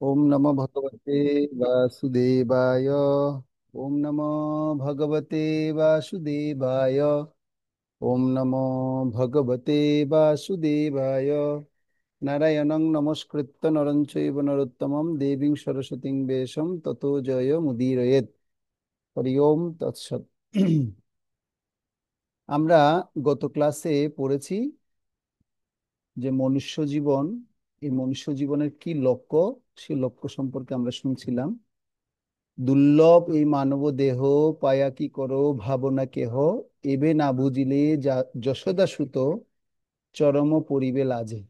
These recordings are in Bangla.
ओम नमो भगवते वासुदेवाय। ओम नमो भगवते वासुदेवाय। ओम नमो भगवते वासुदेवाय। नारायणं नमस्कृत्य नरं चैव नरोत्तमं देवीं सरस्वतीं वेशं ततो जय मुदीरयेत्। हरि ओम তৎসৎ। আমরা গত ক্লাসে পড়েছি যে মনুষ্য জীবন, এই মনুষ্য জীবনের কি লক্ষ্য, সেই লক্ষ্য সম্পর্কে আমরা শুনছিলাম। দুর্লভ এই মানব দেহ, পায়া কি করো ভাবনা কেহ, এবে না বুঝিলে যশোদা সুত চরম পরিবে লাজে।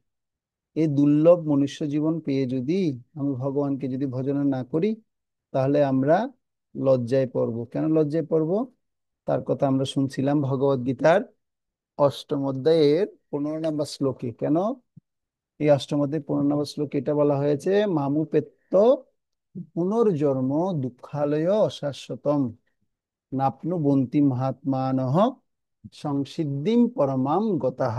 এই দুর্লভ মনুষ্য জীবন পেয়ে যদি আমি ভগবানকে যদি ভজন না করি, তাহলে আমরা লজ্জায় পড়বো। কেন লজ্জায় পড়বো? তার কথা আমরা শুনছিলাম ভগবদ গীতার অষ্টম অধ্যায়ের 15 নম্বর শ্লোকে। কেন এই অষ্টম অধ্যায় 15 নম্বর শ্লোকে এটা বলা হয়েছে? মামু পেত্ত পুনর্জন্ম দুঃখালয় অশাশ্বতম নাপ্নুবন্তি মহাত্মানঃ সংসিদ্ধিম পরমাম গতঃ।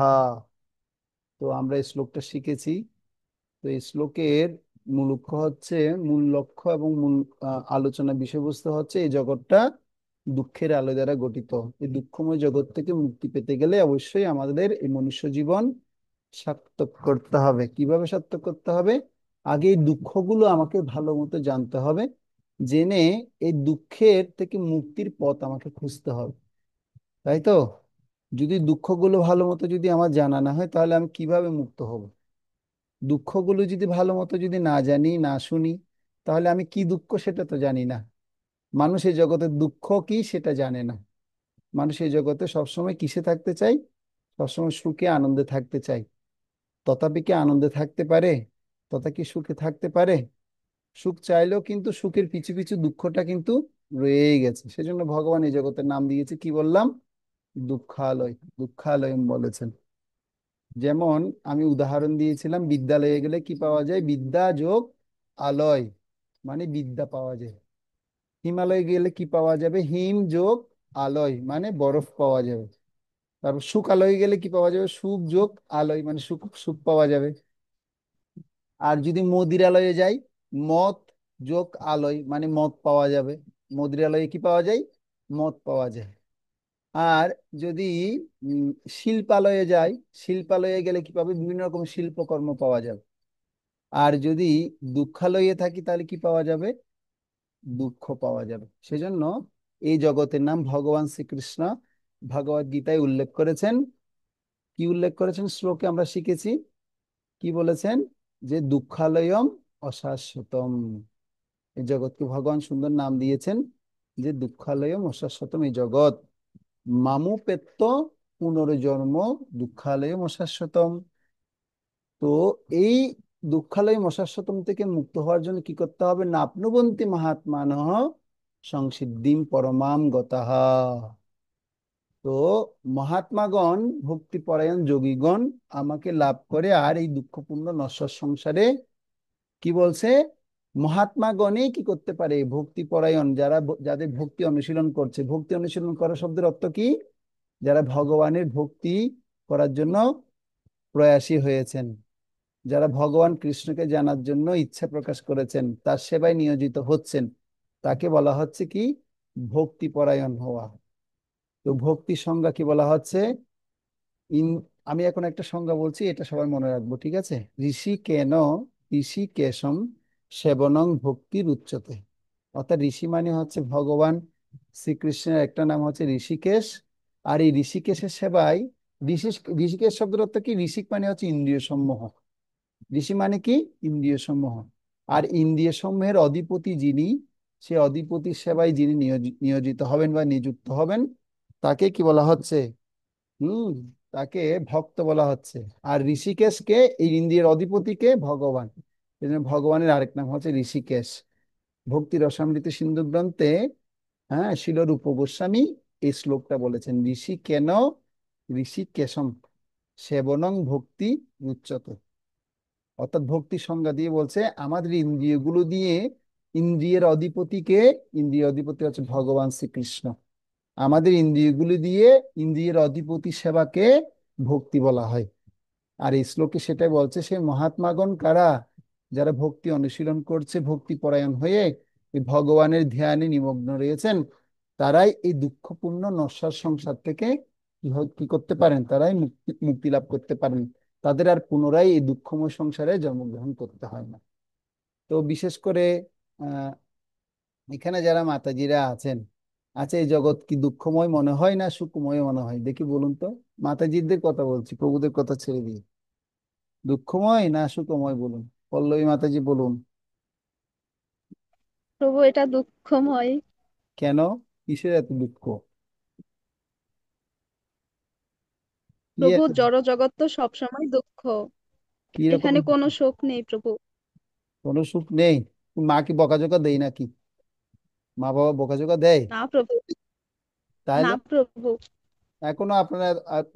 তো আমরা এই শ্লোকটা শিখেছি। তো এই শ্লোকের মূল লক্ষ্য হচ্ছে, মূল লক্ষ্য এবং মূল আলোচনা বিষয়বস্তু হচ্ছে এই জগৎটা দুঃখের আলো দ্বারা গঠিত। এই দুঃখময় জগৎ থেকে মুক্তি পেতে গেলে অবশ্যই আমাদের এই মনুষ্য জীবন সার্থক করতে হবে। কিভাবে সার্থক করতে হবে? আগে এই দুঃখগুলো আমাকে ভালো মতো জানতে হবে, জেনে এই দুঃখের থেকে মুক্তির পথ আমাকে খুঁজতে হবে, তাই তো? যদি দুঃখগুলো ভালো মতো যদি আমার জানা না হয়, তাহলে আমি কিভাবে মুক্ত হব? দুঃখগুলো যদি ভালো মতো যদি না জানি, না শুনি, তাহলে আমি কি দুঃখ সেটা তো জানি না। মানুষ এই জগতের দুঃখ কি সেটা জানে না। মানুষ এই জগতে সবসময় কিসে থাকতে চাই? সবসময় সুখে আনন্দে থাকতে চাই। তথাপি কি আনন্দে থাকতে পারে? তথা কি সুখে থাকতে পারে? সুখ চাইলেও কিন্তু সুখের পিছু পিছু দুঃখটা কিন্তু রয়েই গেছে। সেজন্য ভগবান এই জগতের নাম দিয়েছে কি বললাম? দুঃখালয়। দুঃখালয়ম বলেছেন। যেমন আমি উদাহরণ দিয়েছিলাম, বিদ্যালয়ে গেলে কি পাওয়া যায়? বিদ্যা যোগ আলয়, মানে বিদ্যা পাওয়া যায়। হিমালয়ে গেলে কি পাওয়া যাবে? হিম যোগ আলয়, মানে বরফ পাওয়া যাবে। তারপর সুখালয়ে গেলে কি পাওয়া যাবে? সুখ যোগ আলয়, মানে সুখ সুখ পাওয়া যাবে। আর যদি মদিরালয়ে যাই, মদ যোগ আলয়, মানে মদ পাওয়া যাবে। মদিরালয়ে কি পাওয়া যায়? মদ পাওয়া যায়। আর যদি উম, শিল্পালয়ে যাই, শিল্পালয়ে গেলে কি পাবে? বিভিন্ন রকম শিল্পকর্ম পাওয়া যাবে। আর যদি দুঃখালয়ে থাকি, তাহলে কি পাওয়া যাবে? দুঃখ পাওয়া যাবে। সেজন্য এই জগতের নাম ভগবান শ্রীকৃষ্ণ ভগবদ গীতায় উল্লেখ করেছেন। কি উল্লেখ করেছেন? শ্লোকে আমরা শিখেছি। কি বলেছেন? যে দুঃখালয়ম অশাশ্বতম। এই জগৎকে ভগবান সুন্দর নাম দিয়েছেন যে দুঃখালয়ম অশাশ্বতম। এই জগৎ মামু পেত্ত পুনর্জন্ম দুঃখালয়ম অশাশ্বতম। তো এই দুঃখালয় মশাশ্বতম থেকে মুক্ত হওয়ার জন্য কি করতে হবে? না আপনুবন্তি মহাত্মানঃ সংসিদ্ধিম পরমাম গতঃ। তো মহাত্মাগণ, ভক্তিপরায়ণ যোগীগণ আমাকে লাভ করে আর এই দুঃখপূর্ণ নশ্বর সংসারে কি বলছে? মহাত্মাগণই কি করতে পারে? ভক্তিপরায়ণ যারা, যাদের ভক্তি অনুশীলন করছে। ভক্তি অনুশীলন করা শব্দের অর্থ কি? যারা ভগবানের ভক্তি করার জন্য প্রয়াসী হয়েছেন, যারা ভগবান কৃষ্ণকে জানার জন্য ইচ্ছা প্রকাশ করেছেন, তার সেবায় নিয়োজিত হচ্ছেন, তাকে বলা হচ্ছে কি? ভক্তি পরায়ণ হওয়া। তো ভক্তি সংজ্ঞা কি বলা হচ্ছে? ইন আমি এখন একটা সংজ্ঞা বলছি, এটা সবাই মনে রাখবো, ঠিক আছে? ঋষি কেন ঋষি কেশম সেবনং ভক্তির উচ্চতে। অর্থাৎ ঋষি মানে হচ্ছে ভগবান শ্রীকৃষ্ণের একটা নাম হচ্ছে ঋষিকেশ। আর এই ঋষিকেশের সেবায়, ঋষি ঋষিকেশ শব্দের অর্থ কি? ঋষিক মানে হচ্ছে ইন্দ্রিয় সমূহ। ঋষি মানে কি? ইন্দ্রিয় সমূহ। আর ইন্দ্রিয় সমূহের অধিপতি যিনি, সে অধিপতির সেবায় যিনি নিয়োজিত হবেন বা নিযুক্ত হবেন, তাকে কি বলা হচ্ছে? হুম, তাকে ভক্ত বলা হচ্ছে। আর ঋষিকেশকে, এই ইন্দ্রিয়ের অধিপতিকে ভগবান। এই জন্য ভগবানের আরেক নাম হচ্ছে ঋষিকেশ। ভক্তি রসামৃত সিন্ধু গ্রন্থে, হ্যাঁ, শিলরূপ গোস্বামী এই শ্লোকটা বলেছেন, ঋষি কেন ঋষিকেশম সেবনং ভক্তি উচ্চতে। অর্থাৎ ভক্তি সংজ্ঞা দিয়ে বলছে আমাদের ইন্দ্রিয়গুলো দিয়ে ইন্দ্রিয়ের অধিপতিকে, ইন্দ্রিয় অধিপতি হচ্ছে ভগবান শ্রীকৃষ্ণ, আমাদের ইন্দ্রিয়গুলো দিয়ে ইন্দ্রিয়ের অধিপতি সেবাকে ভক্তি বলা হয়। আর এই শ্লোকে সেটাই বলছে। সে মহাত্মাগণ কারা? যারা ভক্তি অনুশীলন করছে, ভক্তি পরায়ণ হয়ে এই ভগবানের ধ্যানে নিমগ্ন রয়েছেন, তারাই এই দুঃখপূর্ণ নশ্বর সংসার থেকে কি করতে পারেন, তারাই মুক্তি মুক্তি লাভ করতে পারেন। তাদের আর পুনরায় এই দুঃখময় সংসারে জন্মগ্রহণ করতে হয় না। তো বিশেষ করে আহ এখানে যারা মাতাজিরা আছেন, আচ্ছা এই জগৎ কি দুঃখময় মনে হয় না সুখময় মনে হয়, দেখি বলুন তো। মাতাজিদের কথা বলছি, প্রভুদের কথা ছেড়ে দিয়ে। দুঃখময় না সুখময় বলুন, পল্লবী মাতাজি বলুন। প্রভু, এটা দুঃখময়। কেন? কিসের এত দুঃখ? কি প্রভু, এত? জড় জগৎ তো সবসময় দুঃখ। কি রকম এখানে দুঃখ? কোনো সুখ নেই প্রভু। কোনো সুখ নেই? মা কি বকাঝকা দেয় নাকি? মা বাবা বকাঝকা দেয়? না প্রভু। না তাহলে প্রভু। এখনো আপনার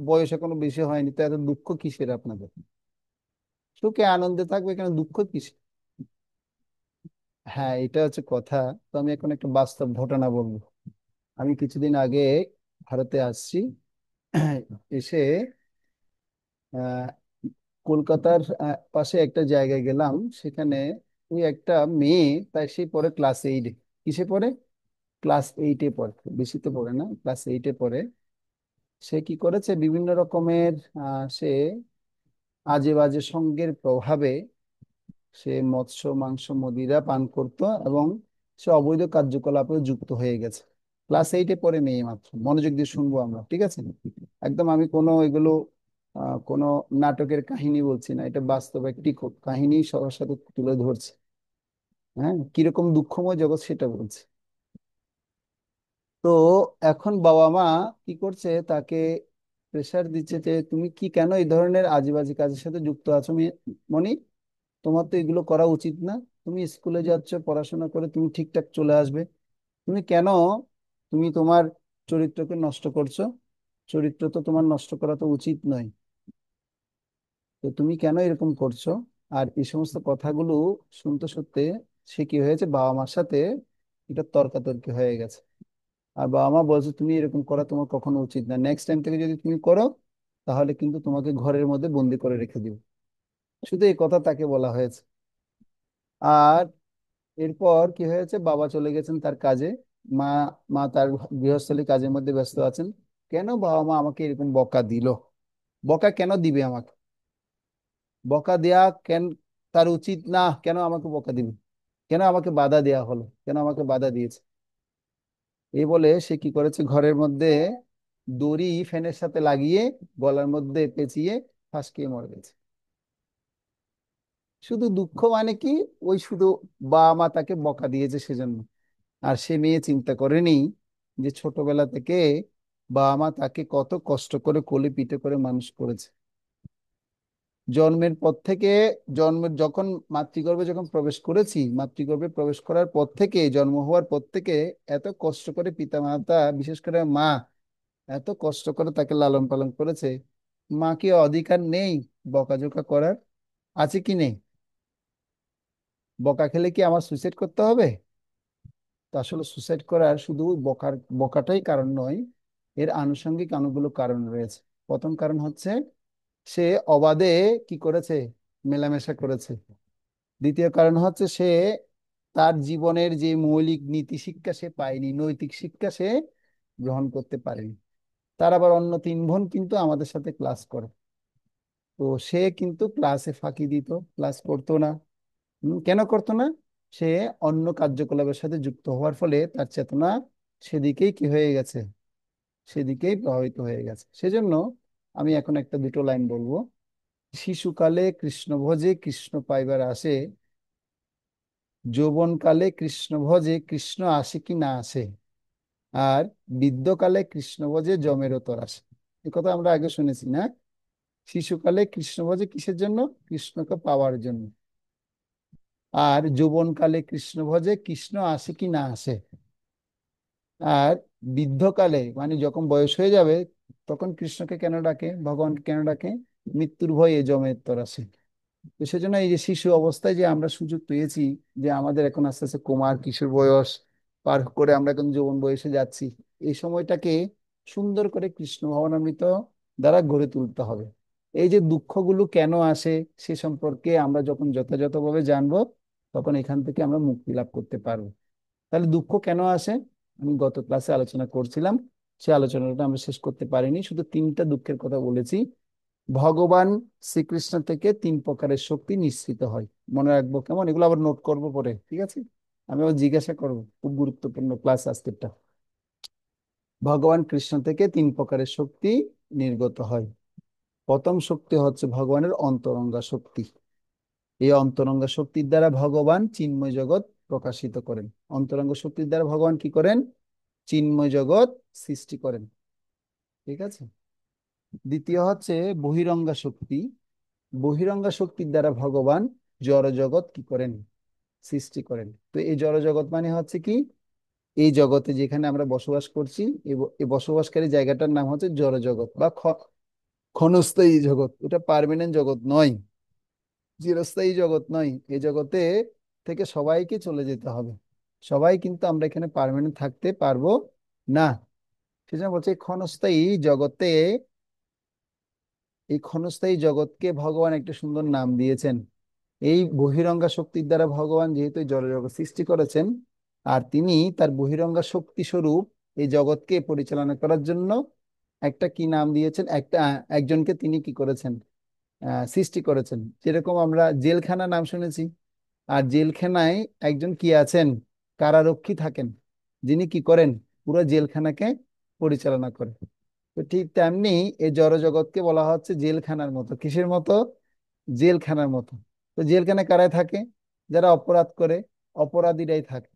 বয়স এখনো বেশি হয়নি, তো এত দুঃখ কিসের আপনাদের? সুখে আনন্দে থাকবে, কেন দুঃখ কিসের? হ্যাঁ, এটা হচ্ছে কথা। তো আমি এখন একটা বাস্তব ঘটনা বলবো। আমি কিছুদিন আগে ভারতে আসছি। এসে আহ, কলকাতার পাশে একটা জায়গায় গেলাম। সেখানে ওই একটা মেয়ে, তাই সে পড়ে ক্লাস 8-এ। কিসে পড়ে? ক্লাস 8-এ পড়ে, বেশিতে পড়ে না, ক্লাস 8-এ পড়ে। সে কি করেছে, বিভিন্ন রকমের সে আজে বাজে সঙ্গের প্রভাবে সে মৎস্য মাংস মদিরা পান করত, এবং সে অবৈধ কার্যকলাপে যুক্ত হয়ে গেছে। ক্লাস 8-এ পড়ে মেয়ে মাত্র। মনোযোগ দিয়ে শুনবো আমরা, ঠিক আছে? একদম আমি কোনো এগুলো কোনো নাটকের কাহিনী বলছি না, এটা বাস্তব একটি কাহিনী সবার সাথে তুলে ধরছি। হ্যাঁ, কিরকম দুঃখময় জগৎ সেটা বলছি। তো এখন বাবা মা কি করছে, তাকে প্রেসার দিচ্ছে যে তুমি কি কেন এই ধরনের আজেবাজে কাজের সাথে যুক্ত আছো মনি? তোমার তো এগুলো করা উচিত না। তুমি স্কুলে যাচ্ছ, পড়াশোনা করে তুমি ঠিকঠাক চলে আসবে। তুমি কেন, তুমি তোমার চরিত্রকে নষ্ট করছো? চরিত্র তো তোমার নষ্ট করা তো উচিত নয়। তো তুমি কেন এরকম করছো? আর এই সমস্ত কথাগুলো শুনতে শুনতে সে কি হয়েছে, বাবা মার সাথে এটা তর্কাতর্কি হয়ে গেছে। আর বাবা মা বলছে তুমি এরকম করা তোমার কখনো উচিত না, নেক্সট টাইম থেকে যদি তুমি করো তাহলে কিন্তু তোমাকে ঘরের মধ্যে বন্দি করে রেখে দিব। শুধু এই কথা তাকে বলা হয়েছে। আর এরপর কি হয়েছে, বাবা চলে গেছেন তার কাজে। মা মা তার গৃহস্থলী কাজের মধ্যে ব্যস্ত আছেন। কেন বাবা মা আমাকে এরকম বকা দিল? বকা কেন দিবে আমাকে? বকা দেয়া কেন তার উচিত না? কেন আমাকে বকা দিবে? কেন আমাকে বাধা দেয়া হলো? কেন আমাকে বাধা দিয়েছে? এই বলে সে কি করেছে, ঘরের মধ্যে দড়ি ফ্যানের সাথে লাগিয়ে গলার মধ্যে পেঁচিয়ে ফাঁস খেয়ে মরে গেছে। শুধু দুঃখ মানে কি, ওই শুধু বাবা মা তাকে বকা দিয়েছে সেজন্য। আর সে মেয়ে চিন্তা করেনি যে ছোটবেলা থেকে বাবা মা তাকে কত কষ্ট করে কোলে পিঠে করে মানুষ করেছে। জন্মের পর থেকে, জন্মের যখন মাতৃগর্ভে যখন প্রবেশ করেছি, মাতৃগর্ভে প্রবেশ করার পর থেকে, জন্ম হওয়ার পর থেকে এত কষ্ট করে পিতা মাতা, বিশেষ করে মা, এত কষ্ট করে তাকে লালন পালন করেছে। মা কি অধিকার নেই বকাঝকা করার? আছে কি নেই? বকা খেলে কি আমার সুইসাইড করতে হবে? তো আসলে সুসাইড করার শুধু বকাটাই কারণ নয়, এর আনুষঙ্গিক অনেকগুলো কারণ রয়েছে। প্রথম কারণ হচ্ছে সে অবাধে কি করেছে, মেলামেশা করেছে। দ্বিতীয় কারণ হচ্ছে সে তার জীবনের যে মৌলিক নীতি শিক্ষা সে পায়নি, নৈতিক শিক্ষা সে গ্রহণ করতে পারেনি। তার আবার অন্য 3 বোন কিন্তু আমাদের সাথে ক্লাস করে। তো সে কিন্তু ক্লাসে ফাঁকি দিত, ক্লাস করতো না। কেন করতো না? সে অন্য কার্যকলাপের সাথে যুক্ত হওয়ার ফলে তার চেতনা সেদিকেই কি হয়ে গেছে, সেদিকেই প্রভাবিত হয়ে গেছে। সেজন্য আমি এখন একটা দুটো লাইন বলবো। শিশুকালে কৃষ্ণ ভজে কৃষ্ণ পাইবার আসে, যৌবনকালে কৃষ্ণ ভজে কৃষ্ণ আসে কি না আসে, আর বৃদ্ধকালে কৃষ্ণ ভজে যমেরও তর আসে। এ কথা আমরা আগে শুনেছি না? শিশুকালে কৃষ্ণ ভজে কিসের জন্য? কৃষ্ণকে পাওয়ার জন্য। আর যৌবনকালে কৃষ্ণ ভজে কৃষ্ণ আসে কি না আসে। আর বৃদ্ধকালে মানে যখন বয়স হয়ে যাবে, তখন কৃষ্ণকে কেন ডাকে, ভগবানকে কেন ডাকে? মৃত্যুর ভয়ে যমের তরাসে। তো সেজন্য এই যে শিশু অবস্থায় যে আমরা সুযোগ পেয়েছি, যে আমাদের এখন আস্তে আস্তে কুমার কিশোর বয়স পার করে আমরা এখন যৌবন বয়সে যাচ্ছি, এই সময়টাকে সুন্দর করে কৃষ্ণ ভাবনামৃত দ্বারা গড়ে তুলতে হবে। এই যে দুঃখগুলো কেন আসে সে সম্পর্কে আমরা যখন যথাযথভাবে জানবো, তখন এখান থেকে আমরা মুক্তি লাভ করতে পারবো। তাহলে দুঃখ কেন আসে আমি গত ক্লাসে আলোচনা করছিলাম, সে আলোচনাটা আমরা শেষ করতে পারিনি, শুধু তিনটা দুঃখের কথা বলেছি। ভগবান শ্রীকৃষ্ণ থেকে তিন প্রকারের শক্তি নিঃসৃত হয়। মনে রাখবো কেমন, এগুলো আবার নোট করবো পরে, ঠিক আছে? আমি আবার জিজ্ঞাসা করবো, খুব গুরুত্বপূর্ণ ক্লাস আজকেরটা। ভগবান কৃষ্ণ থেকে তিন প্রকারের শক্তি নির্গত হয়। প্রথম শক্তি হচ্ছে ভগবানের অন্তরঙ্গা শক্তি। এই অন্তরঙ্গা শক্তির দ্বারা ভগবান চিন্ময় জগৎ প্রকাশিত করেন। অন্তরঙ্গ শক্তির দ্বারা ভগবান কি করেন? চিন্ময় জগৎ সৃষ্টি করেন, ঠিক আছে? দ্বিতীয় হচ্ছে বহিরঙ্গা শক্তি। বহিরঙ্গা শক্তির দ্বারা ভগবান জড় জগৎ কি করেন? সৃষ্টি করেন। তো এই জড় জগৎ মানে হচ্ছে কি? এই জগতে যেখানে আমরা বসবাস করছি, এই বসবাসকারী জায়গাটার নাম হচ্ছে জড় জগৎ বা ক্ষণস্থায়ী জগৎ। ওটা পার্মানেন্ট জগৎ নয়, চিরস্থায়ী জগৎ নয়। এই জগতে থেকে সবাইকে চলে যেতে হবে। সবাই কিন্তু আমরা এখানে পার্মানেন্ট থাকতে পারবো না। সেজন্য বলছে এই ক্ষণস্থায়ী জগতে, এই ক্ষণস্থায়ী জগৎকে ভগবান একটা সুন্দর নাম দিয়েছেন। এই বহিরঙ্গা শক্তির দ্বারা ভগবান যেহেতু এই জড়জগৎ সৃষ্টি করেছেন, আর তিনি তার বহিরঙ্গা শক্তি স্বরূপ এই জগৎকে পরিচালনা করার জন্য একটা কি নাম দিয়েছেন, একজনকে তিনি কি করেছেন? সৃষ্টি করেছেন। যেরকম আমরা জেলখানা নাম শুনেছি, আর জেলখানায় একজন কি আছেন? কারারক্ষী থাকেন, যিনি কি করেন? পুরো জেলখানাকে পরিচালনা করেন। তো ঠিক তেমনি এই জড়জগৎকে বলা হচ্ছে জেলখানার মতো। কিসের মতো? জেলখানার মতো। তো জেলখানায় কারায় থাকে? যারা অপরাধ করে, অপরাধীরাই থাকে।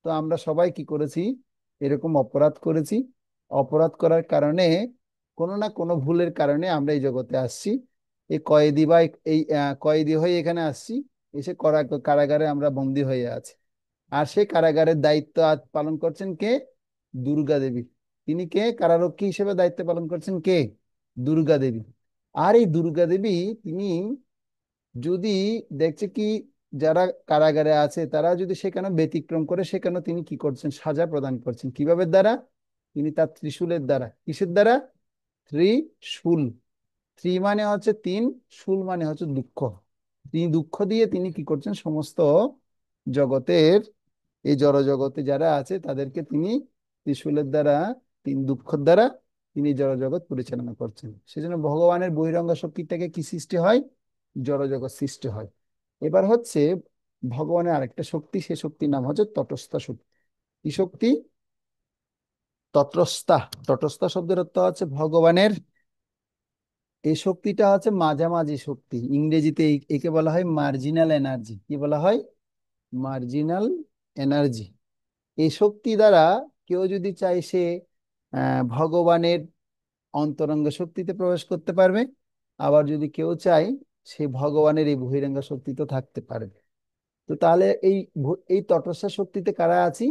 তো আমরা সবাই কি করেছি? এরকম অপরাধ করেছি। অপরাধ করার কারণে, কোনো না কোনো ভুলের কারণে আমরা এই জগতে আসছি। এই কয়েদি বা কয়েদি হয়ে এখানে আসছি। এসে কারাগারে আমরা বন্দী হয়ে আছি। আর সেই কারাগারের দায়িত্ব আজ পালন করছেন কে? দুর্গা দেবী। তিনি কে? কারারক্ষী হিসেবে দায়িত্ব পালন করছেন কে? দুর্গা দেবী। আর এই দুর্গা দেবী তিনি যদি দেখছে কি, যারা কারাগারে আছে তারা যদি সেখানে ব্যতিক্রম করে, সেখানে তিনি কি করছেন? সাজা প্রদান করছেন। কিভাবে দ্বারা? তিনি তার ত্রিশূলের দ্বারা। কিসের দ্বারা? ত্রিশূল। ত্রি মানে হচ্ছে তিন, শূল মানে হচ্ছে দুঃখ। তিনি দুঃখ দিয়ে তিনি কি করছেন? সমস্ত জগতের, এই জড় জগতে যারা আছে তাদেরকে তিনি ত্রিশূলের দ্বারা, তিন দুঃখের দ্বারা তিনি জড় জগৎ পরিচালনা করছেন। সেজন্য ভগবানের বহিরঙ্গ শক্তি থেকে কি সৃষ্টি হয়? জড় জগৎ সৃষ্টি হয়। এবার হচ্ছে ভগবানের আরেকটা শক্তি, সে শক্তির নাম হচ্ছে তটস্থা শক্তি। কি শক্তি? তটস্থা। তটস্থা শব্দের অর্থ হচ্ছে ভগবানের এই শক্তিটা হচ্ছে মাঝামাঝি শক্তি। ইংরেজিতে একে বলা হয় মার্জিনাল এনার্জি। কি বলা হয়? Marginal energy. এই শক্তি দ্বারা কেউ যদি চায়, সে ভগবানের অন্তরঙ্গ শক্তিতে প্রবেশ করতে পারবে। আবার যদি কেউ চায়, সে ভগবানের এই বহিরঙ্গ শক্তিতে থাকতে পারবে। তো তাহলে এই তটস্থ শক্তিতে কারা আছি?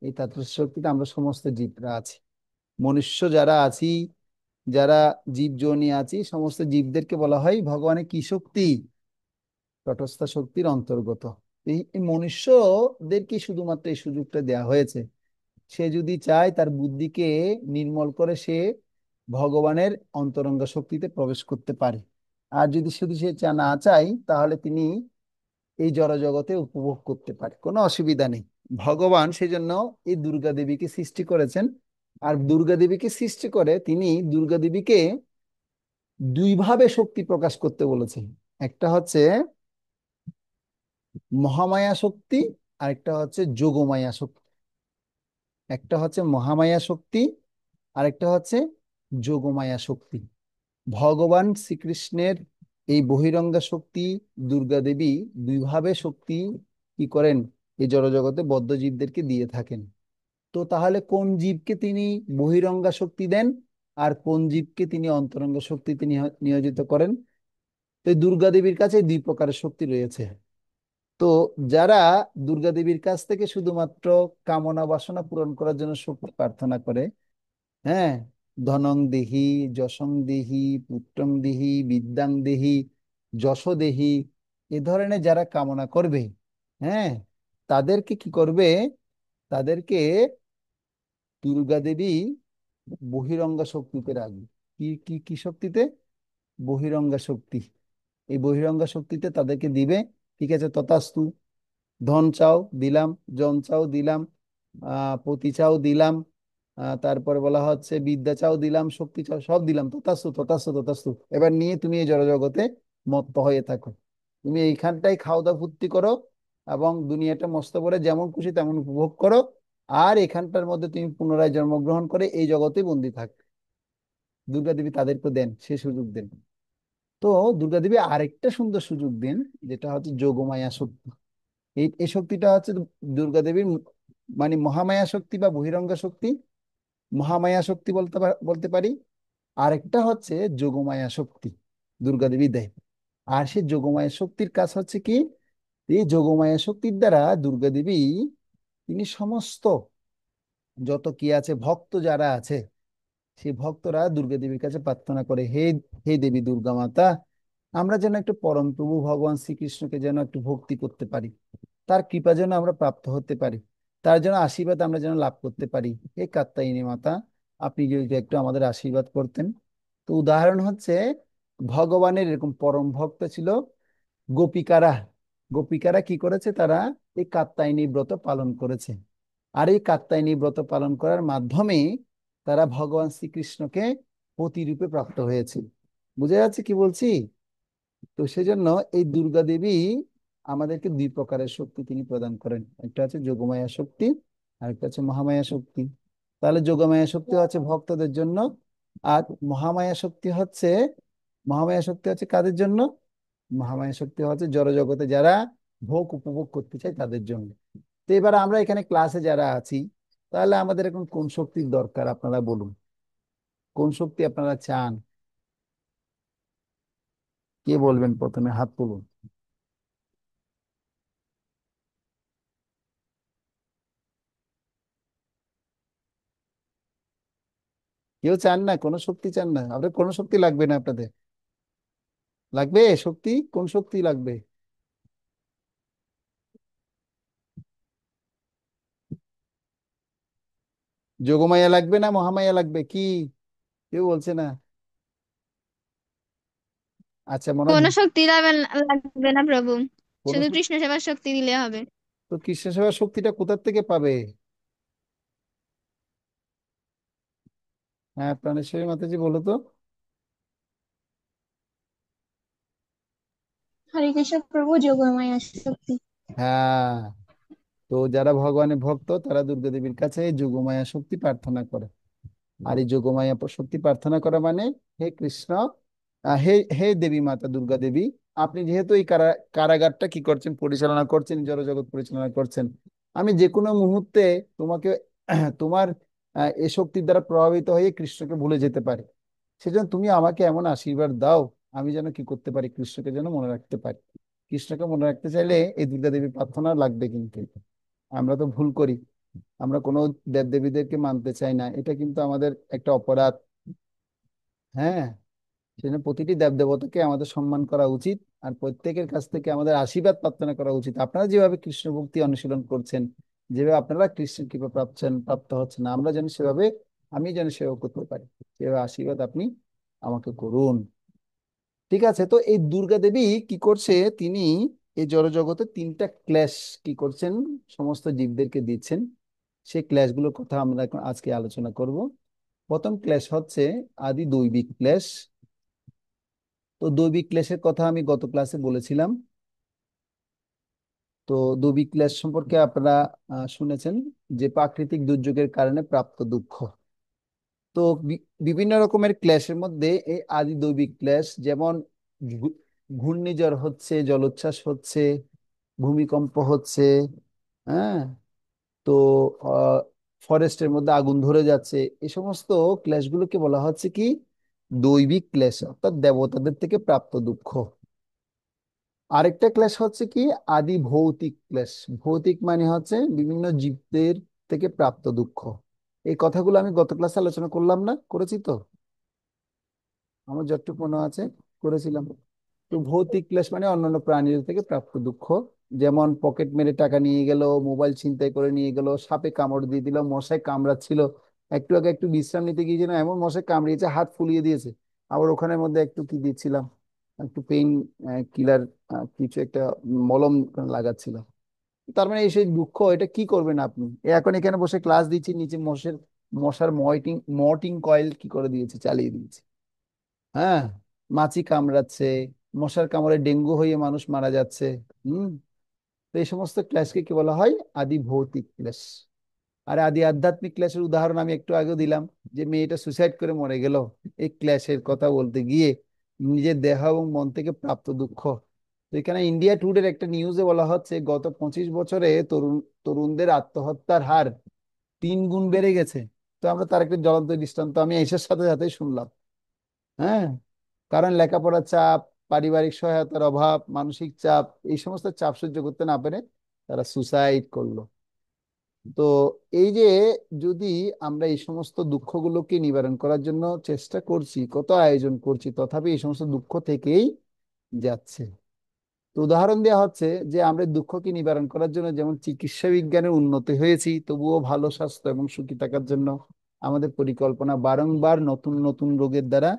এই তটস্থ শক্তিতে আমরা সমস্ত জীবরা আছি। মনুষ্য যারা আছি, যারা জীব যোনি আছি, সমস্ত জীবদেরকে বলা হয় ভগবানের কি শক্তি? তটস্থ শক্তির অন্তর্গত। এই মনুষ্যদেরকে শুধুমাত্র এই সুযোগটা দেওয়া হয়েছে। সে যদি চায়, তার বুদ্ধিকে নির্মল করে সে ভগবানের অন্তরঙ্গ শক্তিতে প্রবেশ করতে পারে। আর যদি শুধু সে না চায়, তাহলে তিনি এই জড়জগতে উপভোগ করতে পারে, কোনো অসুবিধা নেই। ভগবান সেজন্য এই দুর্গা দেবীকে সৃষ্টি করেছেন। আর দুর্গা দেবীকে সৃষ্টি করে তিনি দুর্গা দেবীকে দুই ভাবে শক্তি প্রকাশ করতে বলেছেন। একটা হচ্ছে মহামায়া শক্তি, আর একটা হচ্ছে যোগমায়া শক্তি। একটা হচ্ছে মহামায়া শক্তি, আর একটা হচ্ছে যোগমায়া শক্তি। ভগবান শ্রীকৃষ্ণের এই বহিরঙ্গা শক্তি দুর্গা দেবী দুইভাবে শক্তি কি করেন? এই জড়জগতে বদ্ধ জীবদেরকে দিয়ে থাকেন। তো তাহলে কোন জীবকে তিনি বহিরঙ্গা শক্তি দেন, আর কোন জীবকে তিনি অন্তরঙ্গ শক্তিতে নিয়োজিত করেন? তো এই দুর্গা দেবীর কাছে দুই প্রকারের শক্তি রয়েছে। তো যারা দুর্গা দেবীর কাছ থেকে শুধুমাত্র কামনা বাসনা পূরণ করার জন্য শক্তি প্রার্থনা করে, হ্যাঁ, ধনং দেহি, যশং দেহি, পুত্রং দেহি, বিদ্যাং দেহি, যশ দেহি, এ ধরনের যারা কামনা করবে, হ্যাঁ, তাদেরকে কি করবে? তাদেরকে দুর্গা দেবী বহিরঙ্গ শক্তিতে রাখবে। কি কি কি শক্তিতে? বহিরঙ্গা শক্তি। এই বহিরঙ্গা শক্তিতে তাদেরকে দিবে। ঠিক আছে, তথাস্তু। ধন চাও দিলাম, জন চাও দিলাম, পতি চাও দিলাম, তারপরে বলা হচ্ছে বিদ্যা চাও দিলাম, শক্তি চাও সব দিলাম, তথাস্তু তথাস্তু তথাস্তু। এবার নিয়ে তুমি এই জড়জগতে মত্ত হয়ে থাকো। তুমি এইখানটাই খাও দাও ফুর্তি করো, এবং দুনিয়াটা মস্ত করে যেমন খুশি তেমন উপভোগ করো। আর এখানটার মধ্যে তুমি পুনরায় জন্মগ্রহণ করে এই জগতে বন্দি থাক। দুর্গা দেবী তাদেরকে দেন, সে সুযোগ দেন। তো দুর্গা দেবী আরেকটা সুন্দর সুযোগ দেন, যেটা হচ্ছে যোগমায়া শক্তি। এই শক্তিটা হচ্ছে দুর্গা দেবীর মানে মহামায়া শক্তি বা বহিরঙ্গা শক্তি। মহামায়া শক্তি বলতে পারি। আরেকটা হচ্ছে যোগমায়া শক্তি, দুর্গা দেবী দেয়। আর সেই যোগমায়া শক্তির কাজ হচ্ছে কি, এই যোগমায়া শক্তির দ্বারা দুর্গা দেবী তিনি সমস্ত যত কি আছে ভক্ত যারা আছে, সেই ভক্তরা দুর্গা দেবীর কাছে প্রার্থনা করে, হে হে দেবী দুর্গা মাতা, আমরা যেন একটু পরম প্রভু ভগবান শ্রীকৃষ্ণকে যেন একটু ভক্তি করতে পারি, তার কৃপা যেন আমরা প্রাপ্ত হতে পারি, তার জন্য আশীর্বাদ আমরা যেন লাভ করতে পারি। হে কাত্যায়নী মাতা, আপনি যদি একটু আমাদের আশীর্বাদ করতেন। তো উদাহরণ হচ্ছে, ভগবানের এরকম পরম ভক্ত ছিল গোপিকারা। গোপিকারা কি করেছে, তারা এই কাত্যায়নী ব্রত পালন করেছে। আর এই কাত্যায়নী ব্রত পালন করার মাধ্যমে তারা ভগবান শ্রীকৃষ্ণকে পতিরূপে প্রাপ্ত হয়েছে। বুঝা যাচ্ছে কি বলছি? তো সেজন্য এই দুর্গা দেবী আমাদেরকে দুই প্রকারের শক্তি তিনি প্রদান করেন, একটা হচ্ছে যোগমায়া শক্তি, আর একটা হচ্ছে মহামায়া শক্তি। তাহলে যোগমায়া শক্তি হচ্ছে ভক্তদের জন্য, আর মহামায়া শক্তি হচ্ছে, মহামায়া শক্তি হচ্ছে কাদের জন্য? মহামায়া শক্তি হচ্ছে জড় জগতে যারা ভোগ উপভোগ করতে চায় তাদের জন্য। তো এবার আমরা এখানে ক্লাসে যারা আছি, তাহলে আমাদের এখন কোন শক্তির দরকার আপনারা বলুন। কোন শক্তি আপনারা চান? কে বলবেন প্রথমে, হাত তুলুন। কেউ চান না, কোনো শক্তি চান না? আপনার কোনো শক্তি লাগবে না আপনাদের? লাগবে শক্তি, কোন শক্তি লাগবে? যোগমায়া লাগবে না মহামায়া লাগবে কি? কেউ বলছে না। আচ্ছা, মনে হয় কোনো শক্তি লাগবে না প্রভু, কোনো শুধু শক্তি। কৃষ্ণ সেবার শক্তি দিলে হবে। তো কৃষ্ণ সেবার শক্তিটা কোথার থেকে পাবে? হ্যাঁ, প্রাণেশ্বরী মাতাজি বলো তো। হরে কৃষ্ণ প্রভু, যোগমায়া শক্তি। হ্যাঁ, তো যারা ভগবানের ভক্ত তারা দুর্গা দেবীর কাছে এই যোগমায়া শক্তি প্রার্থনা করে। আর এই যোগমায়া শক্তি প্রার্থনা করা মানে, হে কৃষ্ণ, হে হে দেবী মাতা দুর্গা দেবী, আপনি যেহেতু এই কারাগারটা কি করছেন, পরিচালনা করছেন, জড়জগৎ পরিচালনা করছেন, আমি যে কোনো মুহূর্তে তোমাকে তোমার এই শক্তির দ্বারা প্রভাবিত হয়ে কৃষ্ণকে ভুলে যেতে পারি। সেজন্য তুমি আমাকে এমন আশীর্বাদ দাও, আমি যেন কি করতে পারি, কৃষ্ণকে যেন মনে রাখতে পারি। কৃষ্ণকে মনে রাখতে চাইলে এই দুর্গা দেবীর প্রার্থনা লাগবে কিন্তু। আমরা তো ভুল করি, আমরা কোনো দেব দেবীদেরকে মানতে চাই না, এটা কিন্তু আমাদের একটা অপরাধ। হ্যাঁ, সেজন্য প্রতিটি দেব দেবতাকে আমাদের সম্মান করা উচিত, আর প্রত্যেকের কাছ থেকে আমাদের আশীর্বাদ প্রার্থনা করা উচিত। আপনারা যেভাবে কৃষ্ণ ভক্তি অনুশীলন করছেন, যেভাবে আপনারা কৃষ্ণের কৃপা প্রাপ্ত হচ্ছেন, আমরা যেন সেভাবে, আমি যেন সেবা করতে পারি, সেভাবে আশীর্বাদ আপনি আমাকে করুন। ঠিক আছে, তো এই দুর্গা দেবী কি করছে, তিনি এই জড়জগতে তিনটা ক্লেশ কি করছেন, সমস্ত জীবদেরকে দিচ্ছেন। সেই ক্লেশগুলোর কথা আমরা এখন আজকে আলোচনা করব। প্রথম ক্লেশ হচ্ছে আদি দৈবিক ক্লেশ। তো দৈবিক ক্লেশের কথা আমি গত ক্লাসে বলেছিলাম। তো দৈবিক ক্লেশ সম্পর্কে আপনারা শুনেছেন, যে প্রাকৃতিক দুর্যোগের কারণে প্রাপ্ত দুঃখ। তো বিভিন্ন রকমের ক্লেশের মধ্যে এই আদি দৈবিক ক্লেশ, যেমন ঘূ- ঘূর্ণিঝড় হচ্ছে, জলোচ্ছ্বাস হচ্ছে, ভূমিকম্প হচ্ছে, হ্যাঁ, তো ফরেস্টের মধ্যে আগুন ধরে যাচ্ছে, এই সমস্ত ক্লেশগুলোকে বলা হচ্ছে কি, দৈবিক ক্লেশ, অর্থাৎ দেবতাদের থেকে প্রাপ্ত দুঃখ। আরেকটা ক্লেশ হচ্ছে কি, আদি ভৌতিক ক্লেশ। ভৌতিক মানে হচ্ছে বিভিন্ন জীবদের থেকে প্রাপ্ত দুঃখ। এই কথাগুলো আমি গত ক্লাসে আলোচনা করলাম না, করেছি তো? আমার যতটুকু মনে আছে করেছিলাম। তো ভৌতিক ক্লেশ মানে অন্যান্য প্রাণীদের থেকে প্রাপ্ত দুঃখ, যেমন পকেট মেরে টাকা নিয়ে গেল, মোবাইল ছিনতাই করে নিয়ে গেল, সাপে কামড় দিয়ে দিল, মশায় কামড়াচ্ছিল, একটু আগে একটু বিশ্রাম নিতে গিয়েছিল, এমন মশায় কামড়িয়েছে হাত ফুলিয়ে দিয়েছে, আবার ওখানের মধ্যে একটু কি দিচ্ছিলাম, একটু পেইন কিলার কিছু একটা মলম লাগাচ্ছিল। তার মানে এই সেই দুঃখ, এটা কি করবেন আপনি? এখন এখানে বসে ক্লাস দিচ্ছি, নিচে মশার মর্টিং কয়েল কি করে দিয়েছে, চালিয়ে দিয়েছে। হ্যাঁ, মাছি কামড়াচ্ছে, মশার কামড়ে ডেঙ্গু হয়ে মানুষ মারা যাচ্ছে। হুম। তো এই সমস্ত ক্লাসকে কি বলা হয়? আদি ভৌতিক ক্লাস। আর আদি আধ্যাত্মিক ক্লাসের উদাহরণ আমি একটু আগে দিলাম, যে মেয়েটা সুসাইড করে মরে গেল এই ক্লাসের কথা বলতে গিয়ে, নিজের দেহ এবং মন থেকে প্রাপ্ত দুঃখ। তো এখানে ইন্ডিয়া টুডের একটা নিউজে বলা হচ্ছে গত 25 বছরে তরুণদের আত্মহত্যার হার 3 গুণ বেড়ে গেছে। তো আমরা তার একটা জ্বলন্ত দৃষ্টান্ত আমি এসের সাথে সাথে শুনলাম। হ্যাঁ, কারণ লেখাপড়ার চাপ, পারিবারিক সহায়তার অভাব, মানসিক চাপ, এই সমস্ত চাপ সহ্য করতে না পেরে তারা সুসাইড করলো। তো এই যে, যদি আমরা এই সমস্ত দুঃখগুলোকে নিবারণ করার জন্য চেষ্টা করছি, কত আয়োজন করছি, তথাপি এই সমস্ত দুঃখ থেকেই যাচ্ছে। তো উদাহরণ দেওয়া হচ্ছে যে আমরা দুঃখকে নিবারণ করার জন্য যেমন চিকিৎসা বিজ্ঞানের উন্নতি হয়েছি, তবুও ভালো স্বাস্থ্য এবং সুখী থাকার জন্য আমাদের পরিকল্পনা বারংবার নতুন নতুন রোগের দ্বারা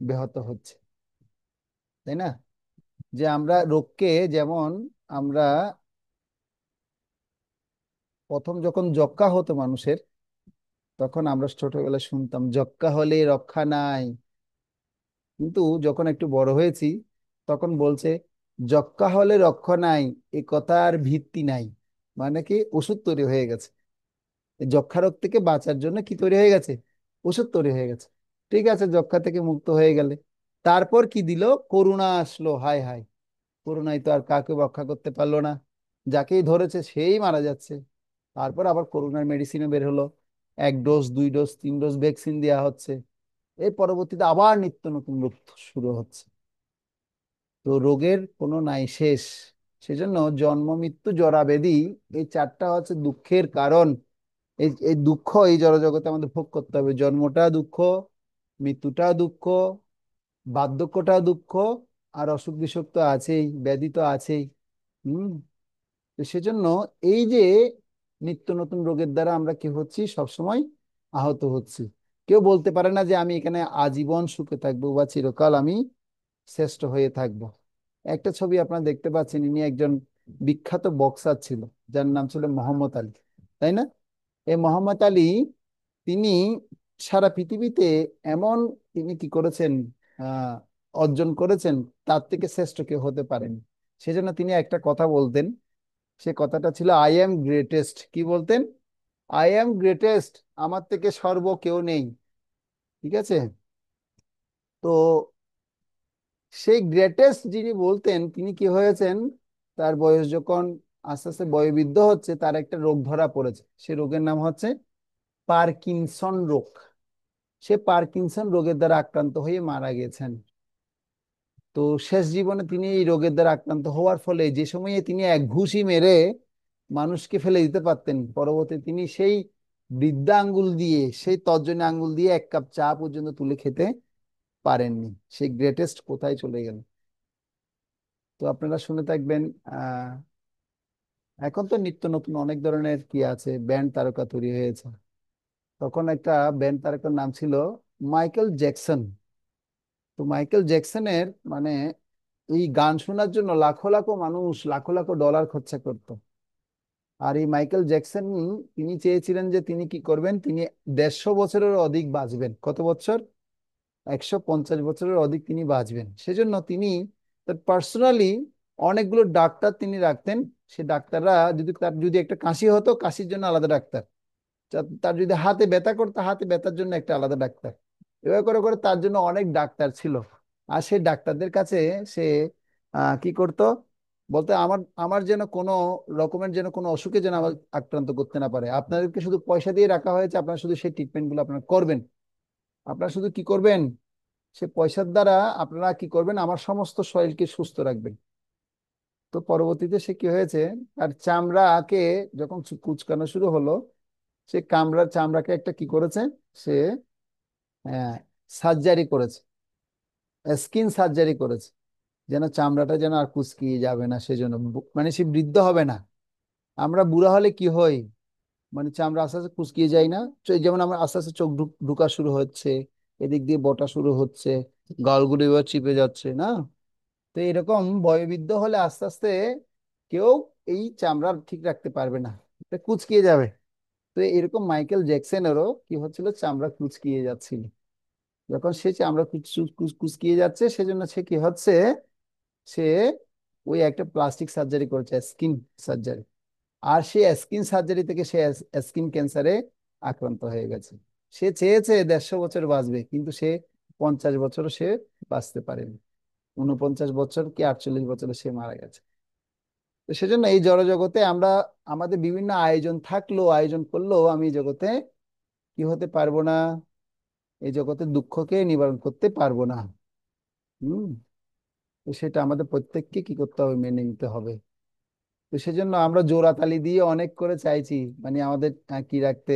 ব্যাহত হচ্ছে। তাই না? যে আমরা রোগকে, যেমন আমরা প্রথম যখন যক্ষ্মা হতো মানুষের, তখন আমরা ছোটবেলায় শুনতাম যক্ষ্মা হলে রক্ষা নাই। কিন্তু যখন একটু বড় হয়েছি, তখন বলছে যক্ষ্মা হলে রক্ষা নাই, এ কথার ভিত্তি নাই। মানে কি, ওষুধ তৈরি হয়ে গেছে। এই যক্ষ্মা রোগ থেকে বাঁচার জন্য কি তৈরি হয়ে গেছে? ওষুধ তৈরি হয়ে গেছে। ঠিক আছে, যক্ষ্মা থেকে মুক্ত হয়ে গেলে তারপর কি দিল? করোনা আসলো। হায় হায়, করোনায় তো আর কাকে রক্ষা করতে পারলো না, যাকেই ধরেছে সেই মারা যাচ্ছে। তারপর আবার করোনার মেডিসিনও বের হলো, 1 ডোজ 2 ডোজ 3 ডোজ ভ্যাকসিন দেওয়া হচ্ছে। এর পরবর্তীতে আবার নিত্য নতুন রোগ শুরু হচ্ছে। তো রোগের কোনো নাই শেষ। সেজন্য জন্ম মৃত্যু জরা ব্যাধি, এই চারটা হচ্ছে দুঃখের কারণ। এই এই দুঃখ এই জড়জগতে আমাদের ভোগ করতে হবে। জন্মটা দুঃখ, মৃত্যুটা দুঃখ, বার্ধক্যটা দুঃখ, আর অসুখ বিসুখ তো আছেই, ব্যাধি তো আছেই। হম। তো সেজন্য এই যে নিত্য নতুন রোগের দ্বারা আমরা কি হচ্ছি? সবসময় আহত হচ্ছি। কেউ বলতে পারে না যে আমি এখানে আজীবন সুখে থাকবো বা চিরকাল আমি শ্রেষ্ঠ হয়ে থাকবো। একটা ছবি আপনারা দেখতে পাচ্ছেন, ইনি একজন বিখ্যাত বক্সার ছিল, যার নাম ছিল মোহাম্মদ আলী। তাই না? এই মোহাম্মদ আলী, তিনি সারা পৃথিবীতে এমন, তিনি কি করেছেন, আহ অর্জন করেছেন, তার থেকে শ্রেষ্ঠ কেউ হতে পারেন। সেজন্য তিনি একটা কথা বলতেন, সে কথাটা ছিল আই এম গ্রেটেস্ট। কি বলতেন? আই এম গ্রেটেস্ট, আমার থেকে সর্ব কেউ নেই। ঠিক আছে? তো সেই গ্রেটেস্ট যিনি বলতেন, তিনি কি হয়েছেন, তার বয়স যখন আস্তে আস্তে বয়োবৃদ্ধ হচ্ছে, তার একটা রোগ ধরা পড়েছে। সে রোগের নাম হচ্ছে পার্কিনসন রোগ। সে পার্কিনসন রোগের দ্বারা আক্রান্ত হয়ে মারা গেছেন। তো শেষ জীবনে তিনি এই রোগের দ্বারা আক্রান্ত হওয়ার ফলে, যে সময়ে তিনি এক ঘুষি মেরে মানুষকে ফেলে দিতে পারতেন, পরবর্তী তিনি সেই বৃদ্ধা আঙ্গুল দিয়ে, সেই তর্জনী আঙ্গুল দিয়ে 1 কাপ চা পর্যন্ত তুলে খেতে পারেননি। সেই গ্রেটেস্ট কোথায় চলে গেল? তো আপনারা শুনে থাকবেন, আহ এখন তো নিত্য নতুন অনেক ধরনের কি আছে, ব্যান্ড তারকা তৈরি হয়েছে। তখন একটা ব্যান্ড তারকার নাম ছিল মাইকেল জ্যাকসন। তো মাইকেল জ্যাকসনের মানে এই গান শোনার জন্য লাখো লাখো মানুষ লাখো লাখো ডলার খরচা করতো। আর এই মাইকেল জ্যাকসন, তিনি চেয়েছিলেন যে তিনি কি করবেন, তিনি 150 বছরের অধিক বাঁচবেন। কত বছর? 150 বছরের অধিক তিনি বাঁচবেন। সেজন্য তিনি তার পার্সোনালি অনেকগুলো ডাক্তার তিনি রাখতেন। সে ডাক্তাররা, যদি তার যদি একটা কাশি হতো, কাশির জন্য আলাদা ডাক্তার। তার যদি হাতে ব্যথা করতো, হাতে ব্যথার জন্য একটা আলাদা ডাক্তার। এভাবে করে করে তার জন্য অনেক ডাক্তার ছিল। আর সেই ডাক্তারদের কাছে সে কি করতো, বলতে আমার আমার যেন কোনো রকমের যেন কোনো অসুখে যেন আমার আক্রান্ত করতে না পারে। আপনাদেরকে শুধু পয়সা দিয়ে রাখা হয়েছে, আপনারা শুধু সেই ট্রিটমেন্ট গুলো আপনারা করবেন। আপনারা শুধু কি করবেন, সে পয়সার দ্বারা আপনারা কি করবেন, আমার সমস্ত শরীরকে সুস্থ রাখবেন। তো পরবর্তীতে সে কি হয়েছে, তার চামড়াকে যখন কুচকানো শুরু হলো, সে চামড়াকে একটা কি করেছে, সে সার্জারি করেছে, স্কিন সার্জারি করেছে, যেন চামড়াটা যেন আর কুচকিয়ে যাবে না। সেজন্য মানে সে বৃদ্ধ হবে না। আমরা বুড়া হলে কি হয়, মানে চামড়া আস্তে আস্তে কুচকিয়ে যায় না? যেমন আমরা আস্তে আস্তে চোখ ঢুকা শুরু হচ্ছে, এদিক দিয়ে বটা শুরু হচ্ছে, গালগুলো এবার চিপে যাচ্ছে না? তো এরকম বয়োবৃদ্ধ হলে আস্তে আস্তে কেউ এই চামড়া ঠিক রাখতে পারবে না, এটা কুঁচকিয়ে যাবে। তো এরকম মাইকেল জ্যাকসনেরও কি হচ্ছিল, চামড়া কুঁচকিয়ে যাচ্ছিল। যখন সে চামড়া কুঁচকিয়ে যাচ্ছে, সেজন্য সে কি হচ্ছে, সে ওই একটা প্লাস্টিক সার্জারি করেছে, স্কিন সার্জারি। আর সে স্কিন সার্জারি থেকে সে স্কিন ক্যান্সারে আক্রান্ত হয়ে গেছে। সে চেয়েছে 150 বছর বাঁচবে, কিন্তু সে 50 বছরও সে বাঁচতে পারেনি। 49 বছর কি 48 বছরে সে মারা গেছে। তো সেজন্য এই জড়জগতে আমরা আমাদের বিভিন্ন আয়োজন থাকলেও, আয়োজন করলেও আমি এই জগতে কি হতে পারবো না, এই জগতের দুঃখকে নিবারণ করতে পারবো না। হুম। তো সেটা আমাদের প্রত্যেককে কি করতে হবে, মেনে নিতে হবে। তো সেজন্য আমরা জোড়াতালি দিয়ে অনেক করে চাইছি, মানে আমাদের কি রাখতে,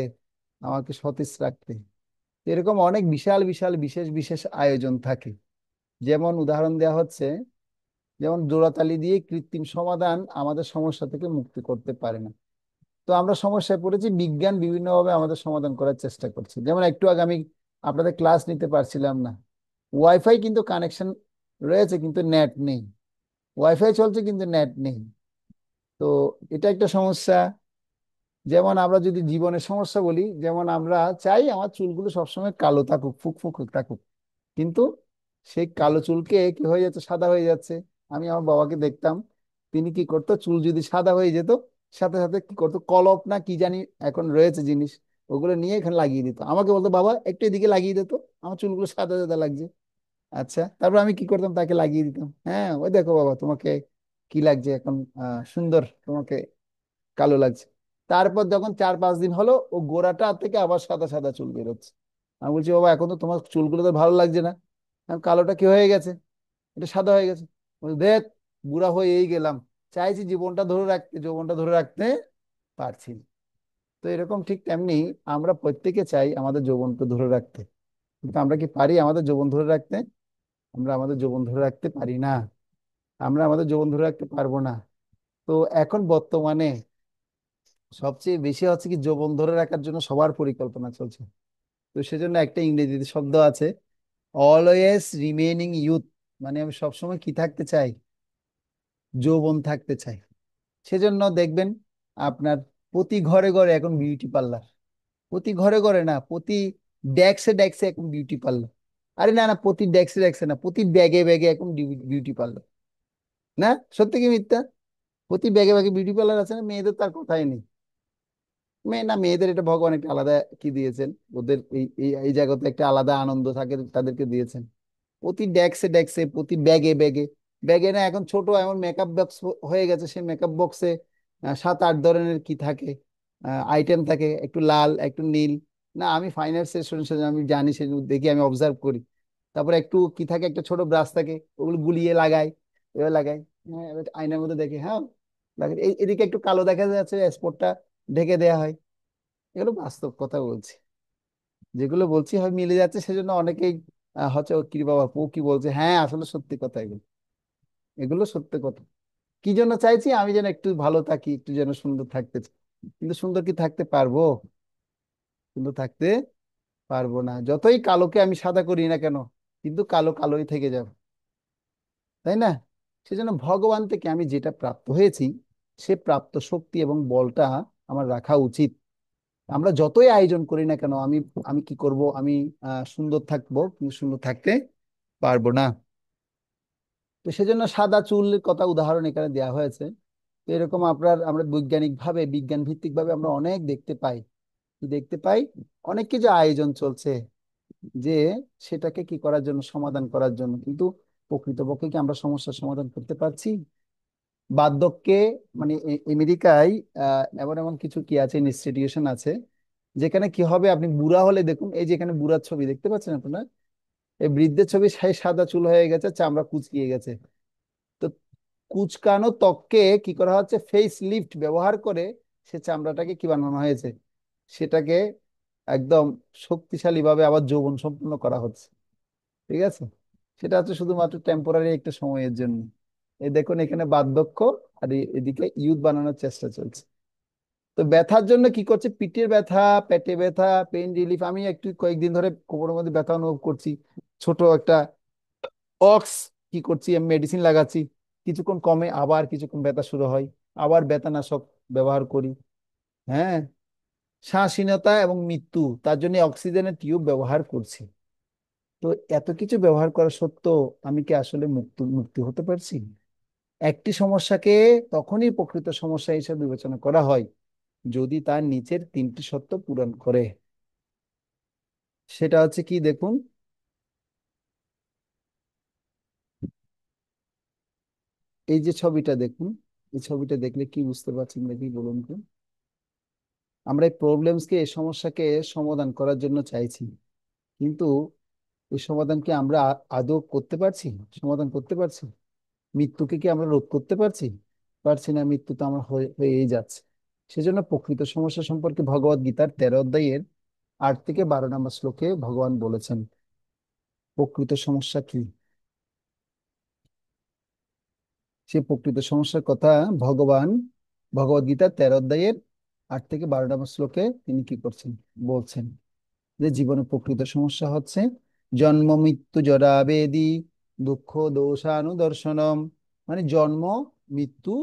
আমাকে সতেজ রাখতে। তো এরকম অনেক বিশাল বিশাল বিশেষ বিশেষ আয়োজন থাকে। যেমন উদাহরণ দেওয়া হচ্ছে, যেমন জোড়াতালি দিয়ে কৃত্রিম সমাধান আমাদের সমস্যা থেকে মুক্তি করতে পারে না। তো আমরা সমস্যায় পড়েছি, বিজ্ঞান বিভিন্নভাবে আমাদের সমাধান করার চেষ্টা করছে। যেমন একটু আগে আমি আপনাদের ক্লাস নিতে পারছিলাম না, ওয়াইফাই কিন্তু কানেকশন রয়েছে কিন্তু নেট নেই। ওয়াইফাই চলছে কিন্তু নেট নেই। তো এটা একটা সমস্যা। যেমন আমরা যদি জীবনের সমস্যা বলি, যেমন আমরা চাই আমার চুলগুলো সবসময় কালো থাকুক, ফুকফুক থাকুক, কিন্তু সেই কালো চুলকে কি হয়ে যাচ্ছে, সাদা হয়ে যাচ্ছে। আমি আমার বাবাকে দেখতাম, তিনি কি করতো, চুল যদি সাদা হয়ে যেত, সাথে সাথে কি করতো, কলপ না কি জানি এখন রয়েছে জিনিস, ওগুলো নিয়ে এখানে লাগিয়ে দিত। আমাকে বলতো, বাবা একটু এদিকে লাগিয়ে দিত, আমার চুলগুলো সাদা সাদা লাগছে। আচ্ছা, তারপর আমি কি করতাম, তাকে লাগিয়ে দিতাম। হ্যাঁ, ওই দেখো বাবা, তোমাকে কি লাগছে এখন, সুন্দর, তোমাকে কালো লাগছে। তারপর যখন 4-5 দিন হলো, ও গোড়াটা থেকে আবার সাদা সাদা চুল বেরোচ্ছে। আমি বলছি, বাবা এখন তো তোমার চুলগুলো তো ভালো লাগছে না, এখন কালোটা কি হয়ে গেছে, এটা সাদা হয়ে গেছে। বলছি, দেখ, বুড়া হয়েই গেলাম, চাইছি জীবনটা ধরে রাখতে, যৌবনটা ধরে রাখতে পারছি না। তো এরকম ঠিক তেমনি আমরা প্রত্যেকে চাই আমাদের যৌবনকে ধরে রাখতে, কিন্তু আমরা কি পারি আমাদের যৌবন ধরে রাখতে? আমরা আমাদের যৌবন ধরে রাখতে পারি না। আমরা আমাদের যৌবন ধরে রাখতে পারবো না। তো এখন বর্তমানে সবচেয়ে বেশি হচ্ছে কি, যৌবন ধরে রাখার জন্য সবার পরিকল্পনা চলছে। তো সেজন্য একটা ইংরেজিতে শব্দ আছে, অলওয়েজ রিমেইনিং ইউথ। মানে আমি সবসময় কি থাকতে চাই, যৌবন থাকতে চাই। সেজন্য দেখবেন আপনার প্রতি ঘরে ঘরে এখন বিউটি পার্লার। প্রতি ঘরে ঘরে না, প্রতি ডেস্কে ডেস্কে এখন বিউটি পার্লার। আরে না না, প্রতি ডেস্কে ডেস্কে না, প্রতি ব্যাগে ব্যাগে এখন বিউটি পার্লার। না, সত্যি কি মিথ্যা? প্রতি ব্যাগে ব্যাগে বিউটি পার্লার আছে না, মেয়েদের তার কথাই নেই। মেয়ে না, মেয়েদের এটা ভগবান একটা আলাদা কি দিয়েছেন, ওদের এই এই এই জায়গাতে একটা আলাদা আনন্দ থাকে, তাদেরকে দিয়েছেন। প্রতি ডেস্কে ডেস্কে, প্রতি ব্যাগে ব্যাগে, ব্যাগে না এখন ছোট এমন মেকআপ বক্স হয়ে গেছে, সেই মেকআপ বক্সে 7-8 ধরনের কি থাকে, আইটেম থাকে, একটু লাল একটু নীল। না, আমি ফাইন্যান্সের স্টুডেন্ট, আমি জানি, সে দেখি, আমি অবজার্ভ করি। তারপরে একটু কি থাকে, একটা ছোট ব্রাশ থাকে, ওগুলো গুলিয়ে লাগাই, এবার লাগাই। হ্যাঁ, এবার আয়নার মধ্যে দেখে, হ্যাঁ লাগাই। এদিকে একটু কালো দেখা যাচ্ছে, স্পটটা ঢেকে দেওয়া হয়। এগুলো বাস্তব কথা বলছি, যেগুলো বলছি হয় মিলে যাচ্ছে, সেজন্য অনেকেই হচ্ছে, ও কি বাবা, ও কি বলছে, হ্যাঁ আসলে সত্যি কথা এগুলো, এগুলো সত্যি কথা। কি জন্য চাইছি, আমি যেন একটু ভালো থাকি, একটু যেন সুন্দর থাকতে চাই। কিন্তু সুন্দর কি থাকতে পারবো? সুন্দর থাকতে পারবো না, যতই কালোকে আমি সাদা করি না কেন, কিন্তু কালো কালোই থেকে যাবে, তাই না? সেজন্য ভগবান থেকে আমি যেটা প্রাপ্ত হয়েছি, সে প্রাপ্ত শক্তি এবং বলটা আমার রাখা উচিত। আমরা যতই আয়োজন করি না কেন, আমি আমি কি করব, আমি সুন্দর থাকবো কিন্তু সুন্দর থাকতে পারবো না। তো সেজন্য সাদা চুলের কথা উদাহরণ এখানে দেওয়া হয়েছে। তো এরকম আমরা বৈজ্ঞানিক ভাবে, বিজ্ঞান ভিত্তিক ভাবে আমরা অনেক দেখতে পাই। কি দেখতে পাই? অনেক কিছু আয়োজন চলছে, যে সেটাকে কি করার জন্য, সমাধান করার জন্য। কিন্তু প্রকৃতপক্ষে কি আমরা সমস্যার সমাধান করতে পারছি? বার্ধক্যে, মানে আমেরিকায় এমন এমন কিছু কি আছে, ইনস্টিটিউশন আছে, যেখানে কি হবে, আপনি বুড়া হলে দেখুন, এই যে এখানে বুড়ার ছবি দেখতে পাচ্ছেন আপনারা, এই বৃদ্ধের ছবি, সাদা চুল হয়ে গেছে, চামড়া কুচকিয়ে গেছে। তো কুচকানো ত্বককে কি করা হচ্ছে, ফেস লিফট ব্যবহার করে সে চামড়াটাকে কি বানানো হয়েছে, সেটাকে একদম শক্তিশালী ভাবে আবার যৌবন সম্পন্ন করা হচ্ছে। ঠিক আছে? সেটা হচ্ছে শুধুমাত্র টেম্পোরারি একটা সময়ের জন্য। এই দেখুন এখানে বার্ধক্য, আর এদিকে ইউথ বানানোর চেষ্টা চলছে। তো ব্যথার জন্য কি করছে, পিঠের ব্যথা, পেটে ব্যথা, পেইন রিলিফ। আমি একটু কয়েকদিন ধরে কোমরের মধ্যে ব্যথা অনুভব করছি, ছোট একটা অক্স, কি করছি, আমি মেডিসিন লাগাচ্ছি, কিছুক্ষণ কমে আবার কিছুক্ষণ ব্যথা শুরু হয়, আবার ব্যথানাশক ব্যবহার করি। হ্যাঁ, শ্বাসহীনতা এবং মৃত্যু, তার জন্য অক্সিজেনের টিউব ব্যবহার করছি। তো এত কিছু ব্যবহার করা সত্ত্বেও আমি কি আসলে মুক্তি হতে পারছি? একটি সমস্যাকে তখনই প্রকৃত সমস্যা হিসেবে বিবেচনা করা হয় যদি তার নিচের তিনটি শর্ত পূরণ করে। সেটা হচ্ছে কি, দেখুন, এই যে ছবিটা দেখুন, এই ছবিটা দেখলে কি বুঝতে পারছেন দেখি বলুন তো। আমরা এই প্রবলেমসকে, এই সমস্যাকে সমাধান করার জন্য চাইছি, কিন্তু এই সমাধান কি আমরা আদৌ করতে পারছি? সমাধান করতে পারছি? মৃত্যুকে কি আমরা রোধ করতে পারছি? পারছি না, মৃত্যু তো আমার হয়েই যাচ্ছে। সেজন্য প্রকৃত সমস্যা সম্পর্কে ভগবদ গীতার 13 অধ্যায়ের 8 থেকে 12 নম্বর শ্লোকে ভগবান বলেছেন প্রকৃত সমস্যা কি। সে প্রকৃত সমস্যার কথা ভগবান ভগবদ গীতার 13 অধ্যায়ের 8 থেকে 12 নম্বর শ্লোকে তিনি কি করছেন, বলছেন যে জীবনের প্রকৃত সমস্যা হচ্ছে জন্ম মৃত্যু জরা ব্যাধি দুঃখ দোষানুদর্শনম। মানে জন্ম, মৃত্যু,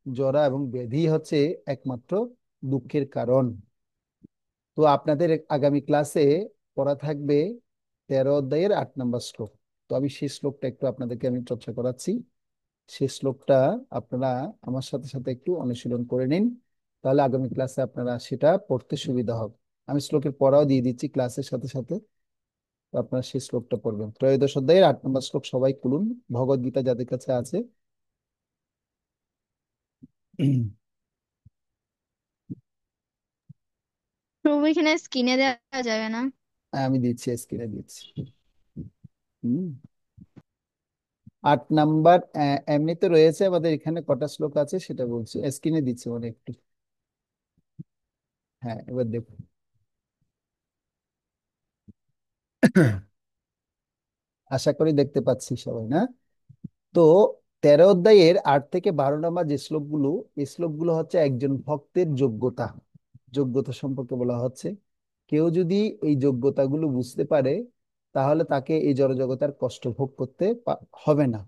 জরা এবং ব্যাধি হচ্ছে একমাত্র দুঃখের কারণ। তো আপনাদের আগামী ক্লাসে পড়া থাকবে 13 অধ্যায়ের 8 নম্বর শ্লোক। তো আমি সেই শ্লোকটা একটু আপনাদেরকে আমি চর্চা করাচ্ছি। সেই শ্লোকটা আপনারা আমার সাথে সাথে একটু অনুশীলন করে নিন, তাহলে আগামী ক্লাসে আপনারা সেটা পড়তে সুবিধা হবে। আমি শ্লোকের পড়াও দিয়ে দিচ্ছি ক্লাসের সাথে সাথে, তো আপনারা সেই শ্লোকটা পড়বেন। 13 অধ্যায়ের 8 নম্বর শ্লোক সবাই খুলুন, ভগবদ গীতা যাদের কাছে আছে। প্রভু এখানে স্ক্রিনে দেওয়া যাবে না? আমি দিচ্ছি, স্ক্রিনে দিচ্ছি। হুম। 8 নাম্বার, এমনিতে রয়েছে আমাদের এখানে কটা শ্লোক আছে সেটা বলছি, স্ক্রিনে দিচ্ছি মানে একটু। হ্যাঁ, এবার দেখুন। আশা করি দেখতে পাচ্ছি সবাই, না? তো 13 অধ্যায়ের 8 থেকে 12 নম্বর যে শ্লোকগুলো, এই শ্লোকগুলো হচ্ছে একজন ভক্তের যোগ্যতা, যোগ্যতা সম্পর্কে বলা হচ্ছে। কেউ যদি এই যোগ্যতাগুলো বুঝতে পারে তাহলে তাকে এই জড়জগতার কষ্ট ভোগ করতে হবে না।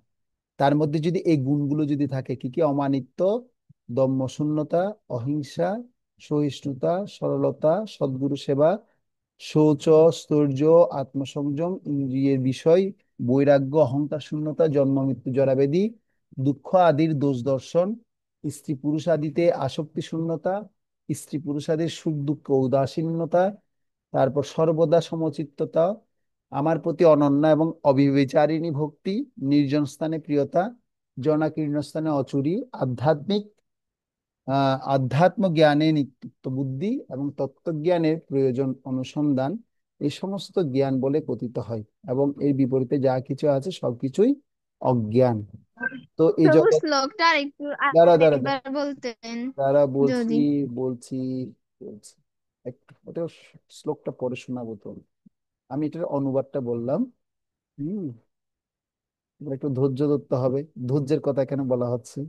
তার মধ্যে যদি এই গুণগুলো যদি থাকে, কি কি? অমানিত্য, দম্ভ শূন্যতা, অহিংসা, সহিষ্ণুতা, সরলতা, সদ্গুরু সেবা, শৌচ, স্থৈর্য, আত্মসংযম, ইন্দ্রিয়ের বিষয়, বৈরাগ্য, অহংকার শূন্যতা, জন্ম মৃত্যু জরাব্যাধি, দুঃখ আদির দোষ দর্শন, স্ত্রী পুরুষ আদিতে আসক্তি শূন্যতা, স্ত্রী পুরুষ আদির সুখ দুঃখ উদাসীনতা, তারপর সর্বদা সমচিত্ততা, আমার প্রতি অনন্য এবং অবিবেচারিণী ভক্তি, নির্জন স্থানে প্রিয়তা, জনাকীর্ণ স্থানে অচুরি, আধ্যাত্মিক আধ্যাত্ম জ্ঞানে নিত্যত্ব বুদ্ধি এবং তত্ত্বজ্ঞানের প্রয়োজন অনুসন্ধান, এই সমস্ত জ্ঞান বলে কথিত হয়। এবং এর বিপরীতে যা কিছু আছে সবকিছুই অজ্ঞান। তো এই প্রভু জগৎ, শ্লোকটা আর একটু দ্বারা দ্বারা আরেকবার বলতেন দ্বারা বলছি, যদি। বলছি বলছি একটু ওটা শ্লোকটা পড়ে শোনাবো তো। আমি এটার অনুবাদটা বললাম। হুম। এবার একটু ধৈর্য ধরতে হবে, ধৈর্যের কথা এখানে বলা হচ্ছে।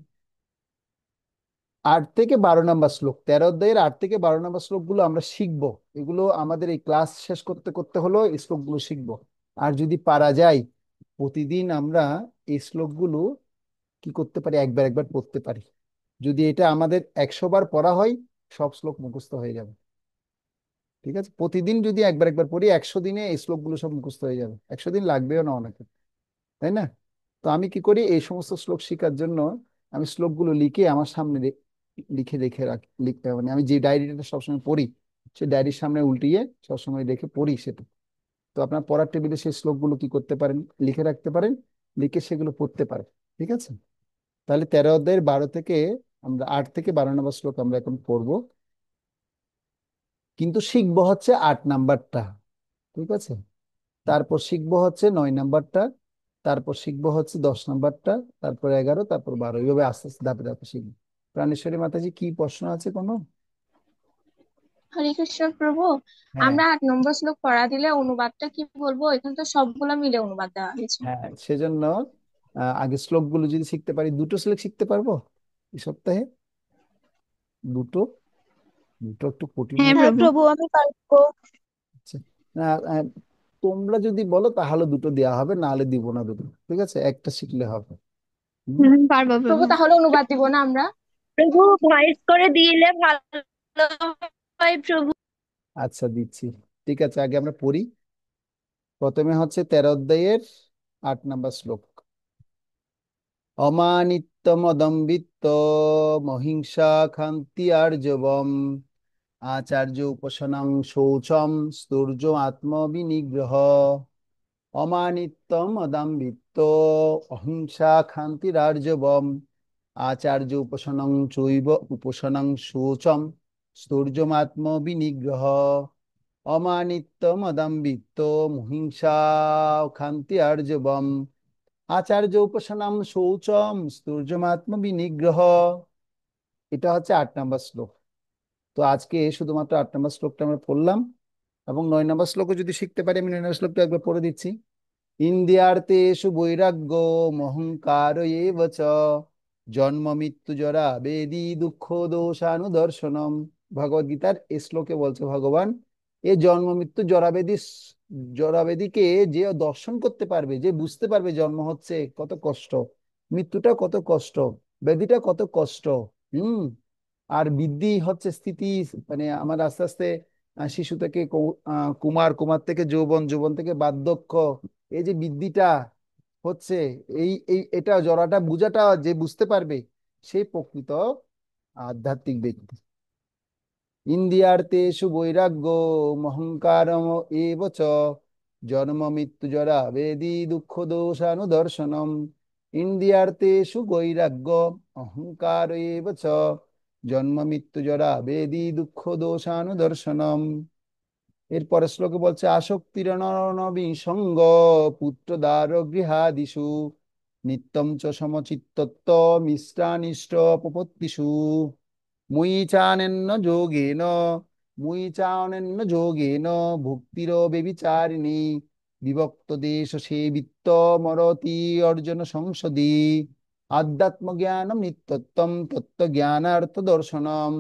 8 থেকে 12 নম্বর শ্লোক, 13 অধ্যায়ের 8 থেকে 12 নম্বর শ্লোকগুলো আমরা শিখবো। এগুলো আমাদের এই ক্লাস শেষ করতে করতে হলো এই শ্লোকগুলো শিখবো। আর যদি পারা যায় প্রতিদিন আমরা এই শ্লোকগুলো কি করতে পারি, একবার একবার পড়তে পারি। যদি এটা আমাদের 100 বার পড়া হয়, সব শ্লোক মুখস্থ হয়ে যাবে। ঠিক আছে, প্রতিদিন যদি একবার একবার পড়ি, 100 দিনে এই শ্লোকগুলো সব মুখস্থ হয়ে যাবে। 100 দিন লাগবেও না অনেকে, তাই না? তো আমি কি করি, এই সমস্ত শ্লোক শেখার জন্য আমি শ্লোকগুলো লিখে আমার সামনে লিখে রেখে রাখি, লিখতে মানে আমি যে ডায়েরিটা সবসময় পড়ি, সেই ডায়েরির সামনে উল্টিয়ে সবসময় রেখে পড়ি সেটা। তো আপনার পড়ার টেবিলে সেই শ্লোকগুলো কি করতে পারেন, লিখে রাখতে পারেন, লিখে সেগুলো পড়তে পারেন। ঠিক আছে, তাহলে 13 অধ্যায়ের 12 থেকে আমরা 8 থেকে 12 নম্বর শ্লোক আমরা এখন পড়বো, কিন্তু শিখবো হচ্ছে 8 নাম্বারটা। ঠিক আছে, তারপর শিখবো হচ্ছে 9 নাম্বারটা, তারপর শিখবো হচ্ছে 10 নাম্বারটা, তারপর 11, তারপর 12, এইভাবে আস্তে আস্তে ধাপে ধাপে শিখবো। প্রাণেশ্বরী মাতাজি, কি প্রশ্ন আছে কোনো? হরে কৃষ্ণ প্রভু, হ্যাঁ। আমরা 8 নম্বর শ্লোক পড়া দিলে অনুবাদটা কি বলবো? এখানে তো সবগুলা মিলে অনুবাদ দেওয়া হয়েছে। হ্যাঁ, সেজন্য আগে শ্লোকগুলো যদি শিখতে পারি, দুটো শ্লোক শিখতে পারবো এই সপ্তাহে, দুটো, দুটো একটু কঠিন হ্যাঁ হয়ে প্রভু। যাবে। প্রভু আমি পারবো। আচ্ছা। তোমরা যদি বলো তাহলে দুটো দেওয়া হবে, না হলে দিব না দুটো, ঠিক আছে? একটা শিখলে হবে। হুম। হুম, পারবো প্রভু প্রভু। তাহলে অনুবাদ দিব না আমরা? প্রভু, ভয়েস করে দিলে ভালো হয় প্রভু। আচ্ছা, দিচ্ছি। ঠিক আছে, আগে আমরা পড়ি। প্রথমে হচ্ছে 13 অধ্যায়ের 8 নম্বর শ্লোক। অমানিত্যমদম্বিত্ব মহিংসা ক্ষান্তি আর্জবম আচার্য উপশনং শৌচম স্থূর্য আত্মবিনিগ্রহ। অমানিত্যম অদাম্বিত্ব অহিংসা ক্ষান্তিরার্জবম আচার্য উপশনং চৈব উপশনং শৌচম স্থূর্যমাত্মবিনিগ্রহ। অমানিত্যম অদাম্বিত্ব মহিংসা ক্ষান্তি আর্জবম আচার্য উপশনম শৌচম স্থূর্যমাত্মবিনিগ্রহ। এটা হচ্ছে 8 নম্বর শ্লোক। তো আজকে শুধুমাত্র 8 নম্বর শ্লোকটা আমরা পড়লাম, এবং 9 নম্বর শ্লোকও যদি শিখতে পারি। আমি 9 নম্বর শ্লোকটা একবার পড়ে দিচ্ছি। ইন্দ্রিয়ার্থেষু বৈরাগ্য মহংকার এব চ জন্ম মৃত্যু জরা বেদি দুঃখ দোষানুদর্শনম। ভগবদ গীতার এই শ্লোকে বলছে ভগবান, এই জন্ম মৃত্যু জরাবেদি, জরাবেদিকে যে দর্শন করতে পারবে, যে বুঝতে পারবে জন্ম হচ্ছে কত কষ্ট, মৃত্যুটা কত কষ্ট, ব্যাধিটা কত কষ্ট। হুম। আর বৃদ্ধি হচ্ছে স্থিতি, মানে আমার আস্তে আস্তে শিশু থেকে কুমার, কুমার থেকে যৌবন, যৌবন থেকে বার্ধক্য, এই যে বৃদ্ধিটা হচ্ছে, এই এটা জড়াটা বুঝাটা যে বুঝতে পারবে, সেই প্রকৃত আধ্যাত্মিক ব্যক্তি। ইন্দ্রিয়ার্থেষু বৈরাগ্য মহংকারম এব চ জন্ম মৃত্যু জরা বেদি দুঃখ দোষানুদর্শনম। ইন্দ্রিয়ার্থেষু বৈরাগ্য অহংকার এব চ জন্ম মৃত্যু জরা বেদি দুঃখ দোষানুদর্শনম। এরপরে শ্লোকে বলছে আসক্তিরনবিসঙ্গ পুত্র দ্বার গৃহাদিষু নিত্যম চ সমচিত্তত্ব মিষ্টানিষ্ট প্রপত্তিষু মুই চানেন্ন যোগেন মুই চানেন্ন যোগেন ভক্তির বেবিচারিণী বিভক্ত দেশ সেবিত্ত মরতি অর্জুন সংসদি আধ্যাত্মজ্ঞানম নিত্যত্বম তত্ত্বজ্ঞানার্থ দর্শনম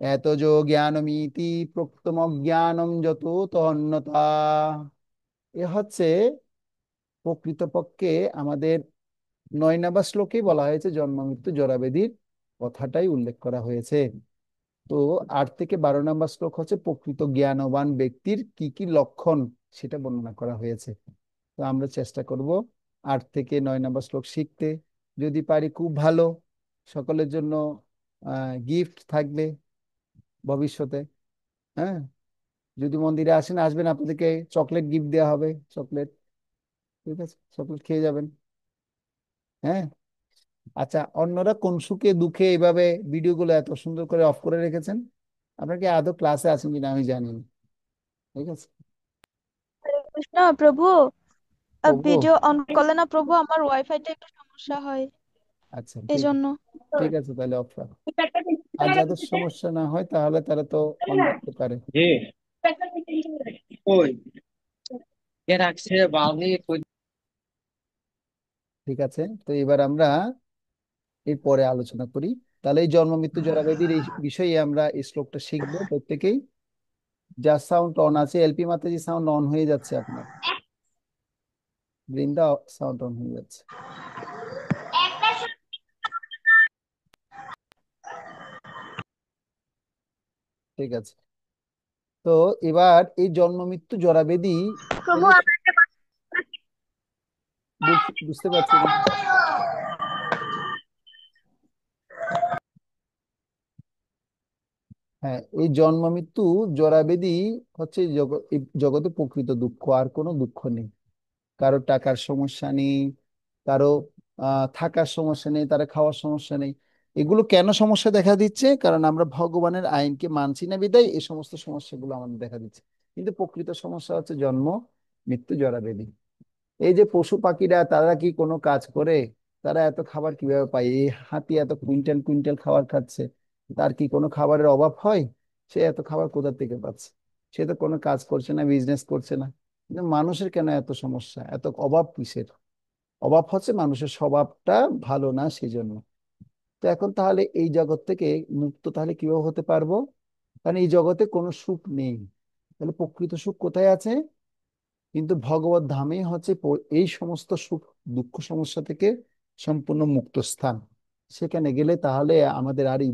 এতজ জ্ঞানমিতি প্রক্তমজ্ঞানম যত তন্নতা। এ হচ্ছে প্রকৃতপক্ষে আমাদের 9 নম্বর শ্লোকেই বলা হয়েছে জন্ম মৃত্যু জরাবেদির কথাটাই উল্লেখ করা হয়েছে। তো 8 থেকে 12 নম্বর শ্লোক হচ্ছে প্রকৃত জ্ঞানবান ব্যক্তির কি কি লক্ষণ, সেটা বর্ণনা করা হয়েছে। তো আমরা চেষ্টা করব 8 থেকে 9 নম্বর শ্লোক শিখতে। যদি পারি খুব ভালো। সকলের জন্য গিফট থাকবে ভবিষ্যতে। হ্যাঁ, যদি মন্দিরে আসেন, আসবেন, আপনাদেরকে চকলেট গিফট দেওয়া হবে, চকলেট। ঠিক আছে, চকলেট খেয়ে যাবেন। হ্যাঁ। আচ্ছা, অন্যরা কোন সুখে দুঃখে এইভাবে ভিডিওগুলো এত সুন্দর করে অফ করে রেখেছেন? আপনার কি আদৌ ক্লাসে আছেন কিনা আমি জানি না। ঠিক আছে। হরে কৃষ্ণ প্রভু। প্রভু। ভিডিও অন করলে না প্রভু, আমার ওয়াইফাইটা একটু সমস্যা হয়, আচ্ছা, ঠিক আছে। এজন্য। ঠিক আছে, তাহলে অফ রাখ। আর যাদের সমস্যা না হয় তাহলে তারা তো অন রাখতে পারে। জি, কই কে রাখছে বাউলি কই? ঠিক আছে, তো এবার আমরা এর পরে আলোচনা করি। তাহলে এই জন্ম মৃত্যু জরাব্যাধির এই বিষয়ে আমরা এই শ্লোকটা শিখবো প্রত্যেকেই। যার সাউন্ড অন আছে, এলপি মাতাজি সাউন্ড অন হয়ে যাচ্ছে আপনার, বৃন্দা সাউন্ড অন হয়ে যাচ্ছে। ঠিক আছে। তো এবার এই জন্ম মৃত্যু জরাব্যাধি প্রভু, এর বুঝতে পারছি না। হ্যাঁ, এই জন্ম মৃত্যু জরাব্যাধি হচ্ছে এই জগতে প্রকৃত দুঃখ, আর কোনো দুঃখ নেই। কারো টাকার সমস্যা নেই, কারো থাকার সমস্যা নেই, তারা খাওয়ার সমস্যা নেই। এগুলো কেন সমস্যা দেখা দিচ্ছে? কারণ আমরা ভগবানের আইনকে মানছি না, বিধায় এই সমস্ত সমস্যাগুলো আমাদের দেখা দিচ্ছে। কিন্তু প্রকৃত সমস্যা হচ্ছে জন্ম মৃত্যু জরাব্যাধি। এই যে পশু পাখিরা, তারা কি কোনো কাজ করে? তারা এত খাবার কিভাবে পায়? এই হাতি এত কুইন্টাল কুইন্টাল খাবার খাচ্ছে, তার কি কোনো খাবারের অভাব হয়? সে এত খাবার কোথা থেকে পাচ্ছে? সে তো কোনো কাজ করছে না, বিজনেস করছে না। কিন্তু মানুষের কেন এত সমস্যা, এত অভাব কিসের? অভাব হচ্ছে মানুষের স্বভাবটা ভালো না, সেই জন্য। তো এখন তাহলে এই জগৎ থেকে মুক্ত তাহলে কিভাবে হতে পারবো? কারণ এই জগতে কোনো সুখ নেই। তাহলে প্রকৃত সুখ কোথায় আছে? কিন্তু ভগবত ধামই হচ্ছে এই সমস্ত সুখ দুঃখ সমস্যা থেকে সম্পূর্ণ মুক্ত স্থান। সেখানে গেলে তাহলে আমাদের আর এই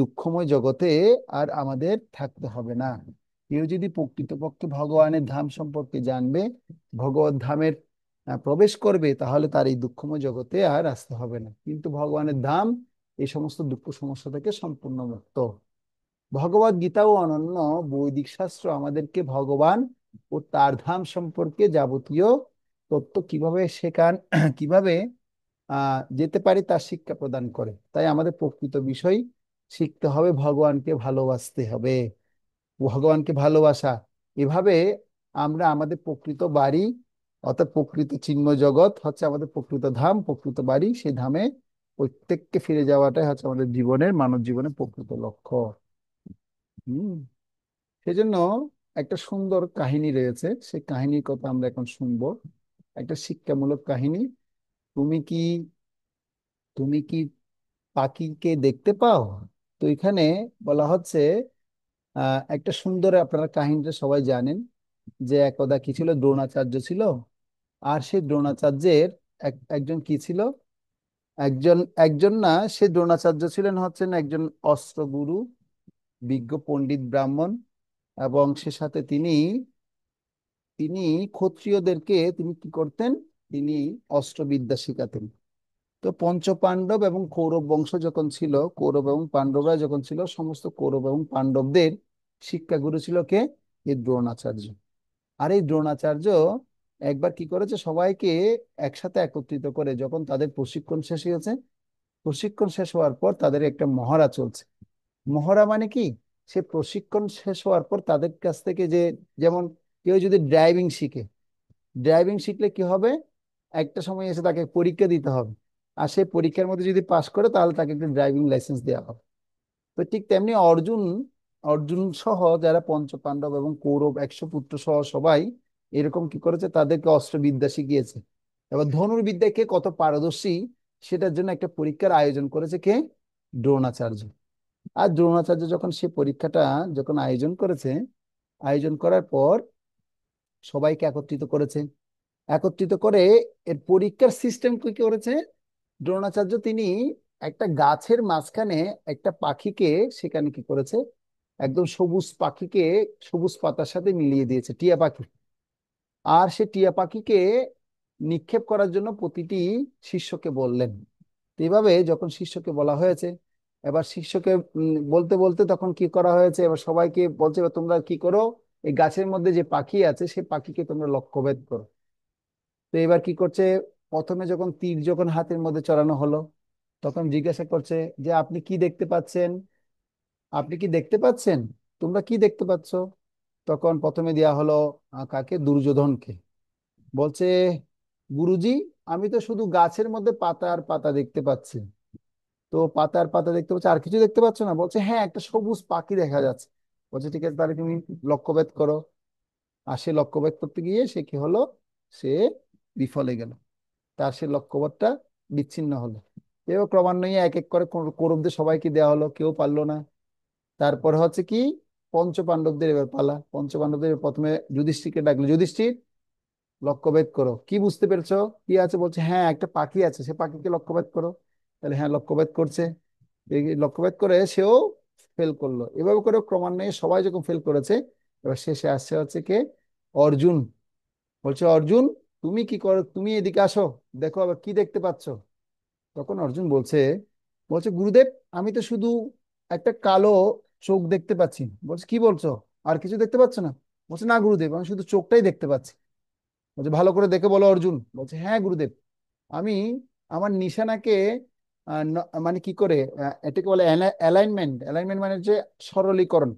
দুঃখময় জগতে আর আমাদের থাকতে হবে না। কেউ যদি প্রকৃতপক্ষে ভগবানের ধাম সম্পর্কে জানবে, ভগবত ধামের প্রবেশ করবে, তাহলে তার এই দুঃখময় জগতে আর আসতে হবে না। কিন্তু ভগবানের ধাম এই সমস্ত দুঃখ সমস্যা থেকে সম্পূর্ণ মুক্ত। ভগবদ গীতা ও অন্যান্য বৈদিক শাস্ত্র আমাদেরকে ভগবান ও তার ধাম সম্পর্কে যাবতীয় তত্ত্ব কিভাবে শেখান, কিভাবে যেতে পারি তার শিক্ষা প্রদান করে। তাই আমাদের প্রকৃত বিষয় শিখতে হবে, ভগবানকে ভালোবাসতে হবে। ভগবানকে ভালোবাসা, এভাবে আমরা আমাদের প্রকৃত বাড়ি, অর্থাৎ প্রকৃত চিন্ময় জগৎ হচ্ছে আমাদের প্রকৃত ধাম, প্রকৃত বাড়ি, সেই ধামে প্রত্যেককে ফিরে যাওয়াটাই হচ্ছে আমাদের জীবনের, মানব জীবনের প্রকৃত লক্ষ্য। হম সেজন্য একটা সুন্দর কাহিনী রয়েছে, সেই কাহিনীর কথা আমরা এখন শুনবো। একটা শিক্ষামূলক কাহিনী। তুমি কি তুমি কি পাখিকে দেখতে পাও? তো এখানে বলা হচ্ছে, একটা সুন্দর, আপনারা কাহিনীটা সবাই জানেন, যে একদা কি ছিল, দ্রোণাচার্য ছিল। আর সেই দ্রোণাচার্যের একজন কি ছিল, একজন একজন না, সে দ্রোণাচার্য ছিলেন হচ্ছেন একজন অস্ত্রগুরু, বিজ্ঞ পণ্ডিত ব্রাহ্মণ। এবং সে সাথে তিনি তিনি ক্ষত্রিয়দেরকে তিনি কি করতেন, তিনি অস্ত্রবিদ্যা শিখাতেন। তো পঞ্চপাণ্ডব এবং কৌরব বংশ যখন ছিল, কৌরব এবং পাণ্ডবরা যখন ছিল, সমস্ত কৌরব এবং পাণ্ডবদের শিক্ষাগুরু ছিল কে? এই দ্রোণাচার্য। আর এই দ্রোণাচার্য একবার কি করেছে, সবাইকে একসাথে একত্রিত করে, যখন তাদের প্রশিক্ষণ শেষ হয়েছে, প্রশিক্ষণ শেষ হওয়ার পর তাদের একটা মহড়া চলছে। মহড়া মানে কি, সে প্রশিক্ষণ শেষ হওয়ার পর তাদের কাছ থেকে যে, যেমন কেউ যদি ড্রাইভিং শিখে, ড্রাইভিং শিখলে কি হবে, একটা সময় এসে তাকে পরীক্ষা দিতে হবে। আর সেই পরীক্ষার মধ্যে যদি পাশ করে, তাহলে তাকে একটা ড্রাইভিং লাইসেন্স দেওয়া হবে। তো ঠিক তেমনি অর্জুন, অর্জুন সহ যারা পঞ্চ পাণ্ডব এবং কৌরব 100 পুত্র সহ সবাই এরকম কি করেছে, তাদেরকে অস্ত্রবিদ্যা শিখিয়েছে। এবার ধনুর্বিদ্যায় কে কত পারদর্শী, সেটার জন্য একটা পরীক্ষার আয়োজন করেছে কে? দ্রোণাচার্য। আর দ্রোণাচার্য যখন সে পরীক্ষাটা যখন আয়োজন করেছে, আয়োজন করার পর সবাইকে একত্রিত করেছে, একত্রিত করে এর পরীক্ষার সিস্টেম কি করেছে, দ্রোণাচার্য তিনি একটা গাছের মাঝখানে একটা পাখিকে সেখানে কি করেছে, একদম সবুজ পাখিকে সবুজ পাতার সাথে মিলিয়ে দিয়েছে, টিয়া পাখি। আর সে টিয়া পাখিকে নিক্ষেপ করার জন্য প্রতিটি শিষ্যকে বললেন। তো এইভাবে যখন শিষ্যকে বলা হয়েছে, এবার শিষ্যকে বলতে বলতে তখন কি করা হয়েছে, এবার সবাইকে বলছে, এবার তোমরা কি করো, এই গাছের মধ্যে যে পাখি আছে সেই পাখিকে তোমরা লক্ষ্যভেদ করো। তো এবার কি করছে, প্রথমে যখন তীর যখন হাতের মধ্যে চড়ানো হলো, তখন জিজ্ঞাসা করছে যে আপনি কি দেখতে পাচ্ছেন, আপনি কি দেখতে পাচ্ছেন, তোমরা কি দেখতে পাচ্ছ? তখন প্রথমে দেয়া হলো কাকে, দুর্যোধনকে। বলছে, গুরুজি, আমি তো শুধু গাছের মধ্যে পাতা আর পাতা দেখতে পাচ্ছি। তো পাতা আর পাতা দেখতে পাচ্ছি, আর কিছু দেখতে পাচ্ছ না? বলছে, হ্যাঁ, একটা সবুজ পাখি দেখা যাচ্ছে। বলছে, ঠিক আছে, তাহলে তুমি লক্ষ্যভেদ করো। আর সে লক্ষ্যভেদ করতে গিয়ে সে কি হলো, সে বিফলে গেল, তার সে লক্ষ্যপথটা বিচ্ছিন্ন হলো। এবার ক্রমান্বয়ে এক এক করে কৌরবদের সবাইকে দেওয়া হলো, কেউ পারলো না। তারপর হচ্ছে কি, পঞ্চ পাণ্ডবদের এবার পালা। পঞ্চ পাণ্ডবদের প্রথমে যুধিষ্ঠিরকে ডাকলো, যুধিষ্ঠির, লক্ষ্যভেদ করো, কি বুঝতে পেরেছো, কি আছে? বলছে, হ্যাঁ, একটা পাখি আছে, সে পাখিকে লক্ষ্যভেদ করো। তাহলে হ্যাঁ, লক্ষ্যভেদ করছে। এই লক্ষ্যভেদ করে সেও ফেল করলো। এভাবে করে ক্রমান্বয়ে সবাই যখন ফেল করেছে, এবার শেষে আসছে হচ্ছে কে, অর্জুন। বলছে, অর্জুন, তুমি কি করো, তুমি এদিকে আসো, দেখো আবার কি দেখতে পাচ্ছ। তখন অর্জুন বলছে, বলছে গুরুদেব, আমি তো শুধু একটা কালো চোখ দেখতে পাচ্ছি। বলছে, কি বলছো, আর কিছু দেখতে পাচ্ছ না? বলছে, না গুরুদেব, আমি শুধু চোখটাই দেখতে পাচ্ছি। বলছে, ভালো করে দেখে বলো অর্জুন। বলছে, হ্যাঁ গুরুদেব, আমি আমার নিশানাকে মানে কি করে, এটাকে বলে অ্যালাইনমেন্ট। অ্যালাইনমেন্ট মানে যে সরলীকরণ,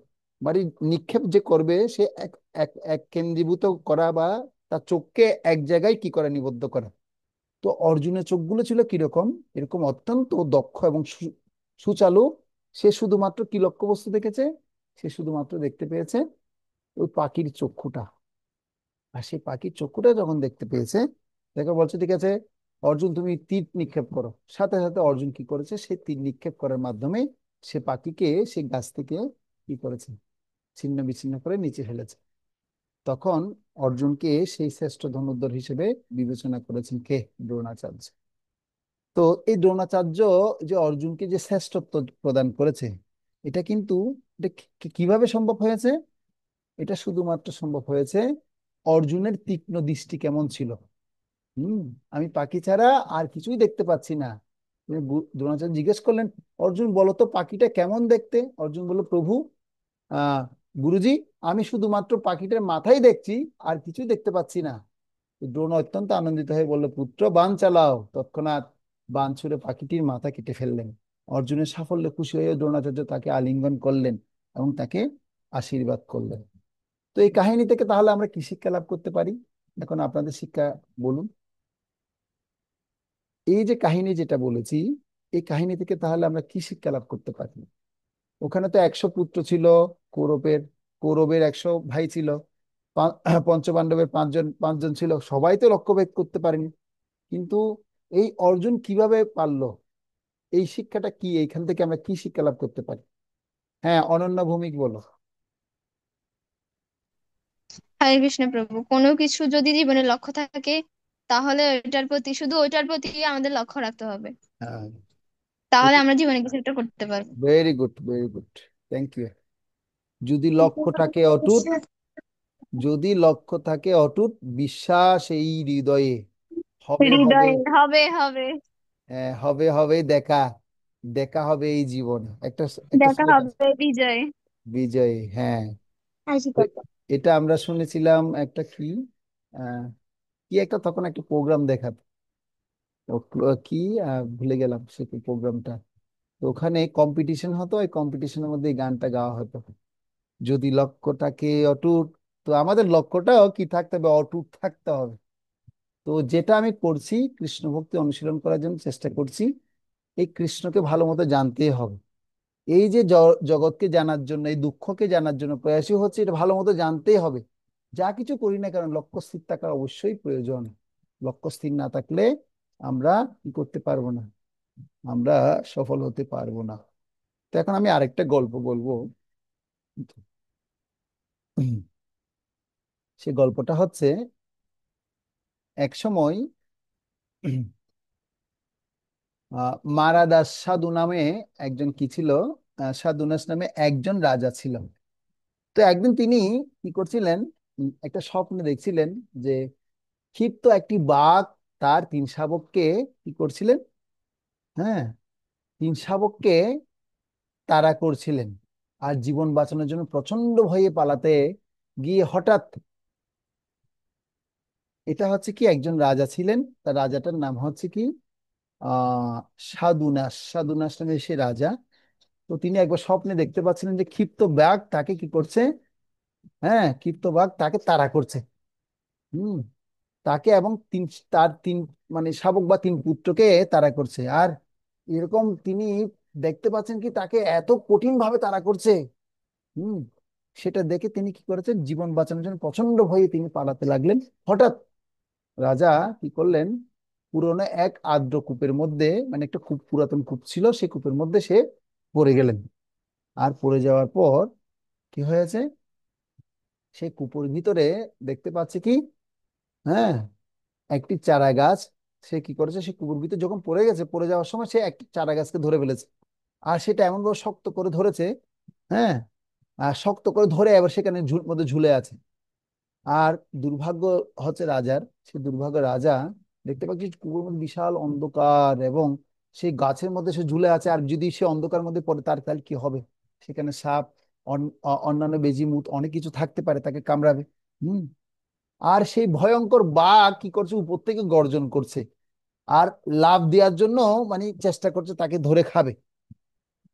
মানে নিক্ষেপ যে করবে সে এক এক এক কেন্দ্রীভূত করা, বা তার চোখকে এক জায়গায় কি করে, নিবদ্ধ করা। তো অর্জুনের চোখগুলো ছিল কিরকম, এরকম অত্যন্ত দক্ষ এবং সুচালু। সে শুধুমাত্র কি লক্ষ্যবস্তু দেখেছে, সে শুধুমাত্র দেখতে পেয়েছে ওই পাখির চক্ষুটা। আর সেই পাখির চক্ষুটা যখন দেখতে পেয়েছে, দেখে বলছে, ঠিক আছে অর্জুন, তুমি তীর নিক্ষেপ করো। সাথে সাথে অর্জুন কি করেছে, সে তীর নিক্ষেপ করার মাধ্যমে সে পাখিকে সে গাছ থেকে কি করেছে, ছিন্ন বিচ্ছিন্ন করে নিচে ফেলেছে। তখন অর্জুনকে সেই শ্রেষ্ঠ ধনুর্ধর হিসেবে বিবেচনা করেছেন কে? দ্রোণাচার্য। তো এই দ্রোণাচার্য যে অর্জুনকে যে শ্রেষ্ঠত্ব প্রদান করেছে, এটা কিন্তু এটা কিভাবে সম্ভব হয়েছে? এটা শুধুমাত্র সম্ভব হয়েছে অর্জুনের তীক্ষ্ণ দৃষ্টি কেমন ছিল। হুম। আমি পাখি ছাড়া আর কিছুই দেখতে পাচ্ছি না। তিনি দ্রোণাচার্য জিজ্ঞেস করলেন, অর্জুন বলো তো পাখিটা কেমন দেখতে? অর্জুন বলল, প্রভু, আহ গুরুজি, আমি শুধুমাত্র পাখিটার মাথাই দেখছি, আর কিছুই দেখতে পাচ্ছি না। দ্রোণ অত্যন্ত আনন্দিত হয়ে বলল, পুত্র বাণ চালাও। তৎক্ষণাৎ বাণ ছুড়ে পাখিটির মাথা কেটে ফেললেন। অর্জুনের সাফল্যে খুশি হয়ে দ্রোণাচার্য তাকে আলিঙ্গন করলেন এবং তাকে আশীর্বাদ করলেন। তো এই কাহিনী থেকে তাহলে আমরা কি শিক্ষা লাভ করতে পারি? এখন আপনাদের শিক্ষা বলুন। এই যে কাহিনী যেটা বলেছি, এই কাহিনী থেকে তাহলে আমরা কি শিক্ষা লাভ করতে পারি? ওখানে তো 100 পুত্র ছিল কৌরবের। কৌরবের 100 ভাই ছিল। পঞ্চপাণ্ডবের পাঁচজন ছিল, সবাই তো লক্ষ্যভেদ করতে পারেনি। কিন্তু এই অর্জুন কিভাবে পারলো? এই শিক্ষাটা কি? এইখান থেকে আমরা কি শিক্ষা লাভ করতে পারি? হ্যাঁ, অনন্য ভৌমিক বলো। হরে কৃষ্ণ প্রভু, কোনো কিছু যদি জীবনে লক্ষ্য থাকে তাহলে ওইটার প্রতি আমাদের লক্ষ্য রাখতে হবে। হ্যাঁ, তাহলে আমরা জীবনে কিছু একটা করতে পারবো। Very good, very good. Thank you. যদি লক্ষ্য থাকে অটুট, যদি লক্ষ্য থাকে অটুট, বিশ্বাস এই হৃদয়ে, হবে হবে। হৃদয়ে হবে হবে, হ্যাঁ, হবে হবে দেখা, দেখা হবে এই জীবনে। একটা একটা দেখা শ্লোক আছে, হবে বিজয়। বিজয়। হ্যাঁ। আসি তো কথা। এটা আমরা শুনেছিলাম একটা কি, আহ কি একটা তখন একটা প্রোগ্রাম দেখাতো। কি, ভুলে গেলাম সে প্রোগ্রামটা। তো ওখানে কম্পিটিশন হতো, ওই কম্পিটিশনের মধ্যে এই গানটা গাওয়া হতো, যদি লক্ষ্যটাকে অটুট। তো আমাদের লক্ষ্যটাও কি থাকতে হবে? অটুট থাকতে হবে। তো যেটা আমি করছি, কৃষ্ণ ভক্তি অনুশীলন করার জন্য চেষ্টা করছি, এই কৃষ্ণকে ভালো মতো জানতে হবে। এই যে জগৎকে জানার জন্য, এই দুঃখকে জানার জন্য প্রয়াসী হচ্ছে, এটা ভালো মতো জানতেই হবে। যা কিছু করি না কারণ লক্ষ্য স্থির থাকা অবশ্যই প্রয়োজন। লক্ষ্য স্থির না থাকলে আমরা কি করতে পারবো না? আমরা সফল হতে পারবো না। তো এখন আমি আরেকটা গল্প বলবো। সে গল্পটা হচ্ছে, এক সময় মারাদাস সাধু নামে একজন কি ছিল, সাধুনাস নামে একজন রাজা ছিল। তো একদিন তিনি কি করছিলেন, একটা স্বপ্নে দেখছিলেন যে ক্ষিপ্ত একটি বাঘ তার 3 শাবককে কি করছিলেন, হ্যাঁ, 3 শাবককে তাড়া করছিলেন। আর জীবন বাঁচানোর জন্য প্রচন্ড ভয়ে পালাতে গিয়ে হঠাৎ, এটা হচ্ছে কি একজন রাজা ছিলেন, তার রাজাটার নাম হচ্ছে কি, আহ সাধুনাস। সাধুনাস নামে সে রাজা। তো তিনি একবার স্বপ্নে দেখতে পাচ্ছিলেন যে ক্ষিপ্ত বাঘ তাকে কি করছে, হ্যাঁ, ক্ষিপ্ত বাঘ তাকে তাড়া করছে। হুম। তাকে এবং তার 3 মানে শাবক বা 3 পুত্রকে তাড়া করছে। আর এরকম তিনি দেখতে পাচ্ছেন কি তাকে এত কঠিন ভাবে তাড়া করছে। হুম। সেটা দেখে তিনি কি করেছেন, জীবন বাঁচানোর জন্য প্রচন্ড ভয়ে তিনি পালাতে লাগলেন। হঠাৎ রাজা কি করলেন, পুরনো এক আর্দ্র কূপের মধ্যে, মানে একটা খুব পুরাতন কূপ ছিল, সেই কূপের মধ্যে সে পড়ে গেলেন। আর পড়ে যাওয়ার পর কি হয়েছে, সেই কূপের ভিতরে দেখতে পাচ্ছে কি, হ্যাঁ, একটি চারা গাছ। সে কি করেছে, সে কূপের ভিতরে যখন পড়ে গেছে, পড়ে যাওয়ার সময় সে একটি চারা গাছকে ধরে ফেলেছে। আর সেটা এমন ভাবে শক্ত করে ধরেছে, হ্যাঁ, আর শক্ত করে ধরে এবার সেখানে মধ্যে ঝুলে আছে। আর দুর্ভাগ্য হচ্ছে রাজার, সে দুর্ভাগ্য রাজা দেখতে পাচ্ছি কুয়োর মধ্যে বিশাল অন্ধকার, এবং সেই গাছের মধ্যে সে ঝুলে আছে। আর যদি সে অন্ধকার মধ্যে পড়ে তার তাহলে কি হবে? সেখানে সাপ, অন্যান্য বেজিমুত অনেক কিছু থাকতে পারে, তাকে কামড়াবে। হুম। আর সেই ভয়ঙ্কর বাঘ কি করছে, উপর থেকে গর্জন করছে আর লাফ দেওয়ার জন্য মানে চেষ্টা করছে তাকে ধরে খাবে।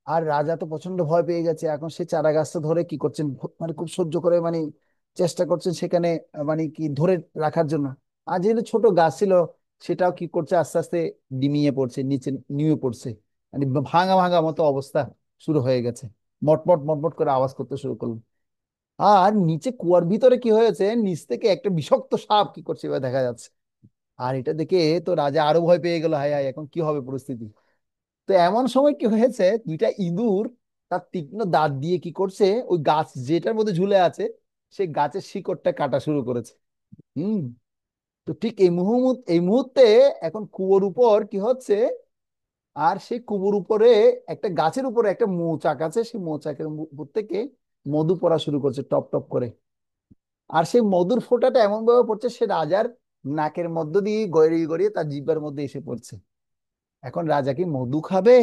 আর রাজা তো প্রচন্ড ভয় পেয়ে গেছে। এখন সে চারা গাছটা ধরে কি করছেন, মানে খুব সহ্য করে মানে চেষ্টা করছেন সেখানে মানে কি ধরে রাখার জন্য। আর যেহেতু ছোট গাছ ছিল, সেটাও কি করছে, আস্তে আস্তে ডিমিয়ে পড়ছে, নিচে নিয়ে পড়ছে। মানে ভাঙা ভাঙা মতো অবস্থা শুরু হয়ে গেছে। মটমট মটমট করে আওয়াজ করতে শুরু করলো। আর নিচে কুয়ার ভিতরে কি হয়েছে, নিচ থেকে একটা বিষাক্ত সাপ কি করছে এবার দেখা যাচ্ছে। আর এটা দেখে তো রাজা আরো ভয় পেয়ে গেল, হায় হায়, এখন কি হবে পরিস্থিতি। তো এমন সময় কি হয়েছে, 2টা ইঁদুর তার তীক্ষ্ণ দাঁত দিয়ে কি করছে, ওই গাছ যেটার মধ্যে ঝুলে আছে সে গাছের শিকড়টা কাটা শুরু করেছে। হুম। তো ঠিক এই মুহূর্তে এখন কুয়োর উপর কি হচ্ছে, আর সেই কুয়োর উপরে একটা গাছের উপরে একটা মৌচাক আছে, সেই মৌচাকের উপর থেকে মধু পড়া শুরু করছে টপ টপ করে। আর সেই মধুর ফোঁটাটা এমন ভাবে পড়ছে, সে রাজার নাকের মধ্য দিয়ে গড়িয়ে গড়িয়ে তার জিহ্বার মধ্যে এসে পড়ছে। এখন রাজা কি মধু খাবে,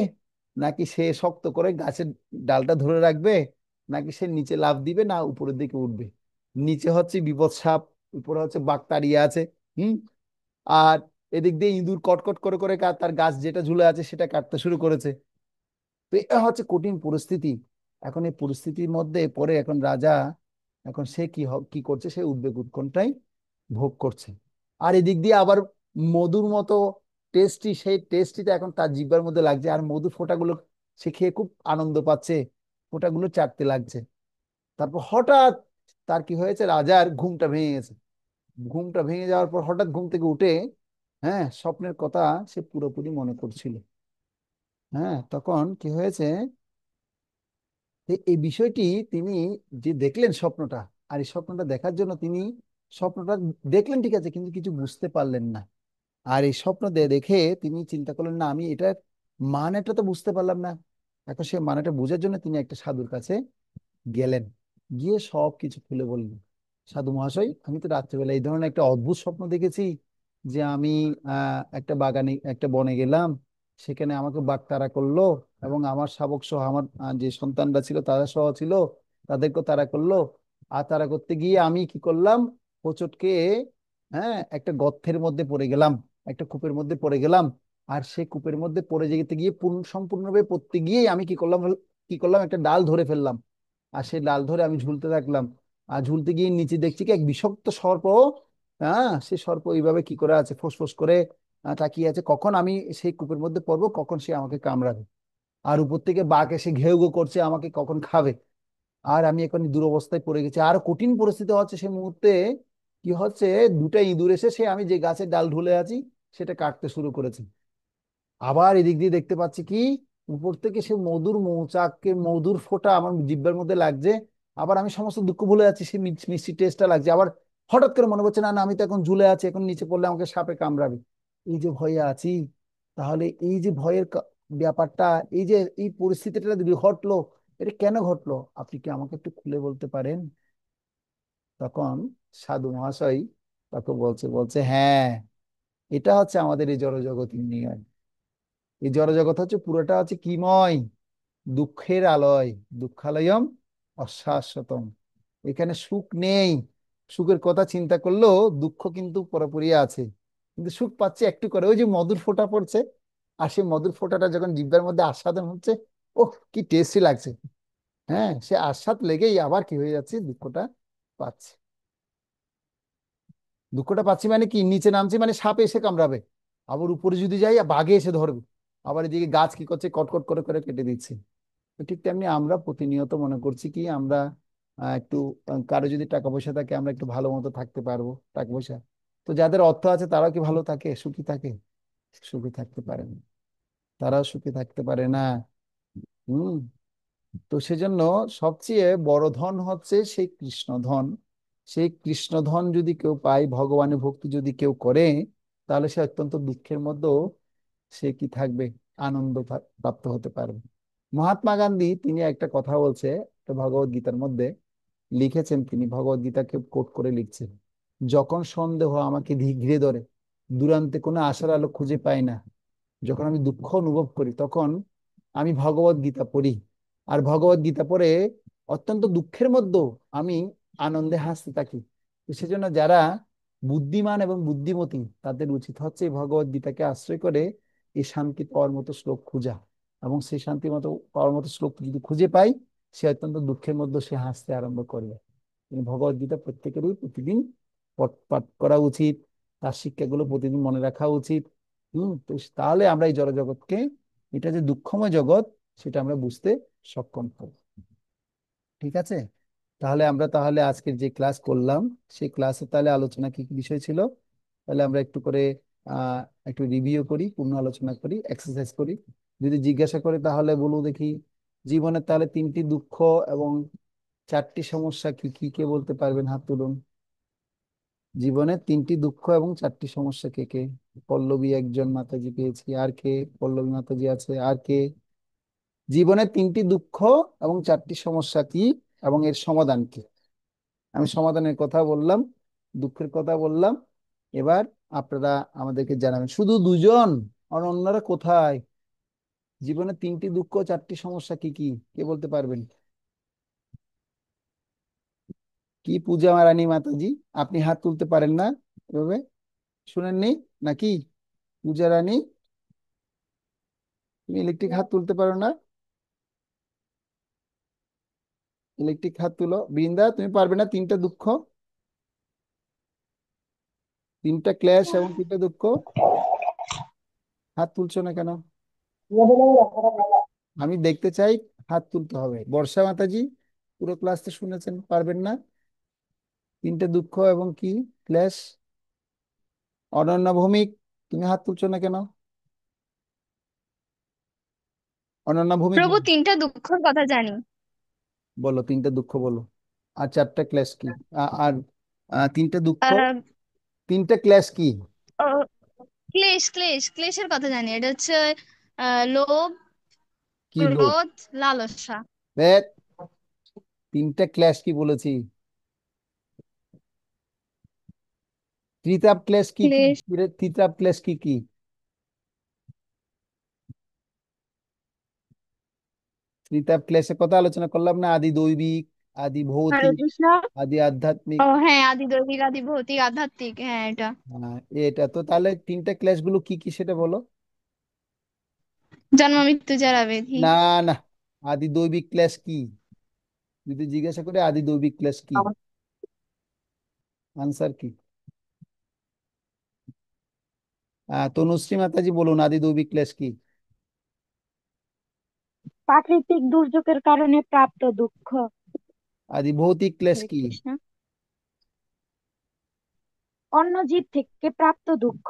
নাকি সে শক্ত করে গাছের ডালটা ধরে রাখবে, নাকি সে নিচে লাফ দিবে, না উপরের দিকে উঠবে? নিচে হচ্ছে বিপদ সাপ, উপরে হচ্ছে বাঘ তাড়িয়ে আছে। হুম। আর এদিক দিয়ে ইঁদুর কটকট করে করে তার গাছ যেটা ঝুলে আছে সেটা কাটতে শুরু করেছে। তো এটা হচ্ছে কঠিন পরিস্থিতি। এখন এই পরিস্থিতির মধ্যে পড়ে এখন রাজা, এখন সে কি করছে, সে উদ্বেগ উৎকণ্ঠায় ভোগ করছে। আর এদিক দিয়ে আবার মধুর মতো টেস্টি, সেই টেস্টিটা এখন তার জিহ্বার মধ্যে লাগছে, আর মধুর ফোঁটাগুলো সে খেয়ে খুব আনন্দ পাচ্ছে, ফোঁটাগুলো চাটতে লাগছে। তারপর হঠাৎ তার কি হয়েছে, রাজার ঘুমটা ভেঙে গেছে। ঘুমটা ভেঙে যাওয়ার পর হঠাৎ ঘুম থেকে উঠে, হ্যাঁ, স্বপ্নের কথা সে পুরোপুরি মনে করছিল। হ্যাঁ, তখন কি হয়েছে, এই বিষয়টি তিনি যে দেখলেন স্বপ্নটা, আর এই স্বপ্নটা দেখার জন্য তিনি স্বপ্নটা দেখলেন ঠিক আছে, কিন্তু কিছু বুঝতে পারলেন না। আর এই স্বপ্ন দেখে তিনি চিন্তা করলেন, না আমি এটার মানেটা তো বুঝতে পারলাম না। এখন সে মানেটা বোঝার জন্য তিনি একটা সাধুর কাছে গেলেন, গিয়ে সব কিছু খুলে বললেন, সাধু মহাশয়, আমি তো রাত্রেবেলা এই ধরনের একটা অদ্ভুত স্বপ্ন দেখেছি, যে আমি একটা বাগানে, একটা বনে গেলাম, সেখানে আমাকে বাঘ তাড়া করলো, এবং আমার শাবক সহ আমার যে সন্তানরা ছিল তারা সহ ছিল, তাদেরকেও তাড়া করলো। আর তাড়া করতে গিয়ে আমি কি করলাম, হোঁচটকে, হ্যাঁ, একটা গর্তের মধ্যে পড়ে গেলাম, একটা কূপের মধ্যে পড়ে গেলাম। আর সেই কূপের মধ্যে পড়ে যেতে গিয়ে সম্পূর্ণভাবে পড়তে গিয়ে আমি কি করলাম, একটা ডাল ধরে ফেললাম। আর সেই ডাল ধরে আমি ঝুলতে থাকলাম। আর ঝুলতে গিয়ে নিচে দেখছি কি এক বিষাক্ত সর্প, হ্যাঁ, সে সর্প এইভাবে কি করে আছে, ফোঁস করে তাকিয়ে আছে, কখন আমি সেই কূপের মধ্যে পড়বো, কখন সে আমাকে কামড়াবে। আর উপর থেকে বাঘ এসে ঘেউ ঘেউ করছে, আমাকে কখন খাবে। আর আমি এখন দুরবস্থায় পড়ে গেছি, আর কঠিন পরিস্থিতি হচ্ছে সেই মুহূর্তে। কি হচ্ছে, দুটা ইঁদুর এসে সে আমি যে গাছের ডাল ঝুলে আছি সেটা কাটতে শুরু করেছে। আবার এদিক দিয়ে দেখতে পাচ্ছি কি, উপর থেকে সে মধুর মৌচাককে মধুর ফোঁটা আমার জিহ্বার মধ্যে লাগছে। আবার আমি সমস্ত দুঃখ ভুলে যাচ্ছি, সেই মিষ্টি টেস্টটা লাগছে। আবার হঠাৎ করে মনে পড়ছে, না না, আমি তো এখন ঝুলে আছি, এখন নিচে পড়লে আমাকে সাপে কামড়াবে। এই যে ভয়ে আছি, তাহলে এই যে ভয়ের ব্যাপারটা, এই যে এই পরিস্থিতিটা যদি ঘটলো, এটা কেন ঘটলো, আপনি কি আমাকে একটু খুলে বলতে পারেন? তখন সাধু মহাশয় তাকে বলছে বলছে হ্যাঁ, এটা হচ্ছে আমাদের এই জড়জগতের নিয়ম। এই জড়জগৎ হচ্ছে পুরোটা হচ্ছে কিময়, দুঃখের আলয়, দুঃখালয়ম অশাশ্বতম। এখানে সুখ নেই। সুখের কথা চিন্তা করলেও দুঃখ কিন্তু পুরোপুরি আছে। কিন্তু সুখ পাচ্ছে একটু করে, ওই যে মধুর ফোঁটা পড়ছে, আর সেই মধুর ফোঁটাটা যখন জিহ্বার মধ্যে আস্বাদন হচ্ছে, ওহ কি টেস্টি লাগছে। হ্যাঁ, সে আস্বাদ লেগেই আবার কি হয়ে যাচ্ছে, দুঃখটা পাচ্ছে। দুঃখটা পাচ্ছি মানে কি, নিচে নামছি মানে সাপে এসে কামড়াবে, আবার উপরে যদি যাই বাঘে এসে ধরবে, আবার এদিকে গাছ কি করছে, কটকট করে করে কেটে দিচ্ছে। তো ঠিক তেমনি আমরা প্রতিনিয়ত মনে করছি কি, আমরা একটু কারো যদি টাকা পয়সা থাকে, আমরা একটু ভালো মতো থাকতে পারবো, টাকা পয়সা। তো যাদের অর্থ আছে তারাও কি ভালো থাকে, সুখী থাকে? সুখী থাকতে পারে না, তারাও সুখী থাকতে পারে না। হুম। তো সেজন্য সবচেয়ে বড় ধন হচ্ছে সেই কৃষ্ণ ধন। সেই কৃষ্ণ ধন যদি কেউ পায়, ভগবানের ভক্তি যদি কেউ করে, তাহলে সে অত্যন্ত দুঃখের মধ্যেও সে কি থাকবে, আনন্দ প্রাপ্ত হতে পারবে। মহাত্মা গান্ধী তিনি একটা কথা বলছে, ভগবত গীতার মধ্যে লিখেছেন, তিনি ভগবত গীতাকে কোট করে লিখছেন, যখন সন্দেহ আমাকে ঘিরে ধরে, দুরান্তে কোনো আশার আলো খুঁজে পাই না, যখন আমি দুঃখ অনুভব করি, তখন আমি ভগবত গীতা পড়ি। আর ভগবত গীতা পড়ে অত্যন্ত দুঃখের মধ্যেও আমি আনন্দে হাসতে থাকি। তো সেজন্য যারা বুদ্ধিমান এবং বুদ্ধিমতী, তাদের উচিত হচ্ছে এই ভগবত গীতাকে আশ্রয় করে এই শান্তি পাওয়ার মতো শ্লোক খোঁজা। এবং সেই শান্তি মতো পাওয়ার মতো শ্লোক যদি খুঁজে পাই, সে অত্যন্ত দুঃখের মধ্যে সে হাসতে আরম্ভ করবে। ভগবত গীতা প্রত্যেকেরই প্রতিদিন পাঠ করা উচিত, তার শিক্ষাগুলো প্রতিদিন মনে রাখা উচিত। তো তাহলে আমরা এই জড়জগৎকে, এটা যে দুঃখময় জগৎ, সেটা আমরা বুঝতে সক্ষম হব। ঠিক আছে, তাহলে আজকের যে ক্লাস করলাম, সেই ক্লাসে তাহলে আলোচনা কি কি বিষয় ছিল, তাহলে আমরা একটু করে আহ একটু রিভিউ করি, পূর্ণ আলোচনা করি, এক্সারসাইজ করি। যদি জিজ্ঞাসা করে তাহলে বলবো দেখি, জীবনের তাহলে তিনটি দুঃখ এবং চারটি সমস্যা কি কি, কে বলতে পারবেন? হাত তুলুন। জীবনে তিনটি দুঃখ এবং চারটি সমস্যা, কে কে? পল্লবী একজন মাতাজি পেয়েছি, আর কে? পল্লবী মাতাজি আছে, আর কে? জীবনে তিনটি দুঃখ এবং চারটি সমস্যা কি এবং এর সমাধান কি? আমি সমাধানের কথা বললাম, দুঃখের কথা বললাম। এবার আপনারা আমাদেরকে জানাবেন। শুধু দুজন, আর অন্যরা কোথায়? জীবনে তিনটি দুঃখ চারটি সমস্যা কি কি, কে বলতে পারবেন? কি পূজা রানী মাতাজি, আপনি হাত তুলতে পারেন না এভাবে? শুনেননি নাকি? পূজা রানী, তুমি ইলেকট্রিক হাত তুলতে পারো না? ইলেকট্রিক হাত তুলো। বৃন্দা, তুমি পারবে না তিনটা দুঃখ, তিনটা ক্লেশ এবং তিনটা দুঃখ? হাত তুলছো না কেন? আমি দেখতে চাই, হাত তুলতে হবে। বর্ষা মাতাজি, পুরো ক্লাসটা শুনেছেন, পারবেন না? তিনটে দুঃখ এবং কি ক্লেশ? অনন্যা ভৌমিক, তুমি হাত তুলছো না কেন? অনন্যা ভৌমিক প্রভু, তিনটা দুঃখর কথা জানি। বলো, তিনটে দুঃখ বলো। আর চারটা ক্লেশ কি? আর তিনটে দুঃখ, আহ তিনটে ক্লেশ কি? ও, ক্লেশ ক্লেশ ক্লেশের কথা জানি। এটা হচ্ছে লোভ, কি লোভ? ক্রোধ, লালসা। দেখ, তিনটা ক্লেশ কি বলেছি? ত্রিতাপ ক্লেশ কি কি? ক্লেশ। ত্রিতাপ ক্লেশ কি কি? ত্রিতাপ ক্লেশের কথা আলোচনা করলাম না? আদি দৈবিক, আদি হরে ভৌতিক, কৃষ্ণ। আদি আধ্যাত্মিক। ও হ্যাঁ, আদি দৈবিক, আদি ভৌতিক, আধ্যাত্মিক, হ্যাঁ এটা। এটা তো তাহলে তিনটা ক্লেশ গুলো কি কি সেটা বলো। জন্ম মৃত্যু জরা ব্যাধি। না, না, আদি দৈবিক ক্লেশ কি? যদি জিজ্ঞাসা করে আদি দৈবিক ক্লেশ কি, আনসার কি? তনুশ্রী মাতাজি বলুন, আদি দৈবিক ক্লেশ কি? প্রাকৃতিক দুর্যোগের কারণে প্রাপ্ত দুঃখ। আদি ভৌতিক ক্লেশ হরে কি? কৃষ্ণ। অন্য জীব থেকে প্রাপ্ত দুঃখ।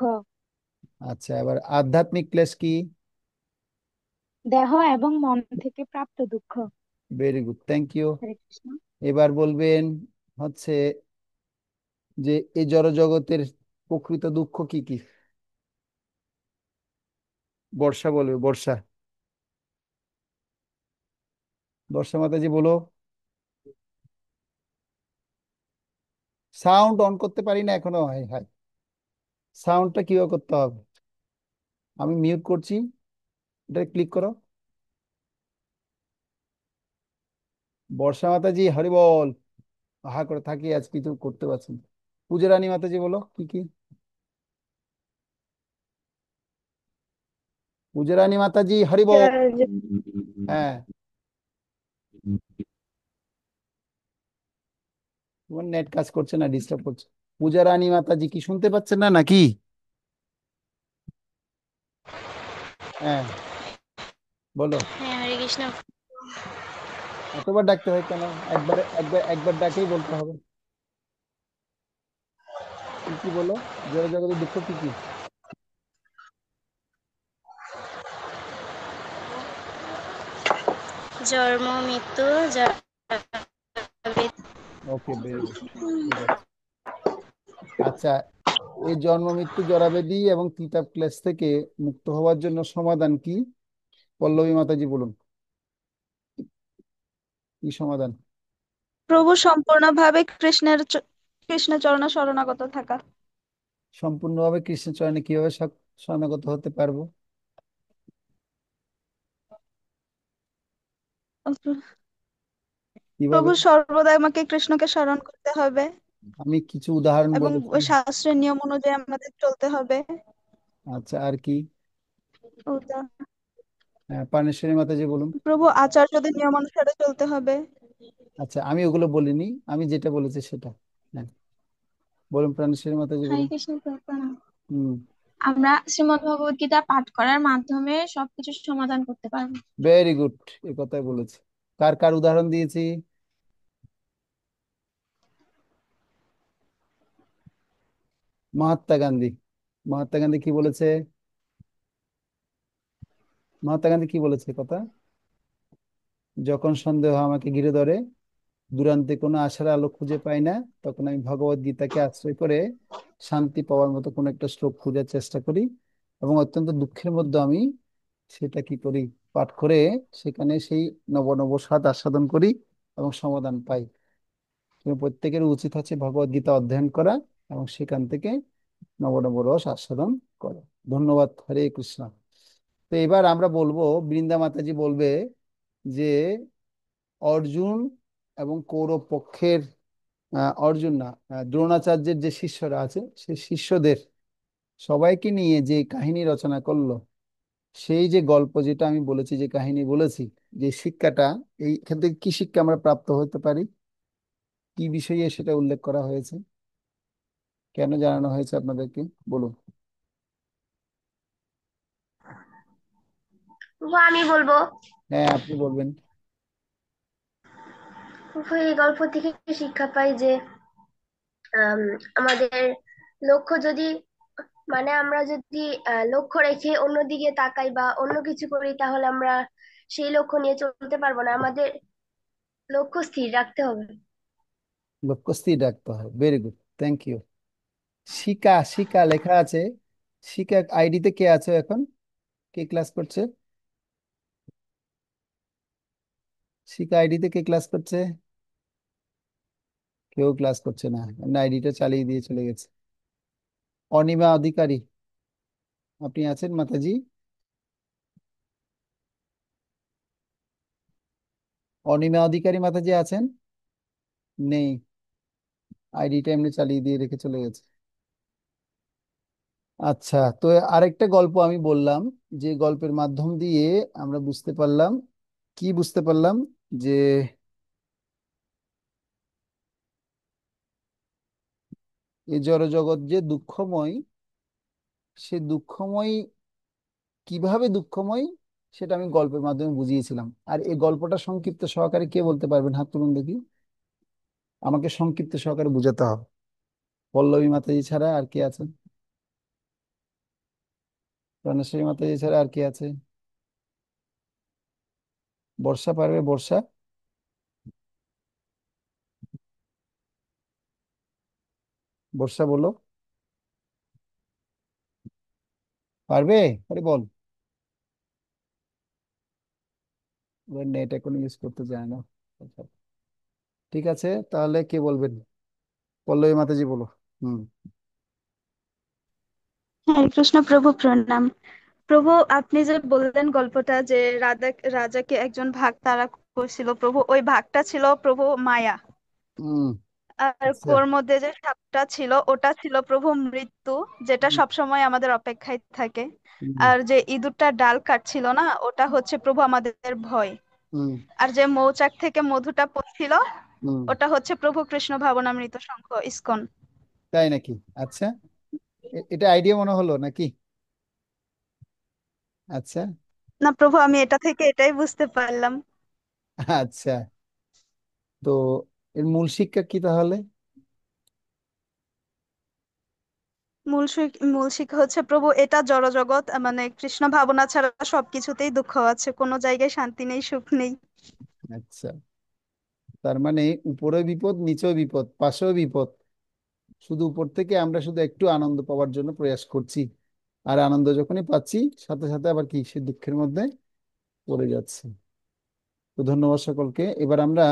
আচ্ছা, এবার আধ্যাত্মিক ক্লেশ কি? দেহ এবং মন থেকে প্রাপ্ত দুঃখ। Very good, thank you. Hare Krishna. এবার বলবেন হচ্ছে যে এই জড় জগতের প্রকৃত দুঃখ কি কি? বর্ষা বলবে, বর্ষা। বর্ষা মাতাজি বলো। সাউন্ড অন করতে পারি না এখনো, হাই হাই। সাউন্ডটা কিভাবে করতে হবে? আমি মিউট করছি, এটা ক্লিক করো। বর্ষা মাতাজি হরি বল। হা করে থাকি, আজ কিছু করতে পারছি না। পূজা রানী মাতাজি বলো কি কি? পূজা রানী মাতাজি হরি বল। হ্যাঁ, তোমার নেট কাজ করছে না, ডিস্টার্ব করছে। পূজা রানী মাতাজি কি শুনতে পাচ্ছেন না নাকি? হ্যাঁ, বলো। হ্যাঁ, হরে কৃষ্ণ। এতবার ডাকতে হয় কেন? একবার একবার একবার ডাকেই বলতে হবে। কি কি বলো? জোরে জগতের দুঃখ কি কি? জন্ম মৃত্যু জরা ব্যাধি। ওকে, ভেরি গুড, ঠিক আছে। আচ্ছা, এই জন্ম মৃত্যু জরাবেদি এবং তিতাব ক্লেশ থেকে মুক্ত হওয়ার জন্য সমাধান কি? পল্লবী মাতাজি বলুন, কি সমাধান? প্রভু সম্পূর্ণভাবে কৃষ্ণ চরণে শরণাগত থাকা। সম্পূর্ণভাবে কৃষ্ণচরণে কিভাবে শরণাগত হতে পারবো? কিভাবে? প্রভু সর্বদা আমাকে কৃষ্ণকে স্মরণ করতে হবে আমি কিছু উদাহরণ এবং বলেছি। ওই শাস্ত্রের নিয়ম অনুযায়ী আমাদের চলতে হবে। আচ্ছা, আর কি? ওটা- হ্যাঁ, পানেশ্বরী মাতাজি বলুন। প্রভু আচার্যদের নিয়ম অনুসারে চলতে হবে। আচ্ছা, আমি ওগুলো বলিনি, আমি যেটা বলেছি সেটা। হ্যাঁ, বলুন প্রাণেশ্বরী মাতাজি হরে বলুন। কৃষ্ণ প্রণাম। হুম। আমরা শ্রীমদ্ ভগবত গীতা পাঠ করার মাধ্যমে সবকিছু সমাধান করতে পারবো। ভেরি গুড, এই কথাই বলেছি। কার কার উদাহরণ দিয়েছি? মহাত্মা গান্ধী। মহাত্মা গান্ধী কি বলেছে? মহাত্মা গান্ধী কি বলেছে কথা? যখন সন্দেহ আমাকে ঘিরে ধরে, দূরান্তে কোনো আশার আলো খুঁজে পাই না, তখন আমি ভগবত গীতাকে আশ্রয় করে শান্তি পাওয়ার মতো কোনো একটা শ্লোক খোঁজার চেষ্টা করি, এবং অত্যন্ত দুঃখের মধ্যে আমি সেটা কি করি, পাঠ করে সেখানে সেই নব নব স্বাদ আস্বাদন করি এবং সমাধান পাই। কিন্তু প্রত্যেকের উচিত হচ্ছে ভগবত গীতা অধ্যয়ন করা এবং সেখান থেকে নব নব রস আস্বাদন করা। ধন্যবাদ। হরে কৃষ্ণ। তো এবার আমরা বলবো, বৃন্দা মাতাজি বলবে যে অর্জুন এবং কৌরব পক্ষের, অর্জুন না, দ্রোণাচার্যের যে শিষ্যরা আছে সেই শিষ্যদের সবাইকে নিয়ে যে কাহিনী রচনা করলো, সেই যে গল্প যেটা আমি বলেছি, যে কাহিনী বলেছি, যে শিক্ষাটা, এইখান থেকে কি শিক্ষা আমরা প্রাপ্ত হতে পারি, কি বিষয়ে সেটা উল্লেখ করা হয়েছে, কেন জানানো হয়েছে আপনাদেরকে, বলুন। আমি বলবো। হ্যাঁ, আপনি বলবেন। এই গল্প থেকে শিক্ষা পাই যে আম, আমাদের লক্ষ্য যদি, মানে আমরা যদি লক্ষ্য রেখে অন্যদিকে তাকাই বা অন্য কিছু করি, তাহলে আমরা সেই লক্ষ্য নিয়ে চলতে পারবো না। আমাদের লক্ষ্য স্থির রাখতে হবে। লক্ষ্য স্থির রাখতে হয়। Very good, thank you. শিকা, শিকা লেখা আছে। শিকা আইডিতে কে আছে এখন? কে ক্লাস করছে? শিকা আইডিতে কে ক্লাস করছে? কেউ ক্লাস করছে না, আইডিটা চালিয়ে দিয়ে চলে গেছে। অনিমা অধিকারী, আপনি আছেন মাতাজি? অনিমা অধিকারী মাতাজি আছেন? নেই, আইডিটা এমনি চালিয়ে দিয়ে রেখে চলে গেছে। আচ্ছা, তো আরেকটা গল্প আমি বললাম, যে গল্পের মাধ্যম দিয়ে আমরা বুঝতে পারলাম, কি বুঝতে পারলাম, যে এই জড়জগৎ যে দুঃখময়, সে দুঃখময়, কিভাবে দুঃখময় সেটা আমি গল্পের মাধ্যমে বুঝিয়েছিলাম। আর এই গল্পটা সংক্ষিপ্ত সহকারে কে বলতে পারবেন? হাত তুলুন দেখি। আমাকে সংক্ষিপ্ত সহকারে বুঝাতে হবে। পল্লবী মাতাজি ছাড়া আর কে আছেন? রণেশ্বরী মাতাজি ছাড়া আর কে আছে? বর্ষা পারবে? বর্ষা, বর্ষা বলো, পারবে? আরে বল। নেট এখন ইউজ করতে চায় না। আচ্ছা, ঠিক আছে, তাহলে কে বলবেন? পল্লবী মাতাজি বলো। হুম। হরে কৃষ্ণ প্রভু, প্রণাম। প্রভু, আপনি যে বললেন গল্পটা যে রাজাকে একজন ভাগ তাড়া করছিল, প্রভু ওই ভাগটা ছিল প্রভু মায়া। হুম। আর আচ্ছা। ওর মধ্যে যে সাপটা ছিল ওটা ছিল প্রভু মৃত্যু, যেটা হুম। সবসময় আমাদের অপেক্ষায় থাকে। হুম। আর যে ইঁদুরটা ডাল কাটছিল না, ওটা হচ্ছে প্রভু আমাদের ভয়। হুম। আর যে মৌচাক থেকে মধুটা পড়ছিল, হুম। ওটা হচ্ছে প্রভু কৃষ্ণ ভাবনামৃত সংঘ ইসকন। তাই নাকি? আচ্ছা, এটা আইডিয়া মনে হলো নাকি? আচ্ছা। না প্রভু, আমি এটা থেকে এটাই বুঝতে পারলাম। আচ্ছা, তো এর মূল শিক্ষা কি তাহলে? মূল শিক্ষা হচ্ছে প্রভু, এটা জড়জগৎ, মানে কৃষ্ণ ভাবনা ছাড়া সবকিছুতেই দুঃখ আছে, কোনো জায়গায় শান্তি নেই, সুখ নেই। আচ্ছা, তার মানে উপরেও বিপদ, নিচেও বিপদ, পাশেও বিপদ, শুধু উপর থেকে আমরা শুধু একটু আনন্দ পাওয়ার জন্য প্রয়াস করছি, আর আনন্দ যখনই পাচ্ছি সাথে সাথে আবার কি সে দুঃখের মধ্যে পড়ে যাচ্ছে। তো ধন্যবাদ সকলকে। এবার আমরা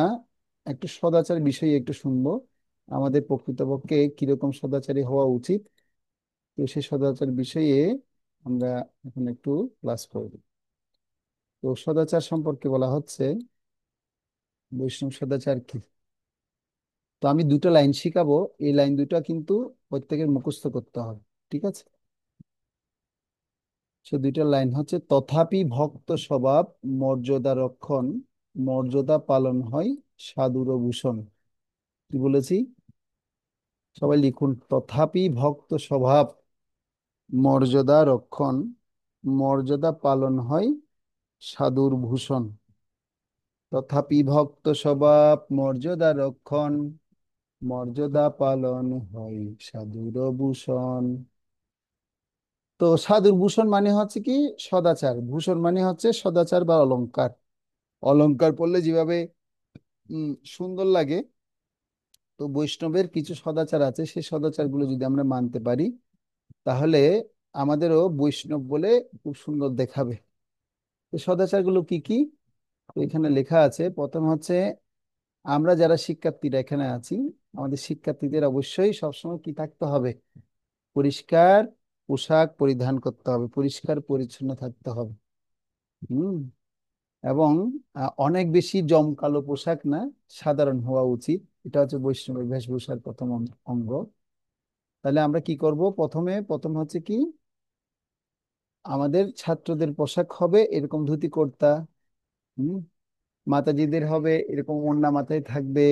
একটু সদাচার বিষয়ে একটু শুনবো, আমাদের প্রকৃতপক্ষে কিরকম সদাচারী হওয়া উচিত। তো সেই সদাচার বিষয়ে আমরা এখন একটু ক্লাস করব। তো সদাচার সম্পর্কে বলা হচ্ছে, বৈষ্ণব সদাচার কি। তো আমি দুটো লাইন শিখাবো, এই লাইন দুটো কিন্তু প্রত্যেকের মুখস্থ করতে হবে, ঠিক আছে? সে দুইটা লাইন হচ্ছে, তথাপি ভক্ত স্বভাব মর্যাদা রক্ষণ, মর্যাদা পালন হয় সাধুর ভূষণ। কি বলেছি? সবাই লিখুন, তথাপি ভক্ত স্বভাব মর্যাদা রক্ষণ, মর্যাদা পালন হয় সাধুর ভূষণ। তথাপি ভক্ত স্বভাব মর্যাদা রক্ষণ, মর্যাদা পালন হয় সাধুর ভূষণ। তো সাধুর ভূষণ মানে হচ্ছে কি? সদাচার। ভূষণ মানে হচ্ছে সদাচার বা অলংকার। অলংকার পরলে যেভাবে সুন্দর লাগে। তো বৈষ্ণবের কিছু সদাচার আছে, সেই সদাচারগুলো যদি আমরা মানতে পারি তাহলে আমাদেরও বৈষ্ণব বলে খুব সুন্দর দেখাবে। তো সদাচারগুলো কি কি? তো এখানে লেখা আছে, প্রথম হচ্ছে আমরা যারা শিক্ষার্থীরা এখানে আছি, আমাদের শিক্ষার্থীদের অবশ্যই সবসময় কি থাকতে হবে? পরিষ্কার পোশাক পরিধান করতে হবে, পরিষ্কার পরিচ্ছন্ন থাকতে হবে। হুম। এবং অনেক বেশি জমকালো পোশাক না, সাধারণ হওয়া উচিত। এটা হচ্ছে বৈষ্ণবের বেশভূষার প্রথম অঙ্গ। তাহলে আমরা কি করব? প্রথম হচ্ছে কি, আমাদের ছাত্রদের পোশাক হবে এরকম ধুতি কুর্তা। হুম। মাতাজিদের হবে এরকম ওড়না মাথায় থাকবে।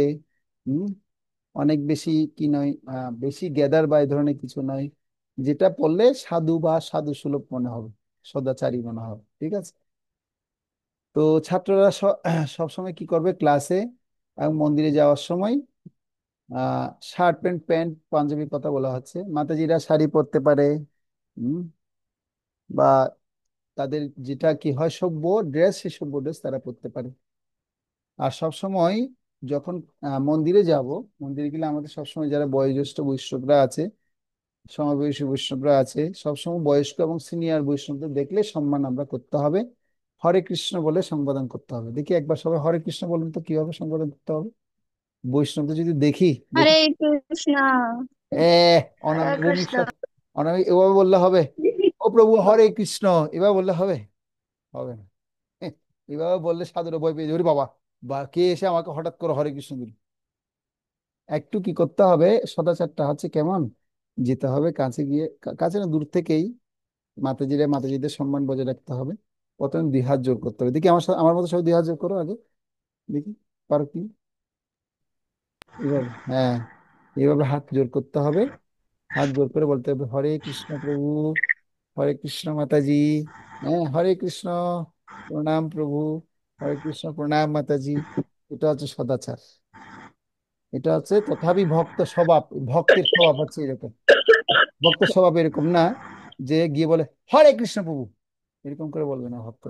হুম। অনেক বেশি কি নয়, বেশি গেদার বা এই ধরনের কিছু নয়, যেটা পড়লে সাধু বা সাধু সুলভ মনে হবে, সদাচারী মনে হবে। ঠিক আছে? তো ছাত্ররা সবসময় কি করবে? ক্লাসে এবং মন্দিরে যাওয়ার সময় শার্ট প্যান্ট, প্যান্ট পাঞ্জাবির কথা বলা হচ্ছে, মাতাজিরা শাড়ি পরতে পারে। হুম। বা তাদের যেটা কি হয় সভ্য ড্রেস, সেই সভ্য ড্রেস তারা পরতে পারে। আর সব সময় যখন মন্দিরে যাব, মন্দিরে গেলে আমাদের সবসময় যারা বয়োজ্যেষ্ঠ বৈষ্ণবরা আছে, সমবয়সী বৈষ্ণবরা আছে, সবসময় বয়স্ক এবং সিনিয়র বৈষ্ণবদের দেখলে সম্মান আমরা করতে হবে, হরে কৃষ্ণ বলে সম্বোধন করতে হবে। দেখি একবার সবাই হরে কৃষ্ণ বলুন তো, কিভাবে সম্বোধন করতে হবে বৈষ্ণবদের যদি দেখি? হরে দেখি। কৃষ্ণ। এ হরে অনামিক ভৌমিক কৃষ্ণ। অনামিক এভাবে বললে হবে? ও প্রভু হরে কৃষ্ণ এভাবে বললে হবে? হবে না। এভাবে বললে সাধুরা ভয় পেয়ে যাবে, "ওরে বাবা, বা কে এসে আমাকে হঠাৎ করে হরে কৃষ্ণ দিল।" একটু কি করতে হবে? সদাচারটা হচ্ছে কেমন, যেতে হবে কাছে গিয়ে, কাছে না দূর থেকেই মাতাজিদের সম্মান বজায় রাখতে হবে। প্রথমে 2 হাত জোর করতে হবে। দেখি আমার মতো সব 2 হাত জোর করো আগে, দেখি পারো কি? এইভাবে, হ্যাঁ, এইভাবে হাত জোর করতে হবে। হাত জোর করে বলতে হবে, হরে কৃষ্ণ প্রভু, হরে কৃষ্ণ মাতাজি, হ্যাঁ, হরে কৃষ্ণ প্রণাম প্রভু, হরে কৃষ্ণ প্রণাম মাতাজি। এটা হচ্ছে সদাচার। এটা হচ্ছে তথাপি ভক্ত স্বভাব। ভক্তের স্বভাব হচ্ছে এরকম। ভক্তের স্বভাব এরকম না যে গিয়ে বলে হরে কৃষ্ণ প্রভু, এরকম করে বলবে না ভক্ত।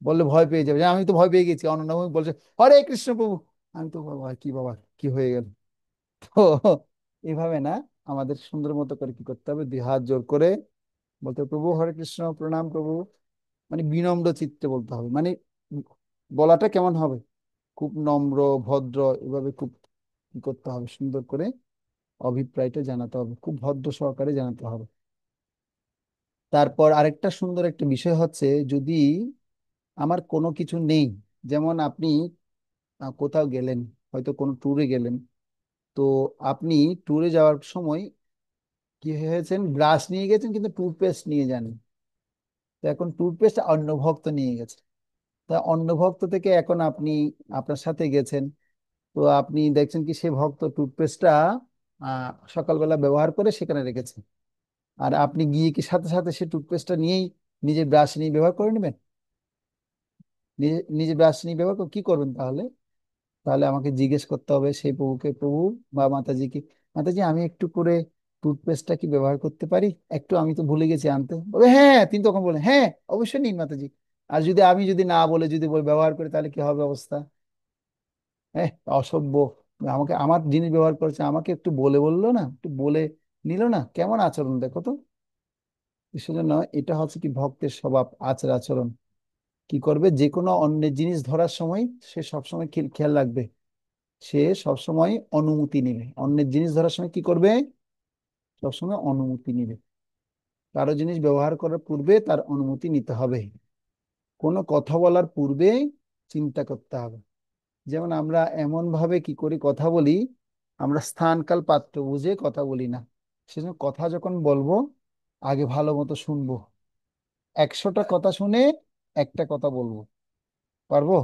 বললে ভয় পেয়ে যাবে, যে আমি তো ভয় পেয়ে গেছি, অনন্য বলছে হরে কৃষ্ণ প্রভু, আমি তো বাবা কি, বাবা কি হয়ে গেল। তো এভাবে না, আমাদের সুন্দর মতো করে কি করতে হবে? 2 হাত জোর করে বলতে হবে, প্রভু হরে কৃষ্ণ প্রণাম প্রভু। মানে বিনম্র চিত্তে বলতে হবে। মানে বলাটা কেমন হবে? খুব নম্র ভদ্র, এভাবে খুব কি করতে হবে? সুন্দর করে অভিপ্রায়টা জানাতে হবে, খুব ভদ্র সহকারে জানাতে হবে। তারপর আরেকটা সুন্দর একটা বিষয় হচ্ছে, যদি আমার কোনো কিছু নেই, যেমন আপনি কোথাও গেলেন, হয়তো কোনো ট্যুরে গেলেন, তো আপনি ট্যুরে যাওয়ার সময় কি হয়েছেন, ব্রাশ নিয়ে গেছেন কিন্তু টুথপেস্ট নিয়ে যান। তো এখন টুথপেস্ট অন্য ভক্ত নিয়ে গেছে। তা অন্য ভক্ত থেকে এখন আপনি আপনার সাথে গেছেন, তো আপনি দেখছেন কি সে ভক্ত টুথপেস্টটা সকালবেলা ব্যবহার করে সেখানে রেখেছে, আর আপনি গিয়ে কি সাথে সাথে সে টুথপেস্টটা নিয়েই নিজের ব্রাশ নিয়ে ব্যবহার করে নেবেন? নিজে নিজে ব্রাশ নিয়ে ব্যবহার করে কি করবেন তাহলে? তাহলে আমাকে জিজ্ঞেস করতে হবে সেই প্রভুকে, প্রভু বা মাতাজিকে, মাতাজি আমি একটু করে টুথপেস্টটা কি ব্যবহার করতে পারি? একটু, আমি তো ভুলে গেছি আনতে। বলে হ্যাঁ, তিনি তখন বলে হ্যাঁ অবশ্যই নিন মাতাজি। আর যদি আমি যদি না বলে যদি বলে ব্যবহার করে, তাহলে কি হবে অবস্থা? হ্যাঁ, অসভ্য। আমাকে আমার জিনিস ব্যবহার করেছে, আমাকে একটু বলে বললো না, একটু বলে নিল না, কেমন আচরণ দেখো তো। সেজন্য এটা হচ্ছে কি ভক্তের স্বভাব, আচার আচরণ। কি করবে? যে কোনো অন্যের জিনিস ধরার সময় সে সবসময় খেয়াল রাখবে, সে সবসময় অনুমতি নেবে। অন্যের জিনিস ধরার সময় কি করবে? সবসময় অনুমতি নেবে। কারো জিনিস ব্যবহার করার পূর্বে তার অনুমতি নিতে হবে। কোনো কথা বলার পূর্বে চিন্তা করতে হবে। যেমন আমরা এমন ভাবে কি করি কথা বলি, আমরা স্থান কাল পাত্র বুঝে কথা বলি না। সেজন্য কথা যখন বলবো আগে ভালো মতো শুনবো। 100টা কথা শুনে একটা কথা বলবো, পারবো?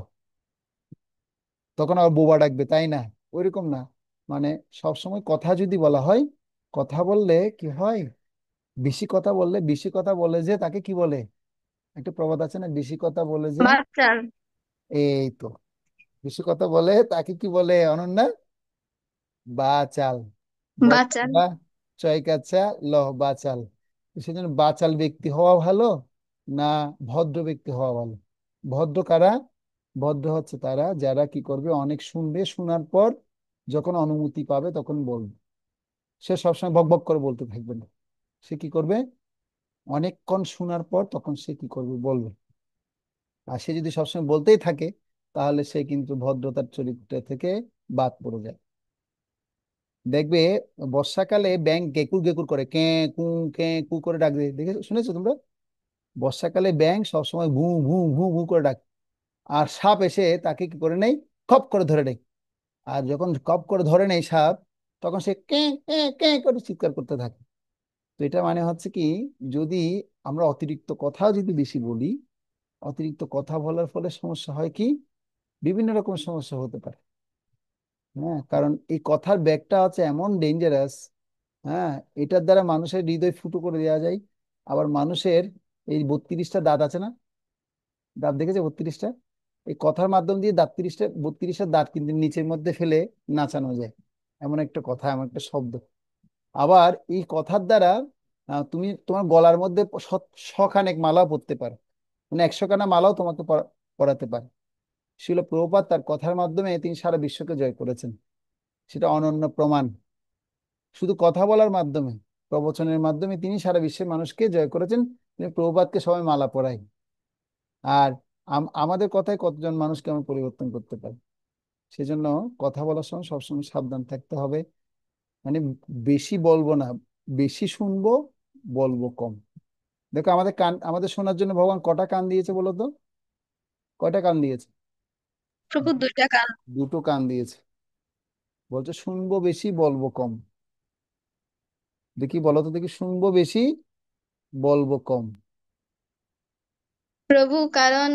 তখন আবার বোবা ডাকবে, তাই না? ওইরকম না। মানে সব সময় কথা যদি বলা হয়, কথা বললে কি হয়, বেশি কথা বলে যে তাকে কি বলে? একটা প্রবাদ আছে না, বেশি কথা বলে যে, বাচ্চার। এই তো, বেশি কথা বলে তাকে কি বলে অনন্যা? বাচাল। বাচ্চার। বা চয় কাচ্চা বাচাল। সেজন্য বাচাল ব্যক্তি হওয়া ভালো না ভদ্র ব্যক্তি হওয়া ভালো? ভদ্র কারা? ভদ্র হচ্ছে তারা যারা কি করবে, অনেক শুনবে, শোনার পর যখন অনুমতি পাবে তখন বলবে। সে সবসময় বক বক করে বলতে থাকবে না। সে কি করবে, অনেকক্ষণ শোনার পর তখন সে কি করবে, বলবে। আর সে যদি সবসময় বলতেই থাকে তাহলে সে কিন্তু ভদ্রতার চরিত্র থেকে বাদ পড়ে যায়। দেখবে বর্ষাকালে ব্যাঙ গেকুর গেকুর করে, কে কু করে ডাক দিয়ে, দেখে শুনেছো তোমরা? বর্ষাকালে ব্যাঙ সবসময় ভু ভু ভু ভু করে ডাক। আর সাপ এসে তাকে কি করে নেই, খপ করে ধরে নেই। আর যখন খপ করে ধরে নেই সাপ, তখন সে কে করে চিৎকার করতে থাকে। তো এটা মানে হচ্ছে কি, যদি আমরা অতিরিক্ত কথাও যদি বেশি বলি, অতিরিক্ত কথা বলার ফলে সমস্যা হয় কি, বিভিন্ন রকম সমস্যা হতে পারে। হ্যাঁ, কারণ এই কথার ব্যাগটা হচ্ছে এমন ডেঞ্জারাস। হ্যাঁ, এটার দ্বারা মানুষের হৃদয় ফুটো করে দেওয়া যায়। আবার মানুষের এই 32টা দাঁত আছে না, দাঁত দেখেছে 32টা? এই কথার মাধ্যম দিয়ে 32টা দাঁত কিন্তু নিচের মধ্যে ফেলে নাচানো যায়। এমন একটা কথা, এমন একটা শব্দ। আবার এই কথার দ্বারা তুমি তোমার গলার মধ্যে শখানেক মালাও পরতে পারো, মানে 100খানা মালাও তোমাকে পরাতে পারে। শিল প্রভুপাদ তার কথার মাধ্যমে তিনি সারা বিশ্বকে জয় করেছেন, সেটা অনন্য প্রমাণ। শুধু কথা বলার মাধ্যমে, প্রবচনের মাধ্যমে তিনি সারা বিশ্বের মানুষকে জয় করেছেন। তিনি প্রভুপাদকে সবাই মালা পরায়। আর আমাদের কথায় কতজন মানুষ কেমন পরিবর্তন করতে পারে। সেজন্য কথা বলার সময় সবসময় সাবধান থাকতে হবে। মানে বেশি বলবো না, বেশি শুনবো, বলবো কম। দেখো আমাদের কান, আমাদের শোনার জন্য ভগবান কটা কান দিয়েছে বলো তো? কয়টা কান দিয়েছে? প্রভু দুইটা কান। দুটো কান দিয়েছে। বলছে শুনবো বেশি, বলবো কম। দেখি বলো তো দেখি, শুনবো বেশি, বলবো কম। প্রভু, কারণ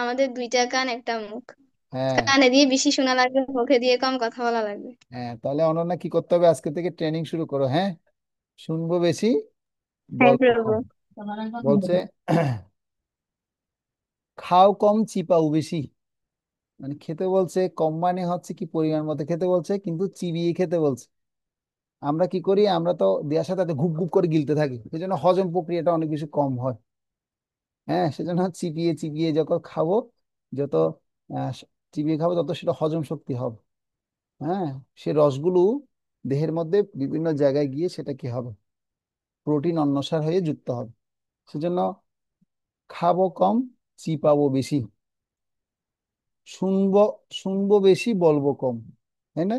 আমাদের দুইটা কান একটা মুখ। হ্যাঁ। কানে দিয়ে বেশি শোনা লাগবে, মুখে দিয়ে কম কথা বলা লাগবে। হ্যাঁ, তাহলে অনন্যা কি করতে হবে, আজকে থেকে ট্রেনিং শুরু করো। হ্যাঁ, শুনবো বেশি, হ্যাঁ বলবো প্রভু। কম। বলছে খাও কম চিপাও বেশি। মানে খেতে বলছে কম, মানে হচ্ছে কি পরিমাণ মতো খেতে বলছে, কিন্তু চিবিয়ে খেতে বলছে। আমরা কি করি, আমরা তো দেওয়ার সাথে সাথে ঘুপ ঘুপ করে গিলতে থাকি, সেই জন্য হজম প্রক্রিয়াটা অনেক বেশি কম হয়। হ্যাঁ, সেজন্য চিবিয়ে চিবিয়ে যত খাবো, যত আহ, চিবিয়ে খাবো তত সেটা হজম শক্তি হবে। হ্যাঁ, সে রসগুলো দেহের মধ্যে বিভিন্ন জায়গায় গিয়ে সেটা কি হবে, প্রোটিন অন্নসার হয়ে যুক্ত হবে। সেজন্য খাবো কম, চিপাবো বেশি। শুনবো, শুনবো বেশি, বলবো কম। তাই না?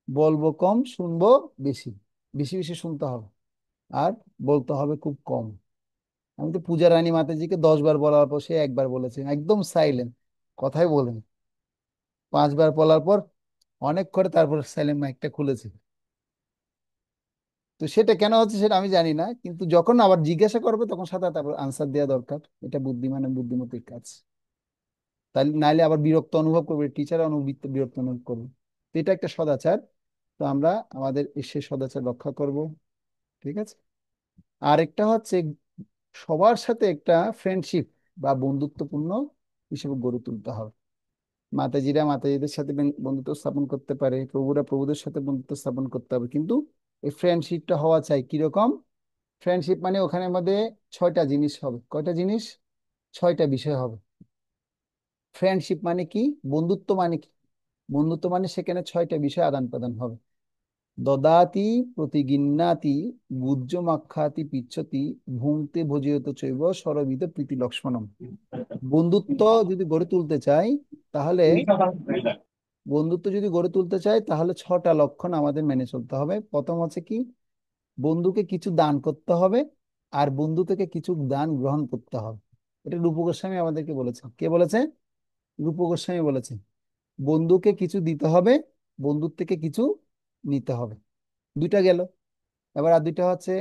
বলবো কম, শুনবো বেশি। বেশি বেশি শুনতে হবে, আর বলতে হবে খুব কম। আমি তো পূজা রানী মাতাজিকে 10বার বলার পর সে একবার বলেছে, একদম সাইলেন্ট, কথাই বলেন। 5বার বলার পর অনেক করে তারপর সাইলেন্ট মাইকটা খুলেছে। তো সেটা কেন হচ্ছে সেটা আমি জানি না, কিন্তু যখন আবার জিজ্ঞাসা করবে তখন সাথে তারপর আনসার দেওয়া দরকার। এটা বুদ্ধিমানের বুদ্ধিমতির কাজ। তাই নাইলে আবার বিরক্ত অনুভব করবে, টিচার বিরক্ত অনুভব করবে। তো এটা একটা সদাচার। তো আমরা আমাদের সে সদাচার রক্ষা করব। ঠিক আছে। আরেকটা হচ্ছে সবার সাথে একটা ফ্রেন্ডশিপ বা বন্ধুত্বপূর্ণ হিসেবে গড়ে তুলতে হবে। মাতাজিরা মাতাজিদের সাথে বন্ধুত্ব স্থাপন করতে পারে, প্রভুরা প্রভুদের সাথে বন্ধুত্ব স্থাপন করতে হবে, কিন্তু এই ফ্রেন্ডশিপটা হওয়া চাই কিরকম? ফ্রেন্ডশিপ মানে ওখানে মধ্যে 6টা জিনিস হবে। কয়টা জিনিস? 6টা বিষয় হবে। ফ্রেন্ডশিপ মানে কি, বন্ধুত্ব মানে কি? বন্ধুত্ব মানে সেখানে 6টা বিষয় আদান প্রদান হবে। দদাতি প্রতিগিন্নাতি গুজ্জমাখ্যাতি পিচ্ছতি ভুংতে ভোজয়ত চৈব সরবিত প্রীতি লক্ষ্মণম। বন্ধুত্ব যদি গড়ে তুলতে চাই তাহলে, বন্ধুত্ব যদি গড়ে তুলতে চাই তাহলে 6টা লক্ষণ আমাদের মেনে চলতে হবে। প্রথম হচ্ছে কি, বন্ধুকে কিছু দান করতে হবে, আর বন্ধু থেকে কিছু দান গ্রহণ করতে হবে। এটা রূপ গোস্বামী আমাদেরকে বলেছে। কে বলেছে? রূপ গোস্বামী বলেছে। বন্ধুকে কিছু দিতে হবে, বন্ধুর থেকে কিছু নিতে হবে। দুইটা গেল। এবার আর দুইটা হচ্ছে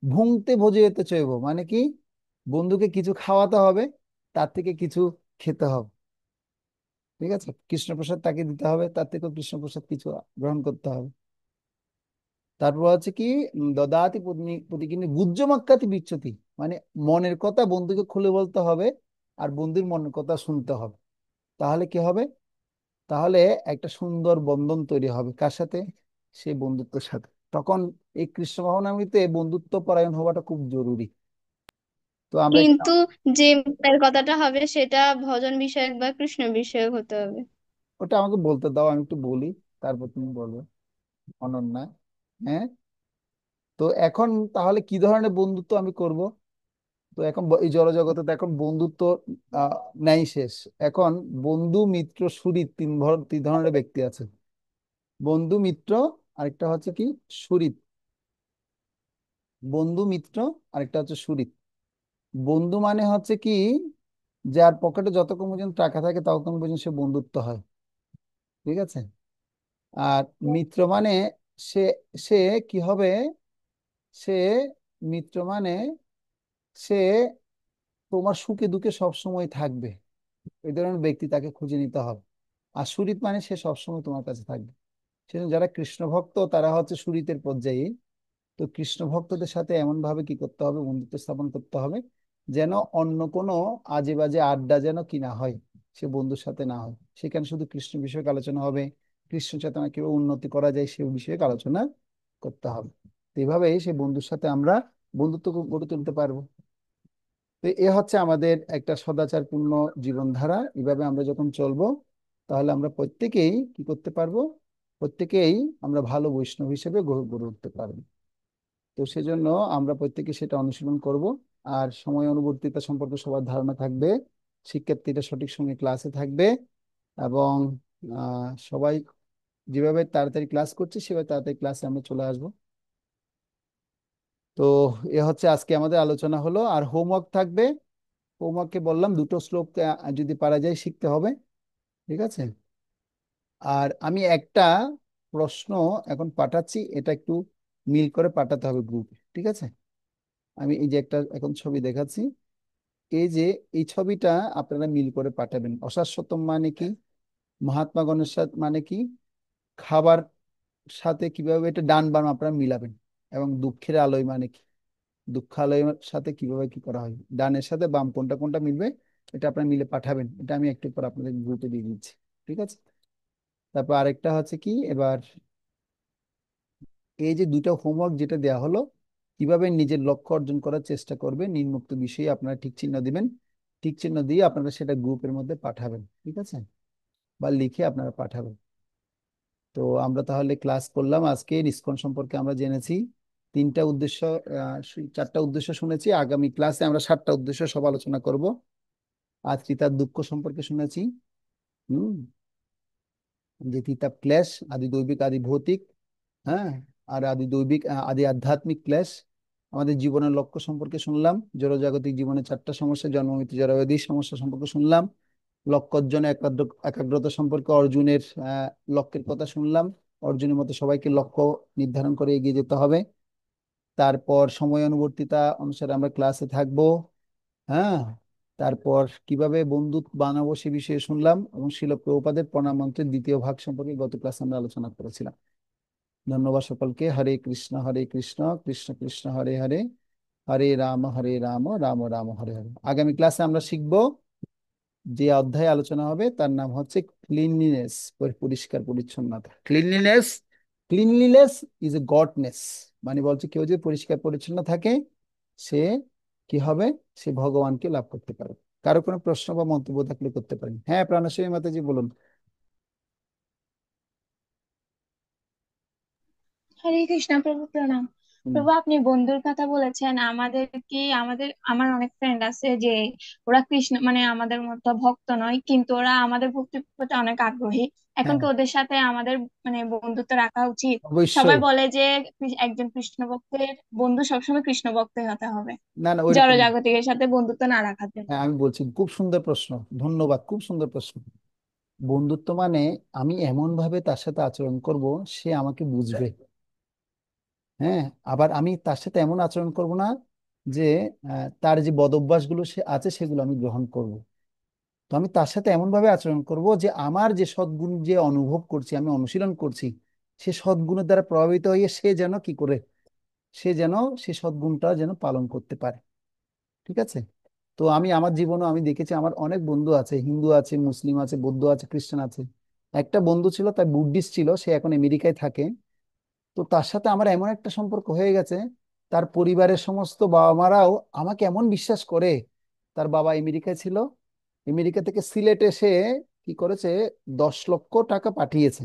ভুংতে ভোজে যেতে চাইব, মানে কি, বন্ধুকে কিছু খাওয়াতে হবে, তার থেকে কিছু খেতে হবে। ঠিক আছে, কৃষ্ণপ্রসাদ তাকে দিতে হবে, তার থেকেও কৃষ্ণপ্রসাদ কিছু গ্রহণ করতে হবে। তারপর হচ্ছে কি, দদাতি প্রতিকিনি গুজ্জমাক্কাতি বিচ্ছতি, মানে মনের কথা বন্ধুকে খুলে বলতে হবে, আর বন্ধুর মনের কথা শুনতে হবে। তাহলে কি হবে? তাহলে একটা সুন্দর বন্ধন তৈরি হবে। কার সাথে? সেই বন্ধুত্বের সাথে। তখন এই কৃষ্ণ ভাবনামৃতে বন্ধুত্ব পরায়ণ হওয়াটা খুব জরুরি। তো আমরা কিন্তু যে তার কথাটা হবে সেটা ভজন বিষয়ক বা কৃষ্ণ বিষয়ক হতে হবে। ওটা আমাকে বলতে দাও, আমি একটু বলি, তারপর তুমি বলবে। অনন্যা, হ্যাঁ, তো এখন তাহলে কি ধরনের বন্ধুত্ব আমি করব? তো এখন এই জড়জগতে তো এখন বন্ধুত্ব আহ নাই শেষ। এখন বন্ধু, মিত্র, সুহৃদ, তিন ধরনের ব্যক্তি আছে। বন্ধু, মিত্র, আরেকটা হচ্ছে কি সুহৃদ। বন্ধু, মিত্র, আরেকটা হচ্ছে সুহৃদ। বন্ধু মানে হচ্ছে কি, যার পকেটে যতক্ষণ পর্যন্ত টাকা থাকে ততক্ষণ পর্যন্ত সে বন্ধুত্ব হয়, ঠিক আছে। আর মিত্র মানে সে সে কি হবে, সে মিত্র মানে সে তোমার সুখে দুঃখে সব সময় থাকবে, এই ধরনের ব্যক্তি, তাকে খুঁজে নিতে হবে। আর সুহৃদ মানে সে সবসময় তোমার কাছে থাকবে। সেজন্য যারা কৃষ্ণ ভক্ত তারা হচ্ছে সুহৃদের পর্যায়ে। তো কৃষ্ণ ভক্তদের সাথে এমন ভাবে কি করতে হবে, বন্ধুত্ব স্থাপন করতে হবে, যেন অন্য কোনো আজে বাজে আড্ডা যেন কি না হয়, সে বন্ধুর সাথে না হয়। সেখানে শুধু কৃষ্ণ বিষয়ক আলোচনা হবে, কৃষ্ণ চেতনা কিভাবে উন্নতি করা যায় সে বিষয়ক আলোচনা করতে হবে। তো এইভাবেই সে বন্ধুর সাথে আমরা বন্ধুত্ব গড়ে তুলতে পারবো। তো এ হচ্ছে আমাদের একটা সদাচারপূর্ণ জীবনধারা। এভাবে আমরা যখন চলবো, তাহলে আমরা প্রত্যেকেই কি করতে পারবো, প্রত্যেকেই আমরা ভালো বৈষ্ণব হিসেবে গড়ে গড়ে উঠতে পারবো। তো সেজন্য আমরা প্রত্যেকে সেটা অনুশীলন করব। আর সময় অনুবর্তিতা সম্পর্কে সবার ধারণা থাকবে, শিক্ষার্থীরা সঠিক সময়ে ক্লাসে থাকবে, এবং সবাই যেভাবে তাড়াতাড়ি ক্লাস করছে সেভাবে তাড়াতাড়ি ক্লাসে আমরা চলে আসবো। তো এ হচ্ছে আজকে আমাদের আলোচনা হলো। আর হোমওয়ার্ক থাকবে। হোমওয়ার্কে বললাম দুটো শ্লোক যদি পারা যায় শিখতে হবে, ঠিক আছে। আর আমি একটা প্রশ্ন এখন পাঠাচ্ছি, এটা একটু মিল করে পাঠাতে হবে গ্রুপে, ঠিক আছে। আমি এই যে একটা এখন ছবি দেখাচ্ছি, এই যে এই ছবিটা আপনারা মিল করে পাঠাবেন। অশাশ্বতম মানে কি, মহাত্মা গণের সাথে মানে কি, খাবার সাথে কিভাবে এটা ডান বাম আপনারা মিলাবেন, এবং দুঃখের আলোয় মানে কি, দুঃখালয়ের সাথে কিভাবে কি করা হয়, ডানের সাথে বাম কোনটা কোনটা মিলবে, এটা আপনারা মিলে পাঠাবেন। এটা আমি একটু পর আপনাদের গ্রুপে দিয়ে দিচ্ছি, ঠিক আছে। তারপর আরেকটা হচ্ছে কি, এবার এই যে দুটো হোমওয়ার্ক যেটা দেওয়া হলো, কিভাবে নিজের লক্ষ্য অর্জন করার চেষ্টা করবে, নিম্নোক্ত বিষয়ে আপনারা ঠিক চিহ্ন দিবেন। ঠিক চিহ্ন দিয়ে আপনারা সেটা গ্রুপের মধ্যে পাঠাবেন, ঠিক আছে, বা লিখে আপনারা পাঠাবেন। তো আমরা তাহলে ক্লাস করলাম আজকে, ইসকন সম্পর্কে আমরা জেনেছি তিনটা উদ্দেশ্য, চারটা উদ্দেশ্য শুনেছি। আগামী ক্লাসে আমরা 7টা উদ্দেশ্য সব আলোচনা করব। আজ তিতার দুঃখ সম্পর্কে শুনেছি, হুম, যে তিতাব ক্লেশ, আদি দৈবিক আদি ভৌতিক, হ্যাঁ, আর আদি দৈবিক আদি আধ্যাত্মিক ক্লেশ। আমাদের জীবনের লক্ষ্য সম্পর্কে শুনলাম, জড়জাগতিক জীবনের 4টা সমস্যা, জন্মমৃত্যু জরাব্যাধি সমস্যা সম্পর্কে শুনলাম। লক্ষ্য অর্জনে একাগ্রতা সম্পর্কে অর্জুনের লক্ষ্যের কথা শুনলাম। অর্জুনের মতো সবাইকে লক্ষ্য নির্ধারণ করে এগিয়ে যেতে হবে। তারপর সময় অনুবর্তিতা অনুসারে আমরা ক্লাসে থাকবো, হ্যাঁ। তারপর কিভাবে বন্ধুত্ব বানাবো সে বিষয়ে শুনলাম, এবং শিল প্রভুপাদের প্রণাম মন্ত্রের দ্বিতীয় ভাগ সম্পর্কে গত ক্লাসে আমরা আলোচনা করেছিলাম। ধন্যবাদ সকলকে। হরে কৃষ্ণ, কৃষ্ণ কৃষ্ণ হরে হরে, হরে রাম, রাম রাম হরে হরে। আগামী ক্লাসে আমরা শিখবো, যে অধ্যায়ে আলোচনা হবে তার নাম হচ্ছে ক্লিনলিনেস, পরিষ্কার পরিচ্ছন্নতা। Cleanliness, cleanliness is a goodness, মানে বলছে কেউ যদি পরিষ্কার পরিচ্ছন্ন থাকে সে কি হবে, সে ভগবানকে লাভ করতে পারে। কারো কোনো প্রশ্ন বা মন্তব্য থাকলে করতে পারেন। হ্যাঁ, প্রাণাশ্রী মাতাজি বলুন। হরে কৃষ্ণ প্রভু, প্রণাম। হুম, প্রভু, আপনি বন্ধুর কথা বলেছেন, আমাদের কি আমার অনেক ফ্রেন্ড আছে যে ওরা কৃষ্ণ মানে আমাদের মতো ভক্ত নয়, কিন্তু ওরা আমাদের ভক্তির প্রতি অনেক আগ্রহী। এখন হ্যাঁ, কি ওদের সাথে আমাদের মানে বন্ধুত্ব রাখা উচিত? সবাই অবশ্যই। বলে যে একজন কৃষ্ণ ভক্তের বন্ধু সবসময় কৃষ্ণ ভক্তই হতে হবে, না না, ওইরকম না। জড়জাগতিকের সাথে বন্ধুত্ব না রাখার জন্য। হ্যাঁ, আমি বলছি, খুব সুন্দর প্রশ্ন, ধন্যবাদ, খুব সুন্দর প্রশ্ন। বন্ধুত্ব মানে আমি এমন ভাবে তার সাথে আচরণ করব, সে আমাকে বুঝবে, হ্যাঁ। আবার আমি তার সাথে এমন আচরণ করব না যে তার যে বদঅভ্যাসগুলো সে আছে সেগুলো আমি গ্রহণ করব। তো আমি তার সাথে এমন ভাবে আচরণ করব যে আমার যে সদ্গুণ যে অনুভব করছি, আমি অনুশীলন করছি, সে সদ্গুণের দ্বারা প্রভাবিত হয়ে সে যেন কি করে, সে যেন সে সদ্গুণটা যেন পালন করতে পারে, ঠিক আছে। তো আমি আমার জীবনে আমি দেখেছি, আমার অনেক বন্ধু আছে, হিন্দু আছে, মুসলিম আছে, বৌদ্ধ আছে, খ্রিস্টান আছে। একটা বন্ধু ছিল, তার বুদ্ধিস্ট ছিল, সে এখন আমেরিকায় থাকে। তো তার সাথে আমার এমন একটা সম্পর্ক হয়ে গেছে, তার পরিবারের সমস্ত বাবা মারাও আমাকে এমন বিশ্বাস করে। তার বাবা আমেরিকায় ছিল, আমেরিকা থেকে সিলেটে সে কি করেছে, 10 লক্ষ টাকা পাঠিয়েছে।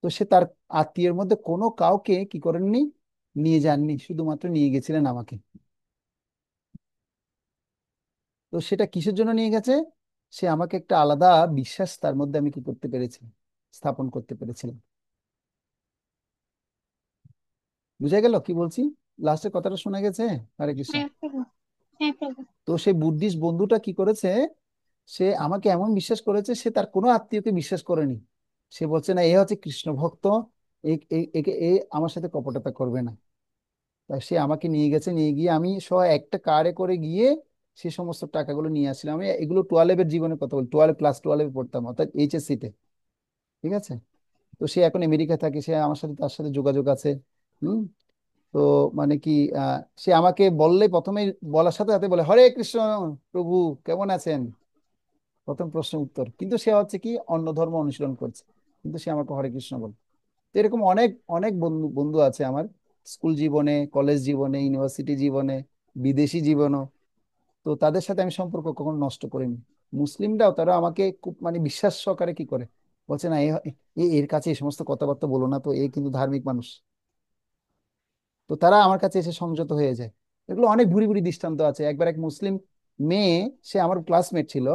তো সে তার আত্মীয়ের মধ্যে কোনো কাউকে কি করেননি, নিয়ে যাননি, শুধুমাত্র নিয়ে গেছিলেন আমাকে। তো সেটা কিসের জন্য নিয়ে গেছে? সে আমাকে একটা আলাদা বিশ্বাস তার মধ্যে আমি কি করতে পেরেছি, স্থাপন করতে পেরেছিলাম। বুঝা গেল কি বলছি? লাস্টের কথাটা শোনা গেছে? হরে কৃষ্ণ। হ্যাঁ প্রভু। হ্যাঁ প্রভু। তো সেই বুদ্ধিস্ট বন্ধুটা কি করেছে, সে আমাকে এমন বিশ্বাস করেছে, সে তার কোনো আত্মীয়কে বিশ্বাস করেনি। সে বলছে না, এ হচ্ছে কৃষ্ণ ভক্ত, একে এ আমার সাথে কপটতা করবে না। তা সে আমাকে নিয়ে গেছে, নিয়ে গিয়ে আমি সহ একটা কারে করে গিয়ে সে সমস্ত টাকাগুলো নিয়ে আসছিলাম। আমি এগুলো 12-এর জীবনের কথা বলি, 12 ক্লাস 12-এ পড়তাম, অর্থাৎ এইচএসসি তে। ঠিক আছে? তো সে এখন আমেরিকা থাকে, সে আমার সাথে, তার সাথে যোগাযোগ আছে। হুম। তো মানে কি, সে আমাকে বললে প্রথমে, বলার সাথে সাথে বলে, হরে কৃষ্ণ প্রভু, কেমন আছেন? প্রথম প্রশ্ন উত্তর। কিন্তু সে হচ্ছে কি অন্য ধর্ম অনুশীলন করছে, কিন্তু সে আমাকে হরে কৃষ্ণ বলে। তো এরকম অনেক অনেক বন্ধু বন্ধু আছে আমার, স্কুল জীবনে, কলেজ জীবনে, ইউনিভার্সিটি জীবনে, বিদেশি জীবনও। তো তাদের সাথে আমি সম্পর্ক কখনো নষ্ট করিনি। মুসলিমরাও তারা আমাকে খুব মানে বিশ্বাস সহকারে কি করে, বলছে না, এর কাছে এই সমস্ত কথাবার্তা বলো না, তো এ কিন্তু ধার্মিক মানুষ। তো তারা আমার কাছে এসে সংযত হয়ে যায়। এগুলো অনেক ভুরি ভুরি দৃষ্টান্ত আছে। একবার এক মুসলিম মেয়ে, সে আমার ক্লাসমেট ছিল,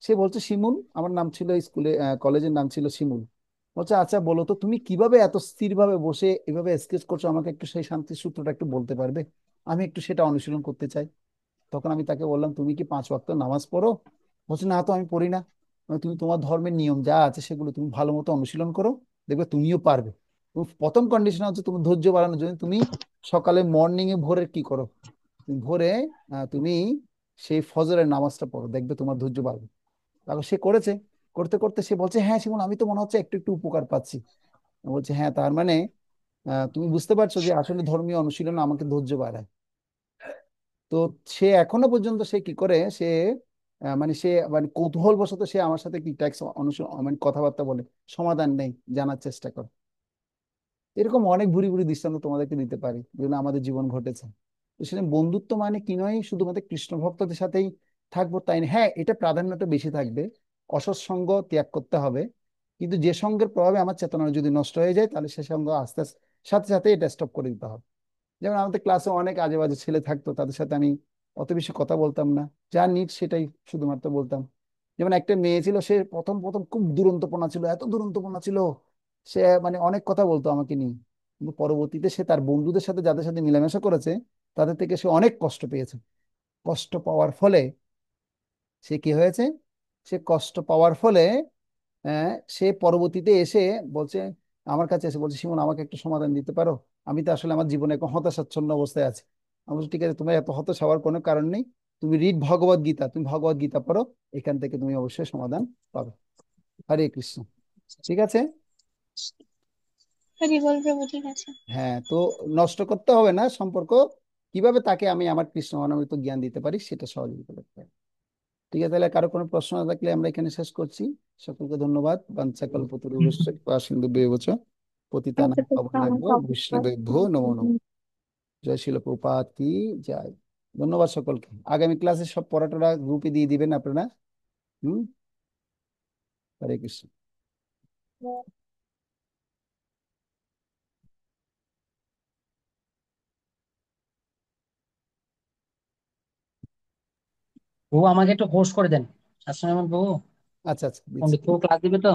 সে বলছে, শিমুল, আমার নাম ছিল স্কুলে, কলেজের নাম ছিল শিমুল। বলছে, আচ্ছা বলো তো, তুমি কিভাবে এত স্থির ভাবে বসে এভাবে স্কেচ করছো, আমাকে একটু সেই শান্তির সূত্রটা একটু বলতে পারবে? আমি একটু সেটা অনুশীলন করতে চাই। তখন আমি তাকে বললাম, তুমি কি 5 ওয়াক্ত নামাজ পড়ো? বলছে, না তো আমি পড়ি না। তুমি তোমার ধর্মের নিয়ম যা আছে সেগুলো তুমি ভালো মতো অনুশীলন করো, দেখবে তুমিও পারবে। প্রথম কন্ডিশন হচ্ছে তুমি ধৈর্য বাড়ানোর জন্য তুমি সকালে মর্নিং এ ভোরে কি করো, তুমি ভোরে তুমি সেই ফজরের নামাজটা পড়ো, দেখবে তোমার ধৈর্য বাড়বে। তারপর সে করেছে, করতে করতে সে বলছে, হ্যাঁ শিমুল, আমি তো মনে হচ্ছে একটু একটু উপকার পাচ্ছি। আমি বলছি, হ্যাঁ, তার মানে তুমি বুঝতে পারছো যে আসলে ধর্মীয় অনুশীলন আমাকে ধৈর্য বাড়ায়। তো সে এখনো পর্যন্ত সে কি করে, সে মানে সে মানে কৌতূহল বশত সে আমার সাথে কি ট্যাক্স অনুসরণ মানে কথাবার্তা বলে, সমাধান নেই, জানার চেষ্টা করে। এরকম অনেক ভুরি ভুরি দৃষ্টান্ত তোমাদেরকে দিতে পারি, যেগুলো আমাদের জীবন ঘটেছে। তো সেখানে বন্ধুত্ব মানে কি নয় শুধুমাত্র কৃষ্ণ ভক্তদের সাথেই থাকবো তাই না। হ্যাঁ, এটা প্রাধান্যটা বেশি থাকবে, অসৎ সঙ্গ ত্যাগ করতে হবে। কিন্তু যে সঙ্গের প্রভাবে আমার চেতনা যদি নষ্ট হয়ে যায়, তাহলে সে সঙ্গ আস্তে আস্তে সাথে সাথে এটা স্টপ করে দিতে হবে। যেমন আমাদের ক্লাসে অনেক আজে বাজে ছেলে থাকতো, তাদের সাথে আমি অত বেশি কথা বলতাম না, যা নিট সেটাই শুধুমাত্র বলতাম। যেমন একটা মেয়ে ছিল, সে প্রথম প্রথম খুব দুরন্তপনা ছিল, এত দুরন্তপনা ছিল, সে মানে অনেক কথা বলতো আমাকে নিয়ে। কিন্তু পরবর্তীতে সে তার বন্ধুদের সাথে, যাদের সাথে মেলামেশা করেছে, তাদের থেকে সে অনেক কষ্ট পেয়েছে। কষ্ট পাওয়ার ফলে সে কি হয়েছে, সে কষ্ট পাওয়ার ফলে সে পরবর্তীতে এসে বলছে, আমার কাছে এসে বলছে, শিমুল, আমাকে একটু সমাধান দিতে পারো? আমি তো আসলে আমার জীবনে এখন হতাশাচ্ছন্ন অবস্থায় আছি। আমি বলছি, ঠিক আছে, তোমার এত হতাশ হওয়ার কোনো কারণ নেই, তুমি রিড ভগবদ গীতা, তুমি ভগবদ গীতা পড়ো, এখান থেকে তুমি অবশ্যই সমাধান পাবে। হরে কৃষ্ণ। ঠিক আছে? হরি বল প্রভু। ঠিক আছে। হ্যাঁ, তো নষ্ট করতে হবে না সম্পর্ক। কিভাবে তাকে আমি আমার কৃষ্ণ মনোমৃত জ্ঞান দিতে পারি সেটা সহযোগিতা করতে পারি। ঠিক আছে, তাহলে কারো কোনো প্রশ্ন না থাকলে আমরা এখানে শেষ করছি। সকলকে ধন্যবাদ। বাঞ্ছাকল্পতরুভ্যশ্চ কৃপা সিন্ধুভ্যেব চ পতিতানাং পাবনেভ্যো বৈষ্ণবেভ্যো নমো নমঃ। জয় শিল প্রপাত কি জয়। ধন্যবাদ সকলকে। আগামী ক্লাসে সব পড়াটা গ্রুপে দিয়ে দিবেন আপনারা। হুম। হরে কৃষ্ণ। ও আমাকে একটু হোস্ট করে দেন। আসলে আমার বউ আচ্ছা আচ্ছা, দিচ্ছি। পণ্ডিত ক্লাস দিবে তো।